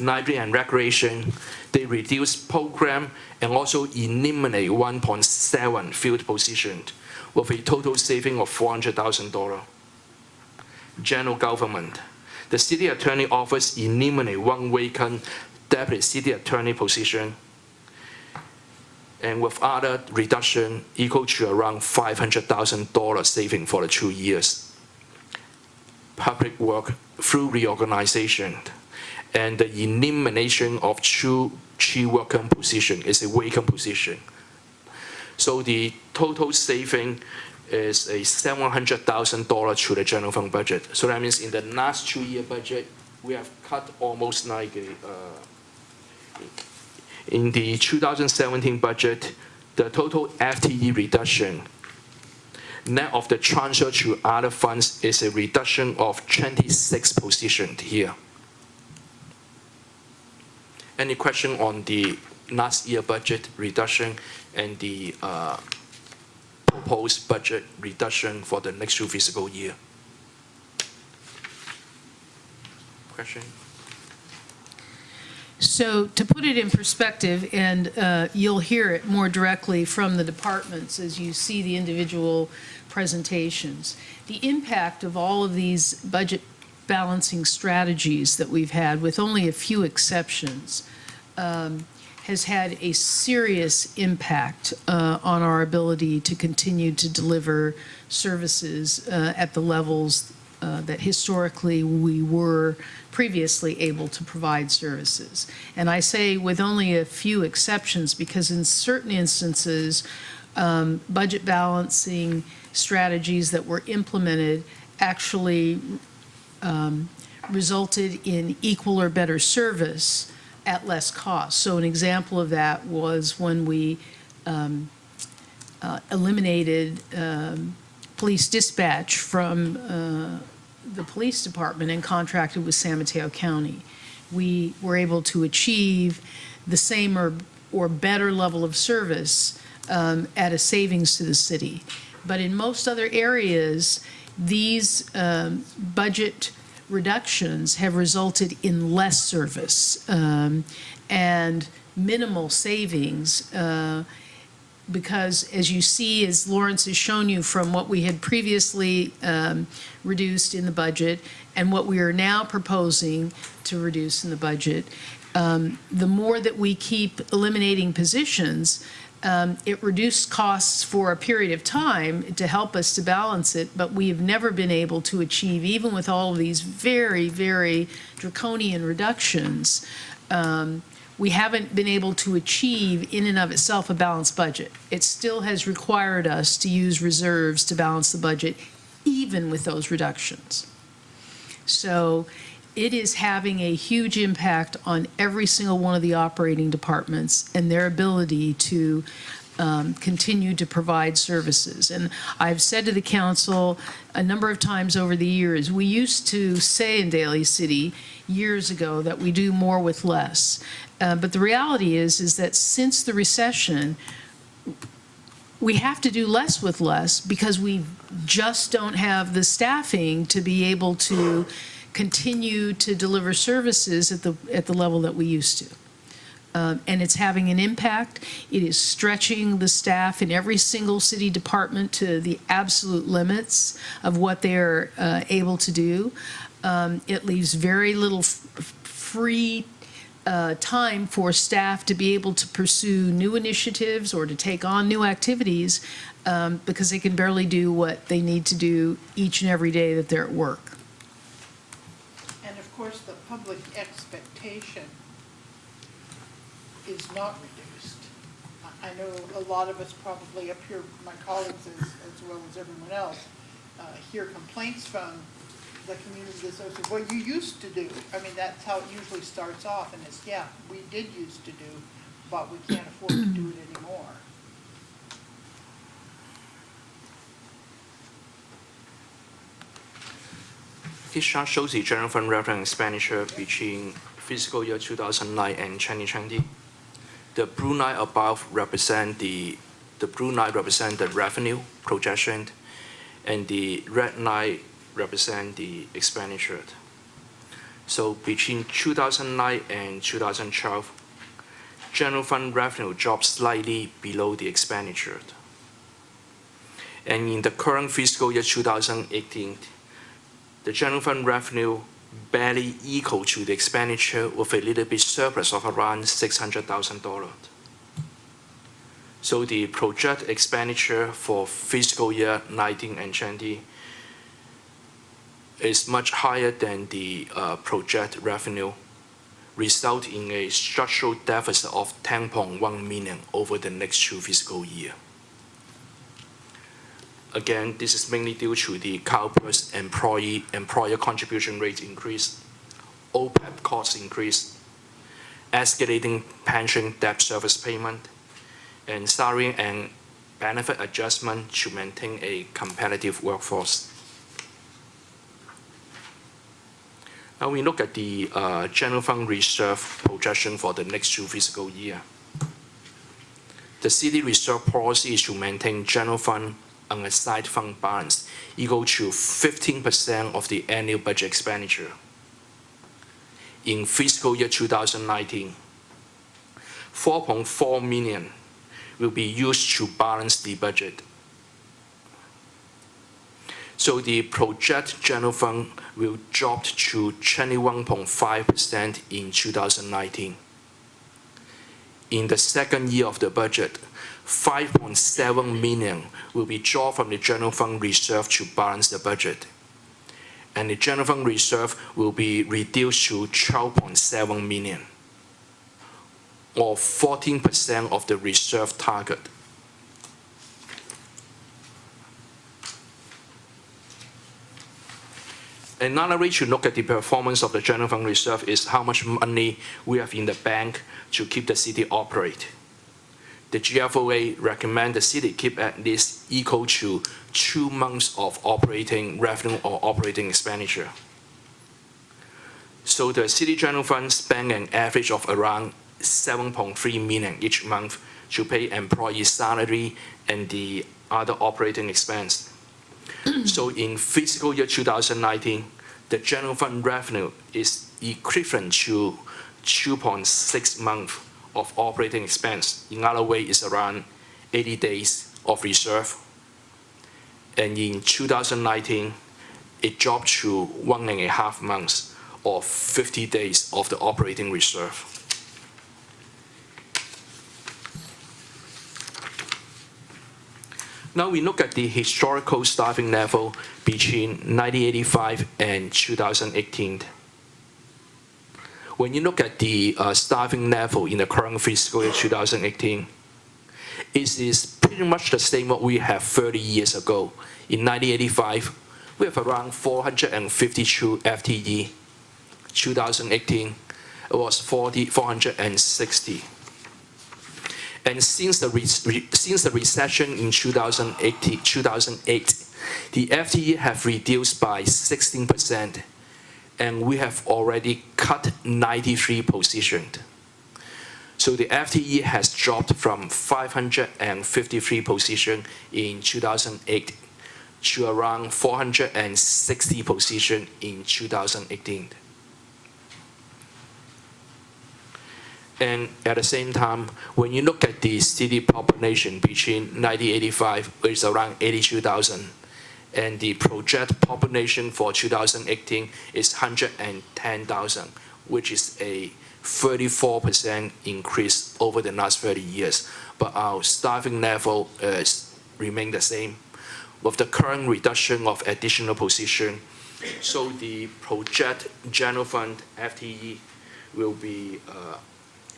library and recreation, they reduce program and also eliminate 1.7 field positions with a total saving of $400,000. General government, the city attorney office eliminate 1 vacant deputy city attorney position, and with other reduction equal to around $500,000 saving for the 2 years. Public work through reorganization and the elimination of 2 key working position is a vacant position. So the total saving is a $700,000 to the general fund budget. So that means in the last 2-year budget, we have cut almost like in the 2017 budget, the total FTE reduction, net of the transfer to other funds, is a reduction of 26 positions here. Any question on the last year budget reduction and the proposed budget reduction for the next 2 fiscal year? Question? So to put it in perspective, and you'll hear it more directly from the departments as you see the individual presentations, the impact of all of these budget balancing strategies that we've had, with only a few exceptions, has had a serious impact on our ability to continue to deliver services at the levels that historically we were previously able to provide services. And I say with only a few exceptions because in certain instances, budget balancing strategies that were implemented actually resulted in equal or better service at less cost. So an example of that was when we eliminated police dispatch from the police department and contracted with San Mateo County. We were able to achieve the same or better level of service at a savings to the city. But in most other areas, these budget reductions have resulted in less service and minimal savings because, as you see, as Lawrence has shown you from what we had previously reduced in the budget and what we are now proposing to reduce in the budget, the more that we keep eliminating positions, it reduced costs for a period of time to help us to balance it, but we have never been able to achieve, even with all of these very, very draconian reductions, we haven't been able to achieve in and of itself a balanced budget. It still has required us to use reserves to balance the budget, even with those reductions. So it is having a huge impact on every single one of the operating departments and their ability to continue to provide services. And I've said to the council a number of times over the years, we used to say in Daly City years ago that we do more with less. But the reality is that since the recession, we have to do less with less because we just don't have the staffing to be able to continue to deliver services at the level that we used to. And it's having an impact. It is stretching the staff in every single city department to the absolute limits of what they're able to do. It leaves very little free time for staff to be able to pursue new initiatives or to take on new activities because they can barely do what they need to do each and every day that they're at work. And of course, the public expectation is not reduced. I know a lot of us probably up here, my colleagues as well as everyone else, hear complaints from the community that says, well, you used to do. I mean, that's how it usually starts off, and it's, yeah, we did used to do, but we can't afford to do it anymore. This chart shows the general fund revenue and expenditure between fiscal year 2009 and 2020. The blue line above represent the revenue projection, and the red line represent the expenditure. So between 2009 and 2012, general fund revenue dropped slightly below the expenditure. And in the current fiscal year 2018, the general fund revenue barely equal to the expenditure with a little bit surplus of around $600,000. So the projected expenditure for fiscal year 19 and 20 is much higher than the projected revenue, resulting in a structural deficit of 10.1 million over the next 2 fiscal years. Again, this is mainly due to the CalPERS employer contribution rate increase, OPEB cost increase, escalating pension debt service payment, and salary and benefit adjustment to maintain a competitive workforce. Now we look at the general fund reserve projection for the next 2 fiscal years. The city reserve policy is to maintain general fund unassigned fund balance equal to 15% of the annual budget expenditure. In fiscal year 2019, 4.4 million will be used to balance the budget. So the projected general fund will drop to 21.5% in 2019. In the second year of the budget, 5.7 million will be drawn from the general fund reserve to balance the budget. And the general fund reserve will be reduced to 12.7 million, or 14% of the reserve target. Another way to look at the performance of the general fund reserve is how much money we have in the bank to keep the city operate. The GFOA recommend the city keep at least equal to 2 months of operating revenue or operating expenditure. So the city general fund spend an average of around 7.3 million each month to pay employee salary and the other operating expense. So in fiscal year 2019, the general fund revenue is equivalent to 2.6 months of operating expense. In other way, it's around 80 days of reserve. And in 2019, it dropped to 1.5 months or 50 days of the operating reserve. Now we look at the historical staffing level between 1985 and 2018. When you look at the staffing level in the current fiscal year 2018, it is pretty much the same what we have 30 years ago. In 1985, we have around 452 FTE. 2018, it was 460. And since the recession in 2008, the FTE have reduced by 16%, and we have already cut 93 positions. So the FTE has dropped from 553 positions in 2008 to around 460 positions in 2018. And at the same time, when you look at the city population between 1985, it's around 82,000, and the projected population for 2018 is 110,000, which is a 34% increase over the last 30 years. But our staffing level remain the same. With the current reduction of additional position, so the projected general fund FTE will be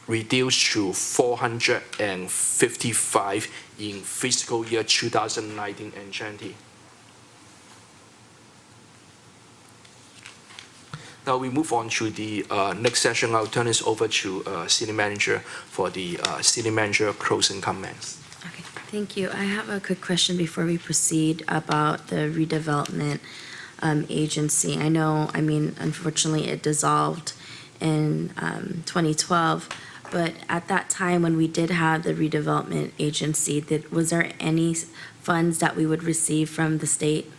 reduced to 455 in fiscal year 2019 and 20. Now we move on to the next session. I'll turn this over to City Manager for the City Manager closing comments. Okay, thank you. I have a quick question before we proceed about the redevelopment agency. I know, unfortunately it dissolved in 2012, but at that time when we did have the redevelopment agency, was there any funds that we would receive from the state?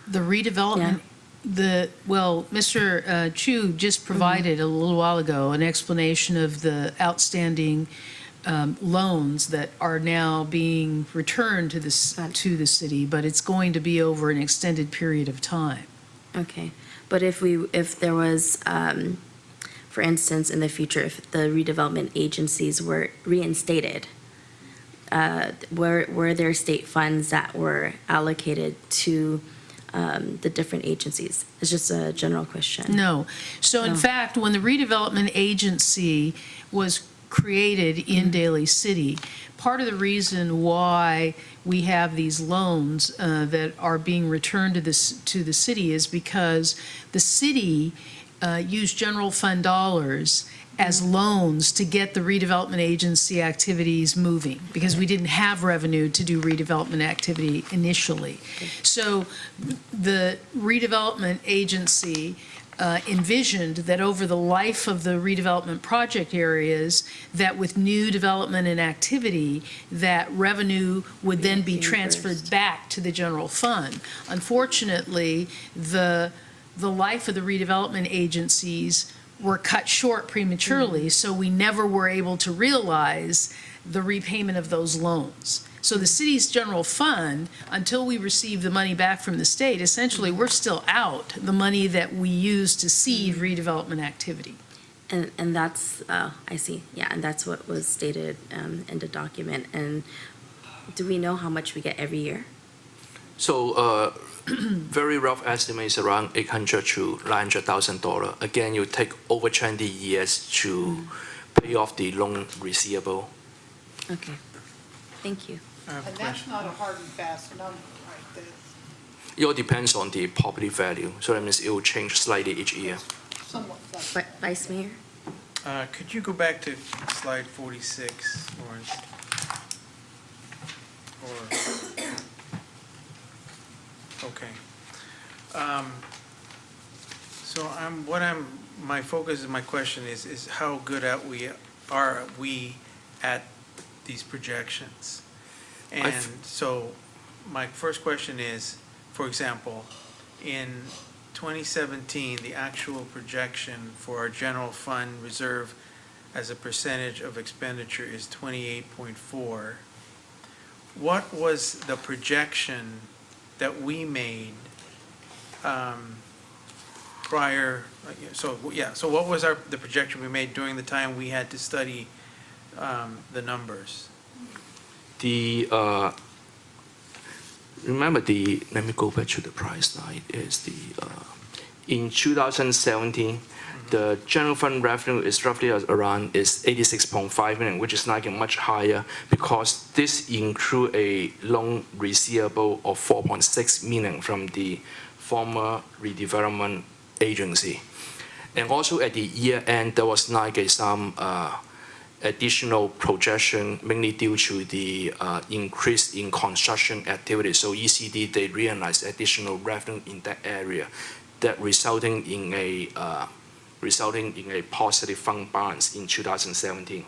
The redevelopment Mr. Chu just provided a little while ago an explanation of the outstanding loans that are now being returned to the city, but it's going to be over an extended period of time. Okay, but if there was, for instance, in the future, if the redevelopment agencies were reinstated, were there state funds that were allocated to the different agencies? It's just a general question. No. So in No. fact, when the redevelopment agency was created in Daly City, part of the reason why we have these loans that are being returned to the city is because the city used general fund dollars as loans to get the redevelopment agency activities moving, because we didn't have revenue to do redevelopment activity initially. So the redevelopment agency envisioned that over the life of the redevelopment project areas, that with new development and activity, that revenue would then be transferred back to the general fund. Unfortunately, the life of the redevelopment agencies were cut short prematurely, so we never were able to realize the repayment of those loans. So the city's general fund, until we receive the money back from the state, essentially, we're still out the money that we use to seed redevelopment activity. And that's, I see, yeah, and that's what was stated in the document. And do we know how much we get every year? So, very rough estimates around $800 to $900,000. Again, you take over 20 years to pay off the loan receivable. Okay, thank you. I have a And that's question. not a hard and fast number, right? That's It all depends on the property value. So that means it will change slightly each year. somewhat flexible. Vice Mayor? Could you go back to slide 46, Lawrence? Okay. So my focus of my question is how good are we at these projections? And so my first question is, for example, in 2017, the actual projection for our general fund reserve as a percentage of expenditure is 28.4. What was the projection that we made prior, so what was the projection we made during the time we had to study the numbers? Remember let me go back to the price slide, in 2017, the general fund revenue is roughly around 86.5 million, which is not much higher because this include a loan receivable of 4.6 million from the former redevelopment agency. And also at the year end, there was some additional projection, mainly due to the increase in construction activity. So ECD, they realized additional revenue in that area, that resulting in a positive fund balance in 2017.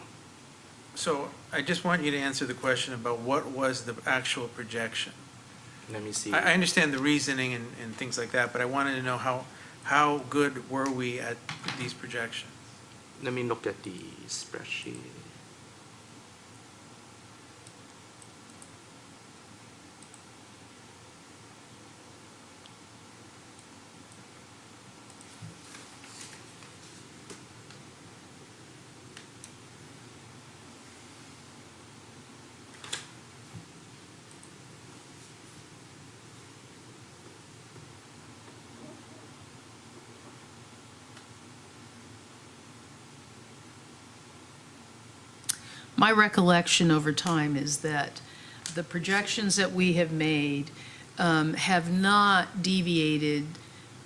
So I just want you to answer the question about what was the actual projection. Let me see. I understand the reasoning and things like that, but I wanted to know how good were we at these projections? Let me look at the spreadsheet. My recollection over time is that the projections that we have made have not deviated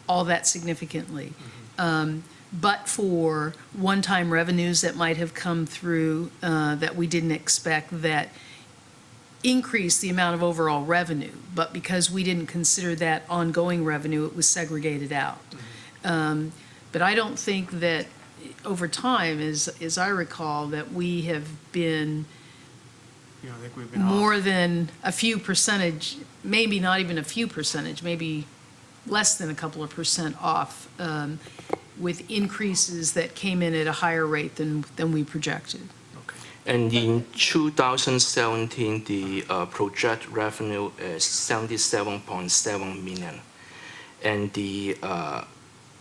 all that significantly. But for one-time revenues that might have come through that we didn't expect, that increased the amount of overall revenue. But because we didn't consider that ongoing revenue, it was segregated out. But I don't think that over time, as I recall, that we have been You don't think we've been more off? than a few percentage, maybe not even a few percentage, maybe less than a couple of percent off, with increases that came in at a higher rate than we projected. And in 2017, the project revenue is 77.7 million. And the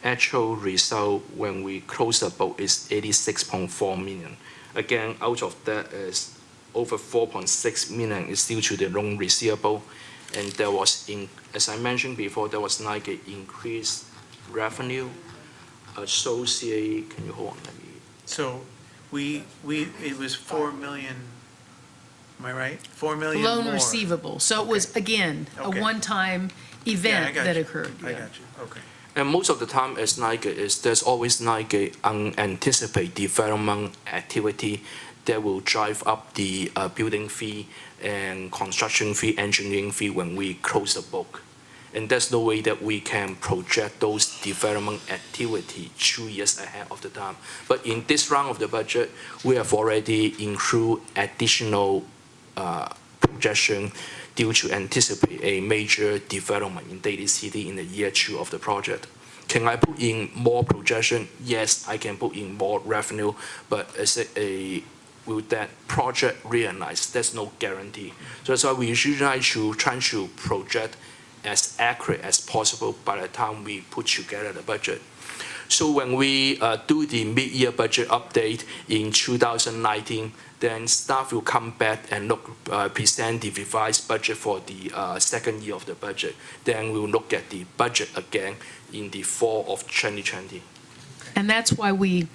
actual result when we close the book is 86.4 million. Again, out of that is over 4.6 million is due to the loan receivable. And there was, as I mentioned before, there was like an increased revenue associated. Can you hold on? Let me. So it was 4 million, am I right? 4 million Loan more. receivable. So it was, again, a Okay. one-time Yeah, I event got that you. occurred. I yeah. got you, okay. And most of the time, it's like there's always like a unanticipated development activity that will drive up the building fee and construction fee, engineering fee when we close the book. And there's no way that we can project those development activity 2 years ahead of the time. But in this round of the budget, we have already included additional projection due to anticipate a major development in Daly City in the year 2 of the project. Can I put in more projection? Yes, I can put in more revenue, but will that project realize? There's no guarantee. So that's why we usually try to project as accurate as possible by the time we put together the budget. So when we do the mid-year budget update in 2019, then staff will come back and present the revised budget for the second year of the budget. Then we'll look at the budget again in the fall of 2020. And that's why we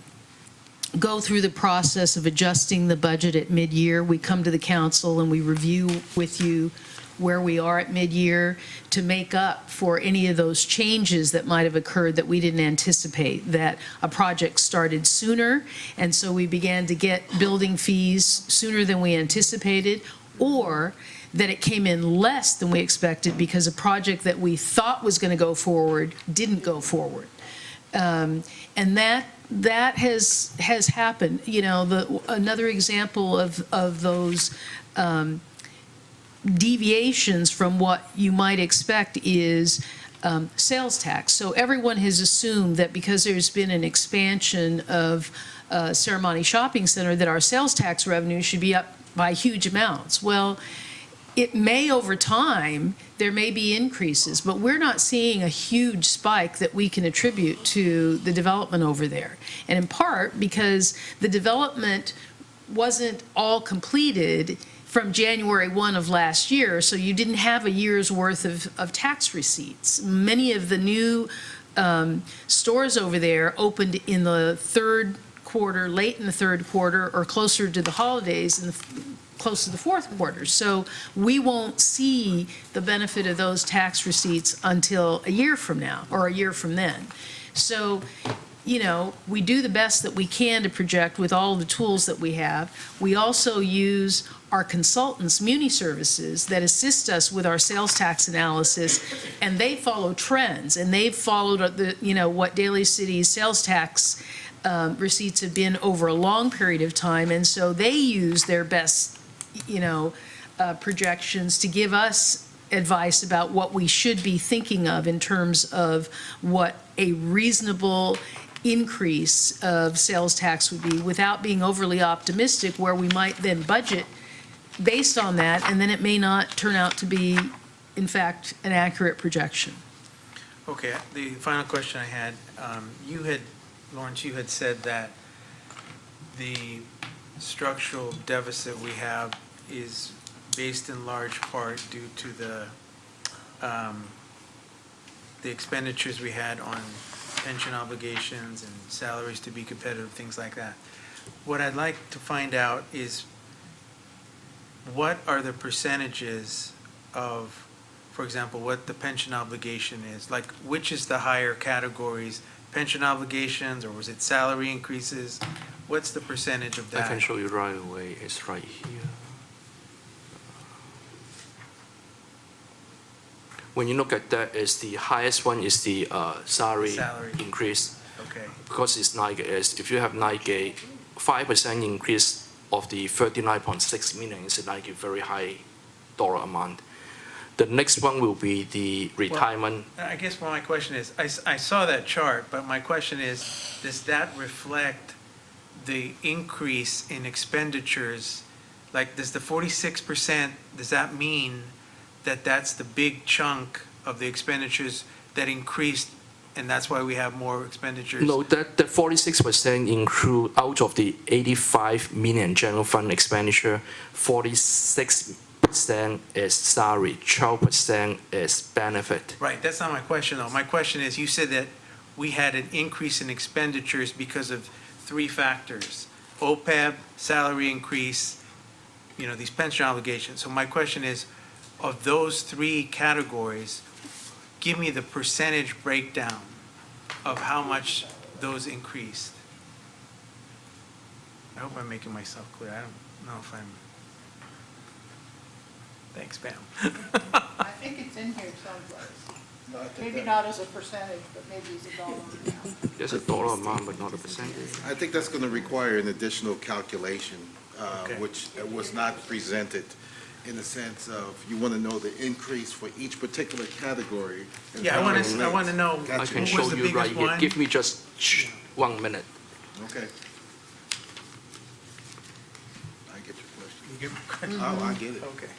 go through the process of adjusting the budget at mid-year. We come to the council and we review with you where we are at mid-year to make up for any of those changes that might have occurred that we didn't anticipate, that a project started sooner, and so we began to get building fees sooner than we anticipated, or that it came in less than we expected because a project that we thought was going to go forward didn't go forward. And that has happened. You know, another example of those deviations from what you might expect is sales tax. So everyone has assumed that because there's been an expansion of Ceremony Shopping Center that our sales tax revenue should be up by huge amounts. Well, it may over time, there may be increases, but we're not seeing a huge spike that we can attribute to the development over there. And in part because the development wasn't all completed from January 1 of last year, so you didn't have a year's worth of tax receipts. Many of the new stores over there opened in the third quarter, late in the third quarter, or closer to the holidays, close to the fourth quarter. So we won't see the benefit of those tax receipts until a year from now, or a year from then. So, you know, we do the best that we can to project with all the tools that we have. We also use our consultants, Muni Services, that assist us with our sales tax analysis, and they follow trends, and they've followed what Daly City's sales tax receipts have been over a long period of time, and so they use their best, projections to give us advice about what we should be thinking of in terms of what a reasonable increase of sales tax would be without being overly optimistic, where we might then budget based on that, and then it may not turn out to be, in fact, an accurate projection. Okay, the final question I had, Lawrence, you had said that the structural deficit we have is based in large part due to the expenditures we had on pension obligations and salaries to be competitive, things like that. What I'd like to find out is what are the percentages of, for example, what the pension obligation is? Like, which is the higher categories, pension obligations, or was it salary increases? What's the percentage of I that? can show you right away. It's right here. When you look at that, is the highest one is the salary increase. Okay. Because it's like if you have like a 5% increase of the 39.6 million, it's like a very high dollar amount. The next one will be the retirement. I guess my question is, I saw that chart, but my question is, does that reflect the increase in expenditures? Like, does the 46%, does that mean that that's the big chunk of the expenditures that increased, and that's why we have more expenditures? No, that the 46% include out of the 85 million general fund expenditure, 46% is salary, 12% is benefit. Right, that's not my question, though. My question is, you said that we had an increase in expenditures because of 3 factors: OPEB, salary increase, these pension obligations. So my question is, of those 3 categories, give me the percentage breakdown of how much those increased. I hope I'm making myself clear. I don't know if I'm... Thanks, Pam. I think it's in here someplace. Maybe not as a percentage, but maybe as a dollar amount. There's a dollar amount, but not a percentage. I think that's going to require an additional calculation, Okay. which was not presented in the sense of, you want to know the increase for each particular category. and Yeah, I how want it to relates. know, I Gotcha. can What show was the you right biggest here. one? Give me just 1 minute. Okay. I get your question. You give me a question. Oh, I get it. Okay.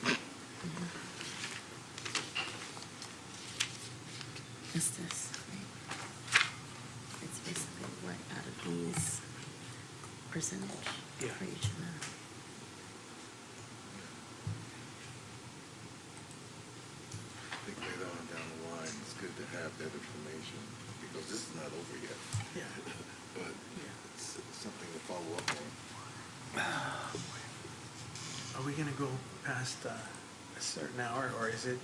Is this, right? It's basically what out of these percentage Yeah. for each of them. I think later on down the line, it's good to have that information, because this is not over yet, Yeah. but it's something to follow up on. Are we going to go past a certain hour, or is it,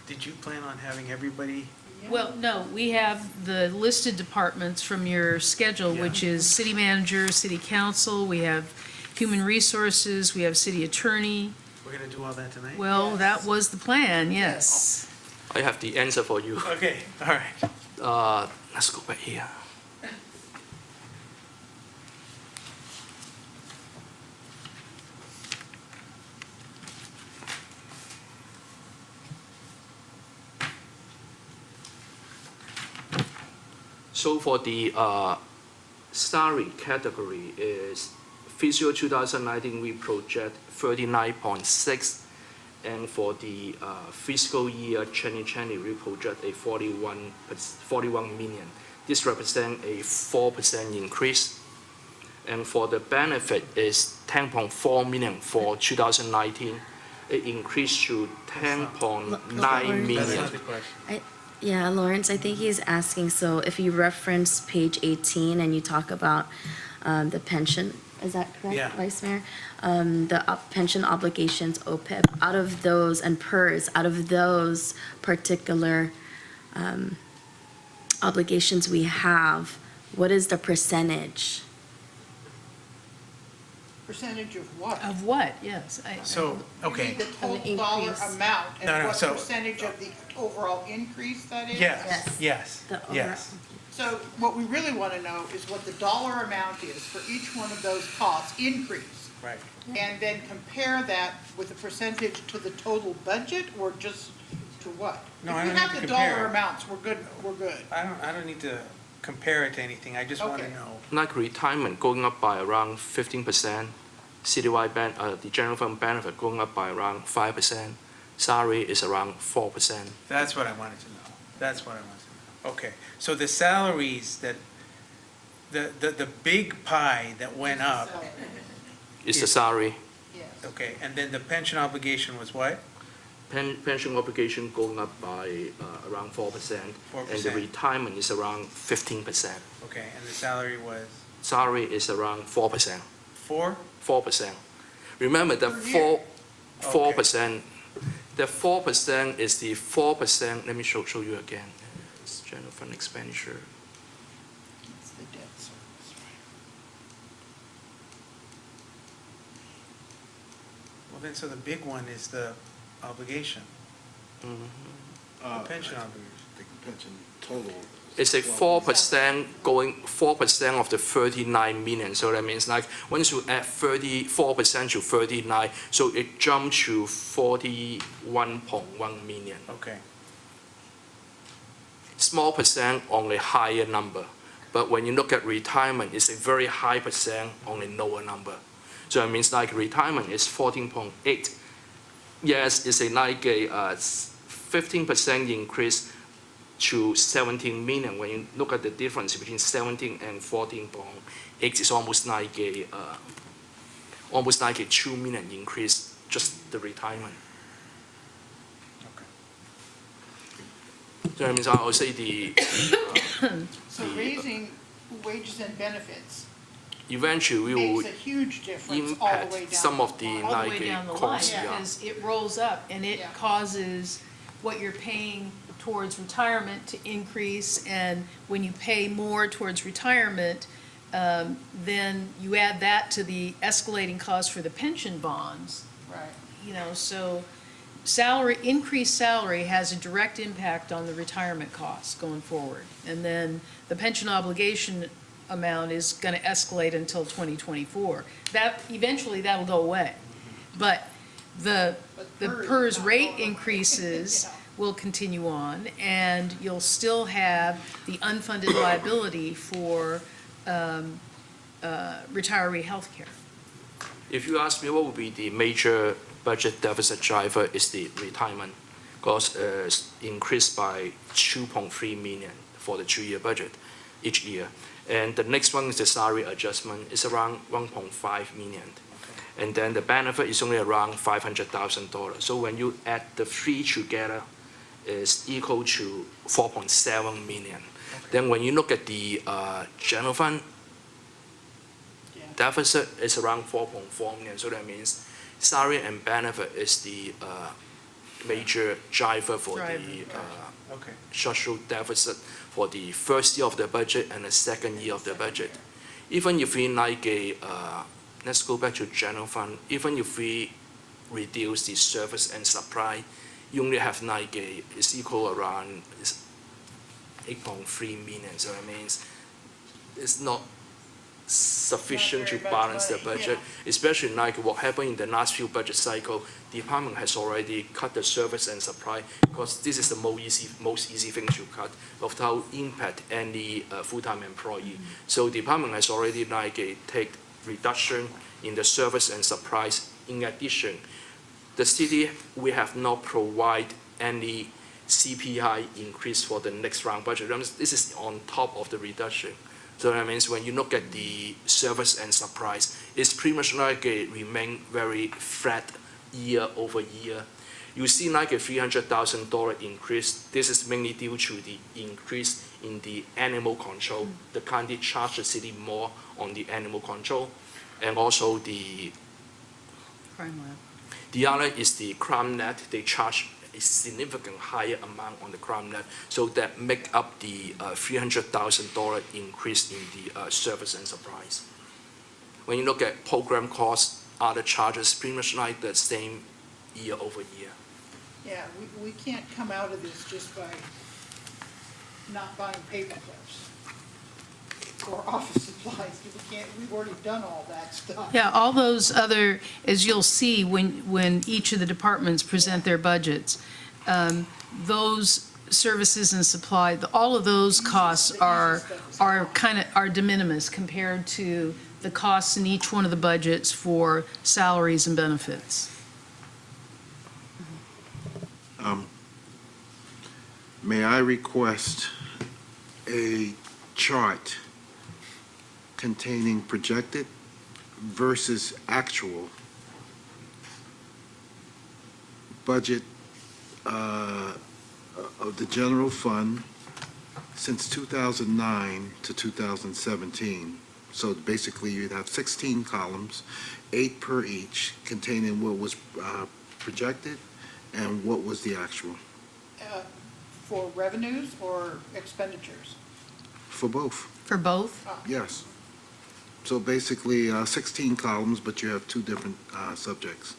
did you plan on having everybody? Well, no, we have the listed departments from your schedule, which is city manager, city council, we have human resources, we have city attorney. We're going to do all that tonight? Well, that was the plan, yes. I have the answer for you. Okay, all right. Let's go back here. So for the salary category is fiscal 2019, we project 39.6, and for the fiscal year 2020, we project a 41 million. This represents a 4% increase. And for the benefit is 10.4 million for 2019. It increased to 10.9 That's million. not the question. Yeah, Lawrence, I think he's asking, so if you reference page 18 and you talk about the pension, is that correct, Yeah. Vice Mayor? Pension obligations, OPEB, out of those, and PERS, out of those particular obligations we have, what is the percentage? Percentage of what? Of what, yes. So, You okay, need the total Of the dollar increase. amount, No, and no, what so- percentage of the overall increase that is? yes, yes, The yes. So what we really want to know is what the dollar amount is for each one of those costs increase, Right. and then compare that with the percentage to the total budget, or just to what? No, I don't If we need have to the compare. dollar amounts, we're good, we're good. I don't need to compare it to anything. I just want to Okay. know. Like retirement going up by around 15%, citywide the general fund benefit going up by around 5%, salary is around 4%. That's what I wanted to know. That's what I wanted to know. Okay, so the salaries that, the big pie that went up, So, It's the salary. yes. okay, and then the pension obligation was what? Pension obligation going up by around 4%, and the 4%. retirement is around 15%. Okay, and the salary was Salary is around 4%. 4? 4%. Remember the Per year. 4%. The 4% is the 4%. Let me show you again. It's general fund expenditure. It's the debt service. Well, then, so the big one is the obligation, Mhm. the pension obligation. The pension total It's a 4% going, 4% of the 39 million. So that means like once you add 34% to 39, so it jumped to 41.1 million. Okay. Small percent on a higher number. But when you look at retirement, it's a very high percent on a lower number. So it means like retirement is 14.8. Yes, it's a 15% increase to 17 million. When you look at the difference between 17 and 14.8, it's almost like a 2 million increase, just the retirement. Okay. So that means I would say So raising wages and benefits eventually we will makes a huge difference all the way impact down. some of the line. all the way like down the line, costs. Yeah. because it rolls up and it Yeah. causes what you're paying towards retirement to increase, and when you pay more towards retirement, then you add that to the escalating cost for the pension bonds, Right. you know, so increased salary has a direct impact on the retirement costs going forward. And then the pension obligation amount is gonna escalate until 2024. Eventually that'll go away. But the But PERS not rate going away. increases Yeah. will continue on, and you'll still have the unfunded liability for retiree health care. If you ask me what would be the major budget deficit driver, is the retirement cost increased by 2.3 million for the 2-year budget each year. And the next one is the salary adjustment, it's around 1.5 million. And then the benefit is only around $500,000. So when you add the three together, is equal to 4.7 million. Then when you look at the general fund, Yeah. deficit is around 4.4 million. So that means salary and benefit is the major driver for the Okay. structural deficit for the first year of the budget and the second year of the budget. Even if we like let's go back to general fund, even if we reduce the service and supply, you only have like it's equal around 8.3 million. So that means it's not sufficient to very much balance the money, budget, especially like what happened in the last few budget cycle. The department has already cut the service and supply because this is the most easy thing to cut without impact any full-time employee. So the department has already like take reduction in the service and supplies. In addition, the city, we have not provide any CPI increase for the next round budget. This is on top of the reduction. So that means when you look at the service and supplies, it's pretty much like remain very flat year over year. You see like a $300,000 increase. This is mainly due to the increase in the animal control. The county charged the city more on the animal control, and also the other is the crime net. They charge a significant higher amount on the crime net, so that make up the $300,000 increase in the service and supplies. When you look at program costs, other charges, pretty much like the same year over year. Yeah, we can't come out of this just by not buying paper clips or office supplies. We've already done all that stuff. Yeah, all those other, as you'll see when each of the departments present their budgets, those services and supply, all of those costs are de minimis compared to the costs in each one of the budgets for salaries and benefits. May I request a chart containing projected versus actual budget of the general fund since 2009 to 2017. So basically, you'd have 16 columns, 8 per each, containing what was projected and what was the actual, For revenues or expenditures? for both. For both? Yes. So basically, 16 columns, but you have 2 different subjects.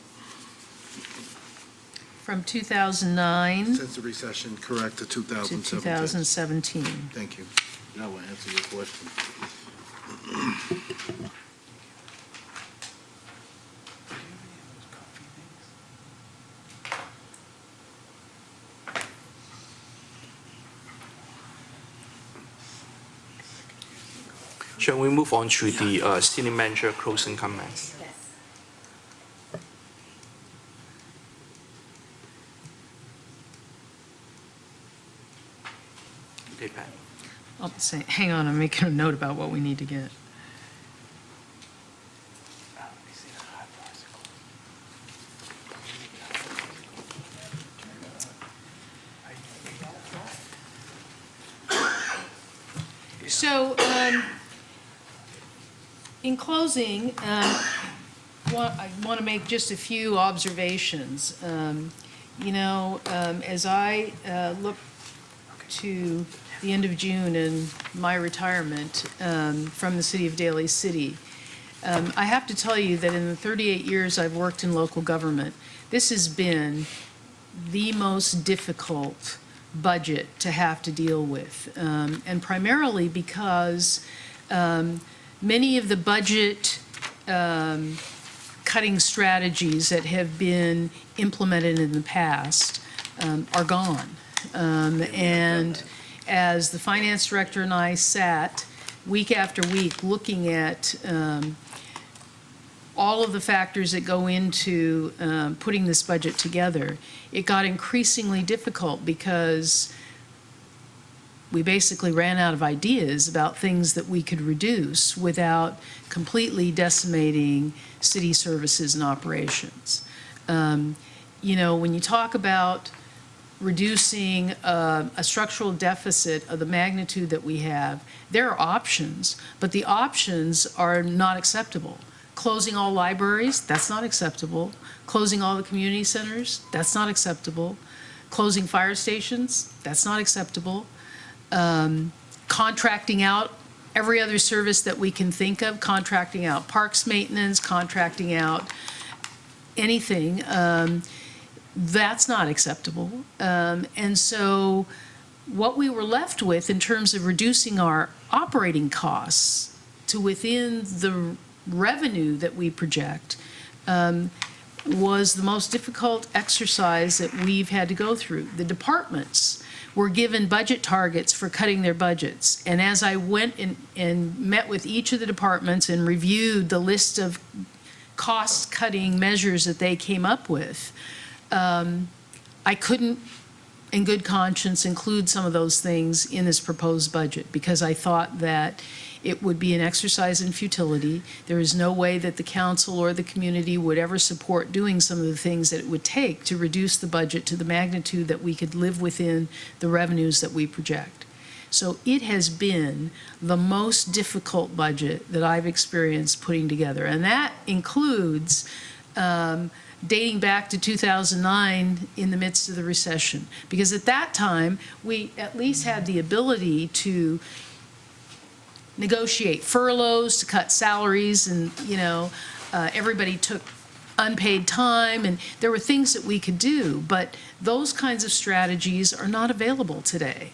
from 2009 Since the recession, correct, to to 2017. 2017. Thank you. That will answer your question. Shall we move on to the city manager closing comments? Okay, Pat. I'll say, hang on, I'm making a note about what we need to get. So, in closing, I want to make just a few observations. As I look to the end of June and my retirement from the city of Daly City, I have to tell you that in the 38 years I've worked in local government, this has been the most difficult budget to have to deal with, and primarily because many of the budget cutting strategies that have been implemented in the past are gone. And as the finance director and I sat week after week looking at all of the factors that go into putting this budget together, it got increasingly difficult because we basically ran out of ideas about things that we could reduce without completely decimating city services and operations. When you talk about reducing a structural deficit of the magnitude that we have, there are options, but the options are not acceptable. Closing all libraries, that's not acceptable. Closing all the community centers, that's not acceptable. Closing fire stations, that's not acceptable. Contracting out every other service that we can think of, contracting out parks maintenance, contracting out anything, that's not acceptable. And so what we were left with in terms of reducing our operating costs to within the revenue that we project was the most difficult exercise that we've had to go through. The departments were given budget targets for cutting their budgets. And as I went and met with each of the departments and reviewed the list of cost-cutting measures that they came up with, I couldn't, in good conscience, include some of those things in this proposed budget because I thought that it would be an exercise in futility. There is no way that the council or the community would ever support doing some of the things that it would take to reduce the budget to the magnitude that we could live within the revenues that we project. So it has been the most difficult budget that I've experienced putting together, and that includes dating back to 2009 in the midst of the recession. Because at that time, we at least had the ability to negotiate furloughs, to cut salaries, and, everybody took unpaid time, and there were things that we could do, but those kinds of strategies are not available today.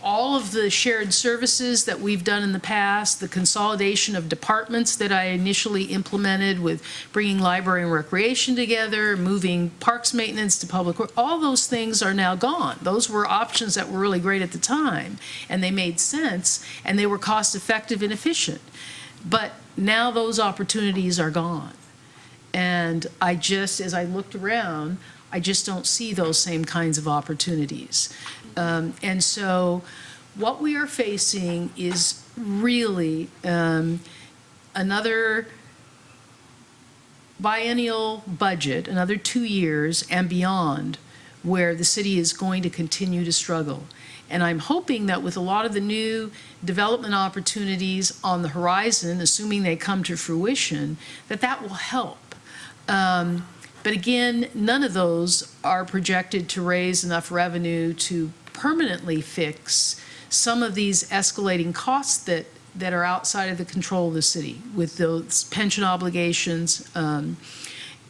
All of the shared services that we've done in the past, the consolidation of departments that I initially implemented with bringing library and recreation together, moving parks maintenance to public works, all those things are now gone. Those were options that were really great at the time, and they made sense, and they were cost effective and efficient. But now those opportunities are gone. And as I looked around, I just don't see those same kinds of opportunities. And so what we are facing is really another biennial budget, another 2 years and beyond, where the city is going to continue to struggle. And I'm hoping that with a lot of the new development opportunities on the horizon, assuming they come to fruition, that will help. But again, none of those are projected to raise enough revenue to permanently fix some of these escalating costs that are outside of the control of the city, with those pension obligations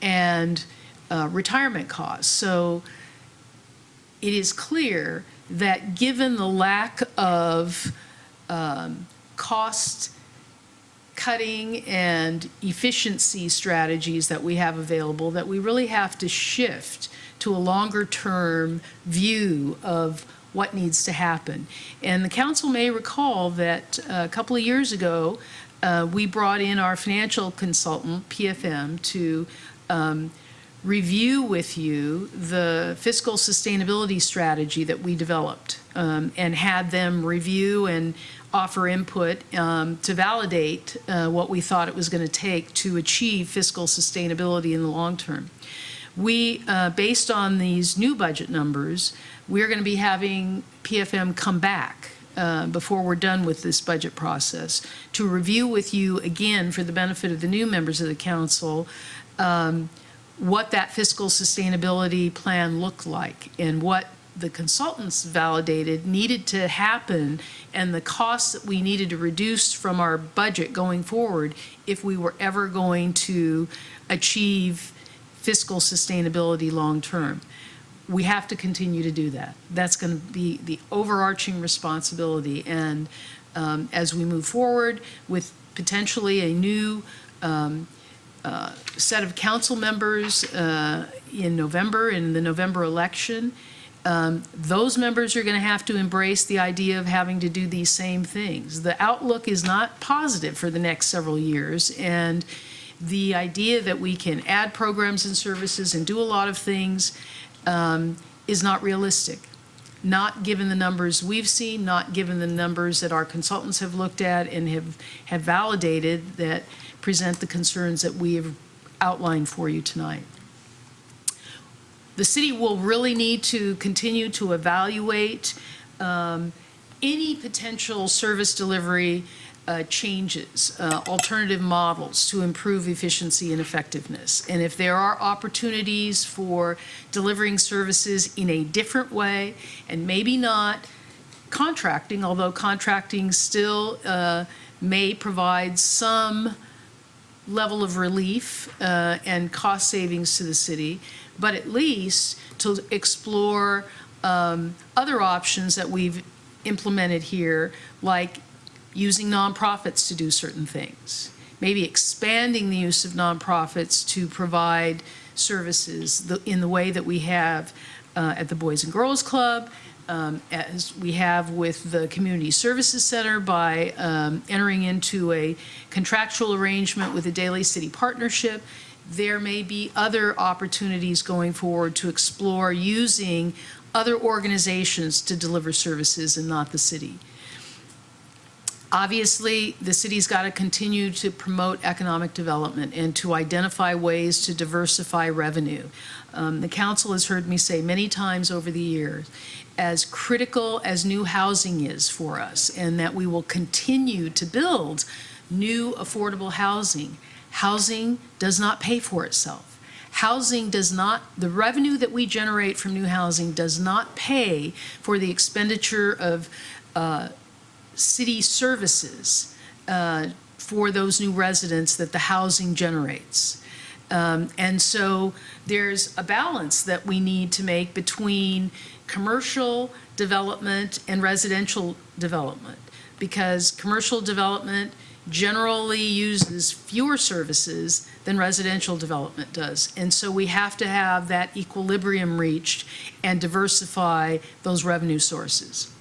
and retirement costs. So it is clear that given the lack of cost cutting and efficiency strategies that we have available, that we really have to shift to a longer-term view of what needs to happen. And the council may recall that a couple of years ago, we brought in our financial consultant, PFM, to review with you the fiscal sustainability strategy that we developed, and had them review and offer input to validate what we thought it was going to take to achieve fiscal sustainability in the long term. We, based on these new budget numbers, we're going to be having PFM come back before we're done with this budget process to review with you again, for the benefit of the new members of the council, what that fiscal sustainability plan looked like and what the consultants validated needed to happen and the costs that we needed to reduce from our budget going forward if we were ever going to achieve fiscal sustainability long term. We have to continue to do that. That's going to be the overarching responsibility. And as we move forward with potentially a new set of council members in November, in the November election, those members are going to have to embrace the idea of having to do these same things. The outlook is not positive for the next several years, and the idea that we can add programs and services and do a lot of things is not realistic. Not given the numbers we've seen, not given the numbers that our consultants have looked at and have validated that present the concerns that we have outlined for you tonight. The city will really need to continue to evaluate any potential service delivery changes, alternative models to improve efficiency and effectiveness. And if there are opportunities for delivering services in a different way, and maybe not contracting, although contracting still may provide some level of relief and cost savings to the city, but at least to explore other options that we've implemented here, like using nonprofits to do certain things, maybe expanding the use of nonprofits to provide services in the way that we have at the Boys and Girls Club, as we have with the Community Services Center by entering into a contractual arrangement with the Daly City Partnership. There may be other opportunities going forward to explore using other organizations to deliver services and not the city. Obviously, the city's got to continue to promote economic development and to identify ways to diversify revenue. The council has heard me say many times over the years, as critical as new housing is for us, and that we will continue to build new affordable housing, housing does not pay for itself. Housing does not, the revenue that we generate from new housing does not pay for the expenditure of city services for those new residents that the housing generates. And so there's a balance that we need to make between commercial development and residential development, because commercial development generally uses fewer services than residential development does. And so we have to have that equilibrium reached and diversify those revenue sources.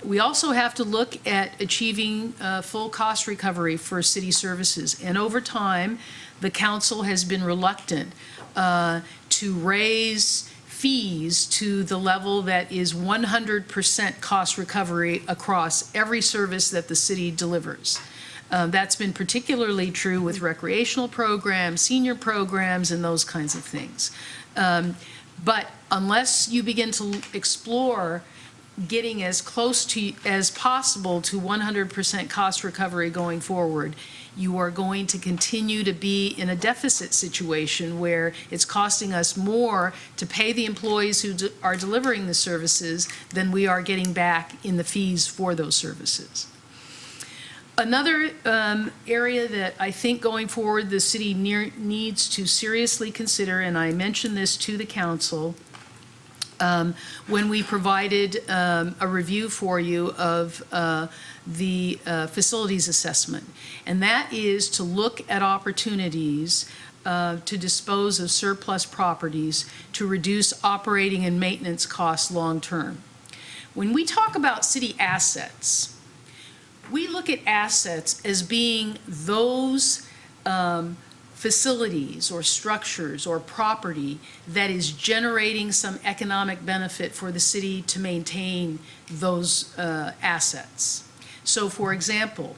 We also have to look at achieving full cost recovery for city services. And over time, the council has been reluctant to raise fees to the level that is 100% cost recovery across every service that the city delivers. That's been particularly true with recreational programs, senior programs, and those kinds of things. But unless you begin to explore getting as close to as possible to 100% cost recovery going forward, you are going to continue to be in a deficit situation where it's costing us more to pay the employees who are delivering the services than we are getting back in the fees for those services. Another area that I think going forward the city needs to seriously consider, and I mentioned this to the council when we provided a review for you of the facilities assessment, and that is to look at opportunities to dispose of surplus properties to reduce operating and maintenance costs long-term. When we talk about city assets, we look at assets as being those facilities or structures or property that is generating some economic benefit for the city to maintain those assets. So for example,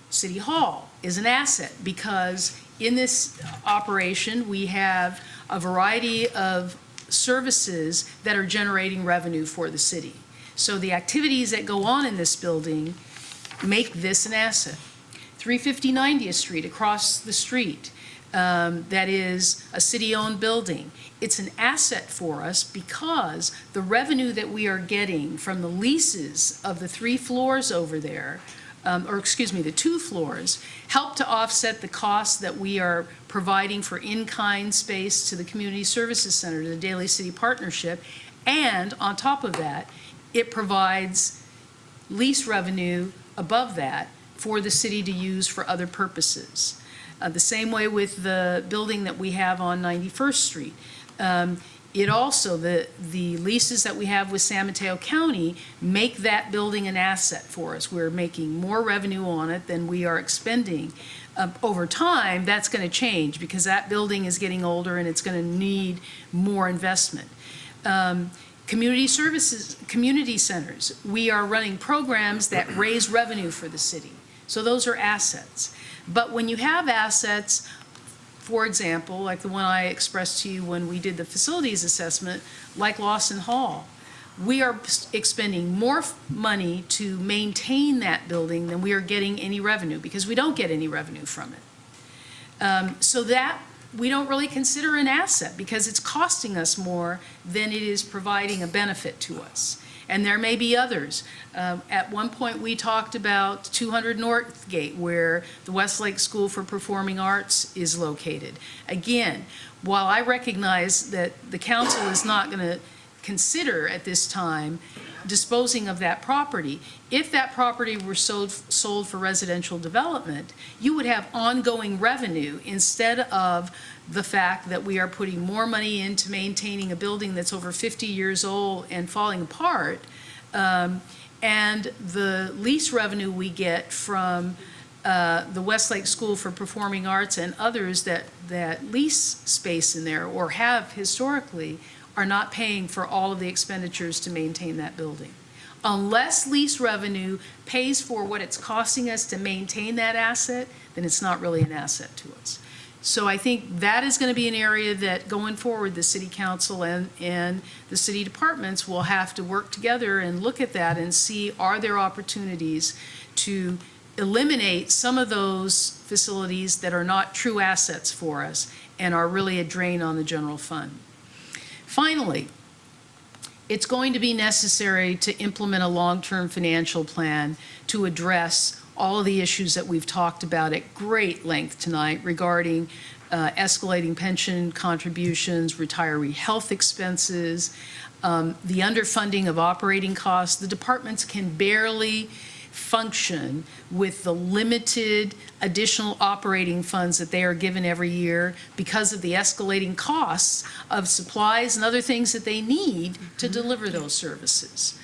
City Hall is an asset because in this operation we have a variety of services that are generating revenue for the city. So the activities that go on in this building make this an asset. 350 90th Street across the street, that is a city-owned building. It's an asset for us because the revenue that we are getting from the leases of the 3 floors over there, the 2 floors, help to offset the costs that we are providing for in-kind space to the Community Services Center, to the Daly City Partnership, and on top of that, it provides lease revenue above that for the city to use for other purposes. The same way with the building that we have on 91st Street. It also, the leases that we have with San Mateo County make that building an asset for us. We're making more revenue on it than we are expending. Over time, that's going to change because that building is getting older and it's going to need more investment. Community services, community centers, we are running programs that raise revenue for the city. So those are assets. But when you have assets, for example, like the one I expressed to you when we did the facilities assessment, like Lawson Hall, we are expending more money to maintain that building than we are getting any revenue because we don't get any revenue from it. So that we don't really consider an asset because it's costing us more than it is providing a benefit to us. And there may be others. At one point, we talked about 200 Northgate, where the Westlake School for Performing Arts is located. Again, while I recognize that the council is not going to consider at this time disposing of that property, if that property were sold for residential development, you would have ongoing revenue instead of the fact that we are putting more money into maintaining a building that's over 50 years old and falling apart, and the lease revenue we get from the Westlake School for Performing Arts and others that lease space in there or have historically are not paying for all of the expenditures to maintain that building. Unless lease revenue pays for what it's costing us to maintain that asset, then it's not really an asset to us. So I think that is going to be an area that going forward the city council and the city departments will have to work together and look at that and see, are there opportunities to eliminate some of those facilities that are not true assets for us and are really a drain on the general fund. Finally, it's going to be necessary to implement a long-term financial plan to address all of the issues that we've talked about at great length tonight regarding escalating pension contributions, retiree health expenses, the underfunding of operating costs. The departments can barely function with the limited additional operating funds that they are given every year because of the escalating costs of supplies and other things that they need to deliver those services.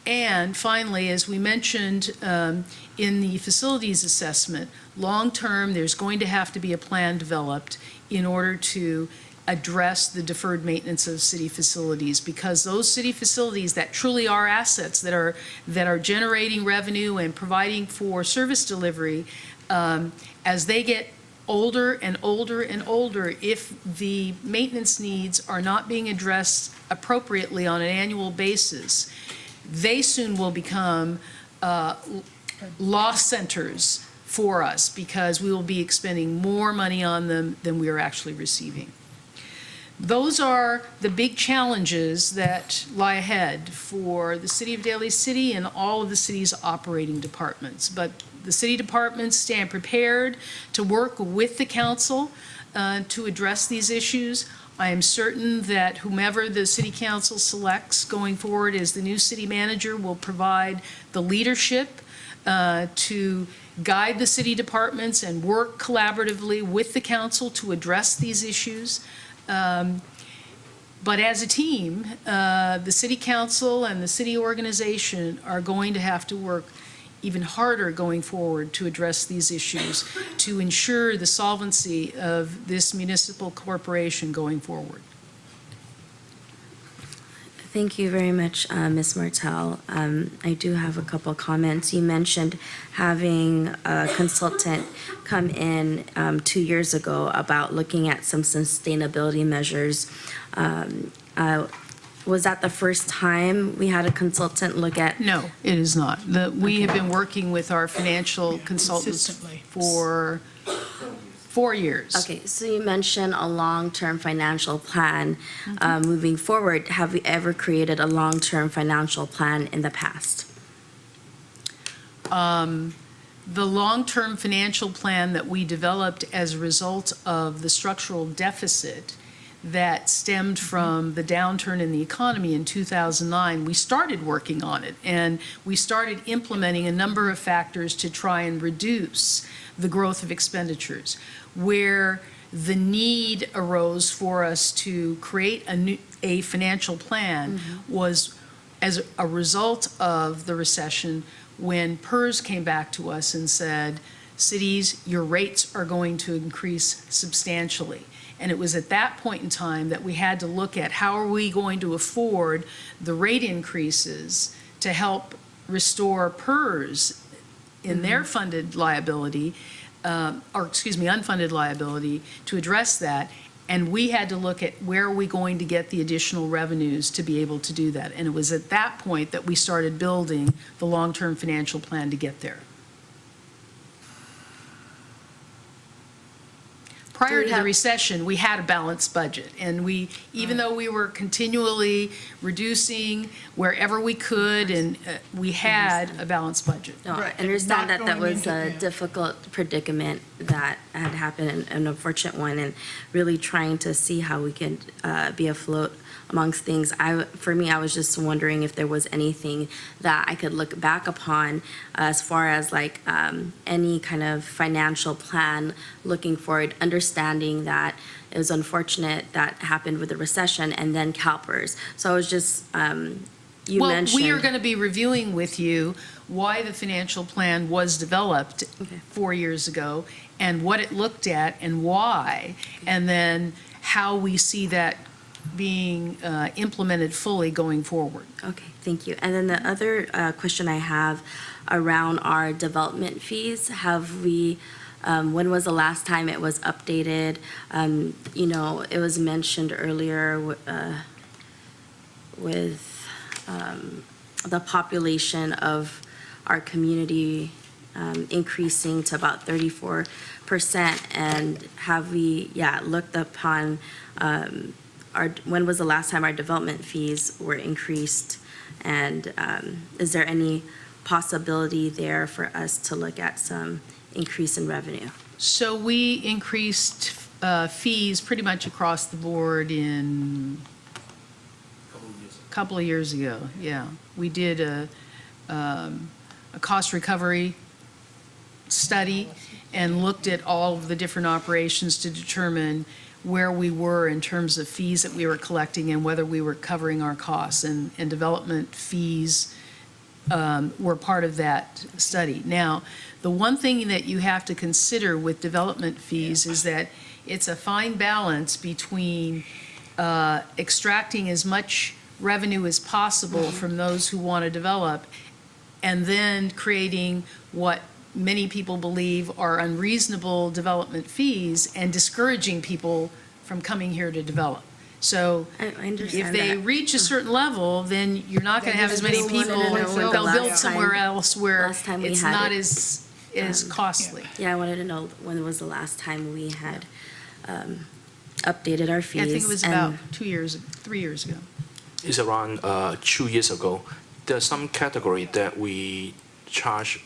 And finally, as we mentioned in the facilities assessment, long-term, there's going to have to be a plan developed in order to address the deferred maintenance of city facilities, because those city facilities that truly are assets that are generating revenue and providing for service delivery, as they get older and older and older, if the maintenance needs are not being addressed appropriately on an annual basis, they soon will become loss centers for us because we will be expending more money on them than we are actually receiving. those are the big challenges that lie ahead for the city of Daly City and all of the city's operating departments. But the city departments stand prepared to work with the council to address these issues. I am certain that whomever the city council selects going forward as the new city manager will provide the leadership to guide the city departments and work collaboratively with the council to address these issues. But as a team, the city council and the city organization are going to have to work even harder going forward to address these issues, to ensure the solvency of this municipal corporation going forward. Thank you very much, Ms. Martell. I do have a couple of comments. You mentioned having a consultant come in 2 years ago about looking at some sustainability measures. Was that the first time we had a consultant look at? No, it is not. We have been working with our financial consultants Consistently. for 4 years. Okay, so you mentioned a long-term financial plan moving forward. Have we ever created a long-term financial plan in the past? The long-term financial plan that we developed as a result of the structural deficit that stemmed from the downturn in the economy in 2009, we started working on it, and we started implementing a number of factors to try and reduce the growth of expenditures. Where the need arose for us to create a financial plan was as a result of the recession, when PERS came back to us and said, cities, your rates are going to increase substantially. And it was at that point in time that we had to look at how are we going to afford the rate increases to help restore PERS in their funded liability, unfunded liability, to address that. And we had to look at where are we going to get the additional revenues to be able to do that. And it was at that point that we started building the long-term financial plan to get there. Prior to the recession, we had a balanced budget, and even though we were continually reducing wherever we could, and we had a balanced budget. No, I Right, understand not that that going was into- a yeah. difficult predicament that had happened, an unfortunate one, and really trying to see how we could be afloat amongst things. For me, I was just wondering if there was anything that I could look back upon as far as like any kind of financial plan looking forward, understanding that it was unfortunate that happened with the recession and then CalPERS. So I was just, you mentioned. Well, we are going to be reviewing with you why the financial plan was developed Okay. 4 years ago, and what it looked at and why, and then how we see that being implemented fully going forward. Okay, thank you. And then the other question I have around our development fees, have we, when was the last time it was updated? You know, it was mentioned earlier with the population of our community increasing to about 34%. And have we, looked upon when was the last time our development fees were increased? And is there any possibility there for us to look at some increase in revenue? So we increased fees pretty much across the board in a couple of years ago, yeah. We did a cost recovery study and looked at all of the different operations to determine where we were in terms of fees that we were collecting and whether we were covering our costs. And development fees were part of that study. Now, the one thing that you have to consider with development fees is that it's a fine balance between extracting as much revenue as possible from those who want to develop, and then creating what many people believe are unreasonable development fees and discouraging people from coming here to develop. So I if understand they that. reach a certain level, then you're not going to have as many just wanted people. to know when the They'll build last somewhere time- else where last time we it's had not it. as costly. Yeah, I wanted to know when was the last time we had updated our I fees. think it was and- about 3 years ago. It's around 2 years ago. There's some category that we charge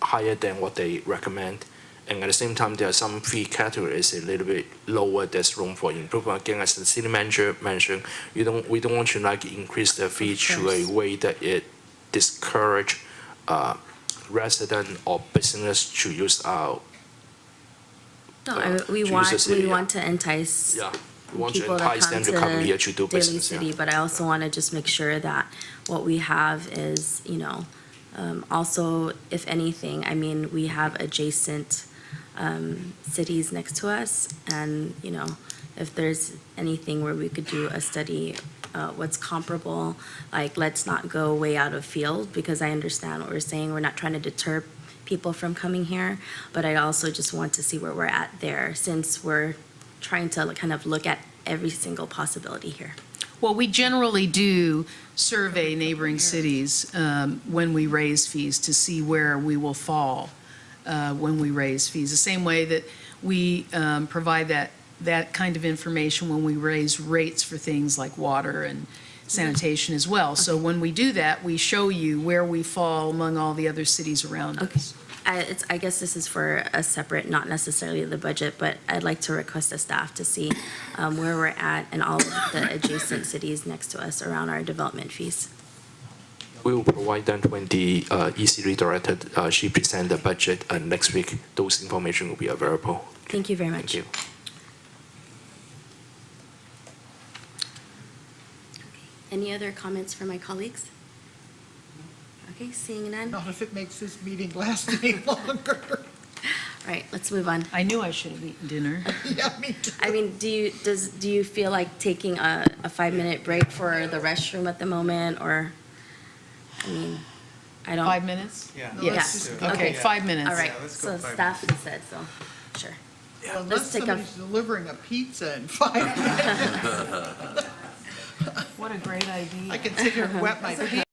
higher than what they recommend. And at the same time, there are some fee categories a little bit lower. There's room for improvement. Again, as the city manager mentioned, we don't want to like increase the fee to a way that it discourage resident or business to use our No, to we use want, the city, we yeah. want to entice yeah. We want to people to entice come them to come here to do Daly business. City, Yeah. but I also want to just make sure that what we have is, also, if anything, I mean, we have adjacent cities next to us, and, if there's anything where we could do a study, what's comparable, like, let's not go way out of field, because I understand what we're saying, we're not trying to deter people from coming here, but I also just want to see where we're at there, since we're trying to kind of look at every single possibility here. Well, we generally do survey neighboring cities when we raise fees to see where we will fall when we raise fees. The same way that we provide that kind of information when we raise rates for things like water and sanitation as well. So when we do that, we show you where we fall among all the other cities around Okay. us. I guess this is for a separate, not necessarily the budget, but I'd like to request the staff to see where we're at in all of the adjacent cities next to us around our development fees. We will provide them when the EC redirected, she present the budget next week. Those information will be available. Thank you very much. Thank you. Any other comments from my colleagues? Okay, seeing none. All Not if it makes this meeting last any longer. right, let's move on. I knew I should have eaten dinner. Yeah, me too. I mean, do you feel like taking a 5-minute break for the restroom at the moment, or, I mean, I don't. 5 minutes? Yeah. No, Yes. let's just go. Okay, 5 minutes. All right, Yeah, let's go so 5 staff has said, so, sure. Unless take a- somebody's delivering a pizza in 5 minutes. What a great idea. I can sit here and wet my pants.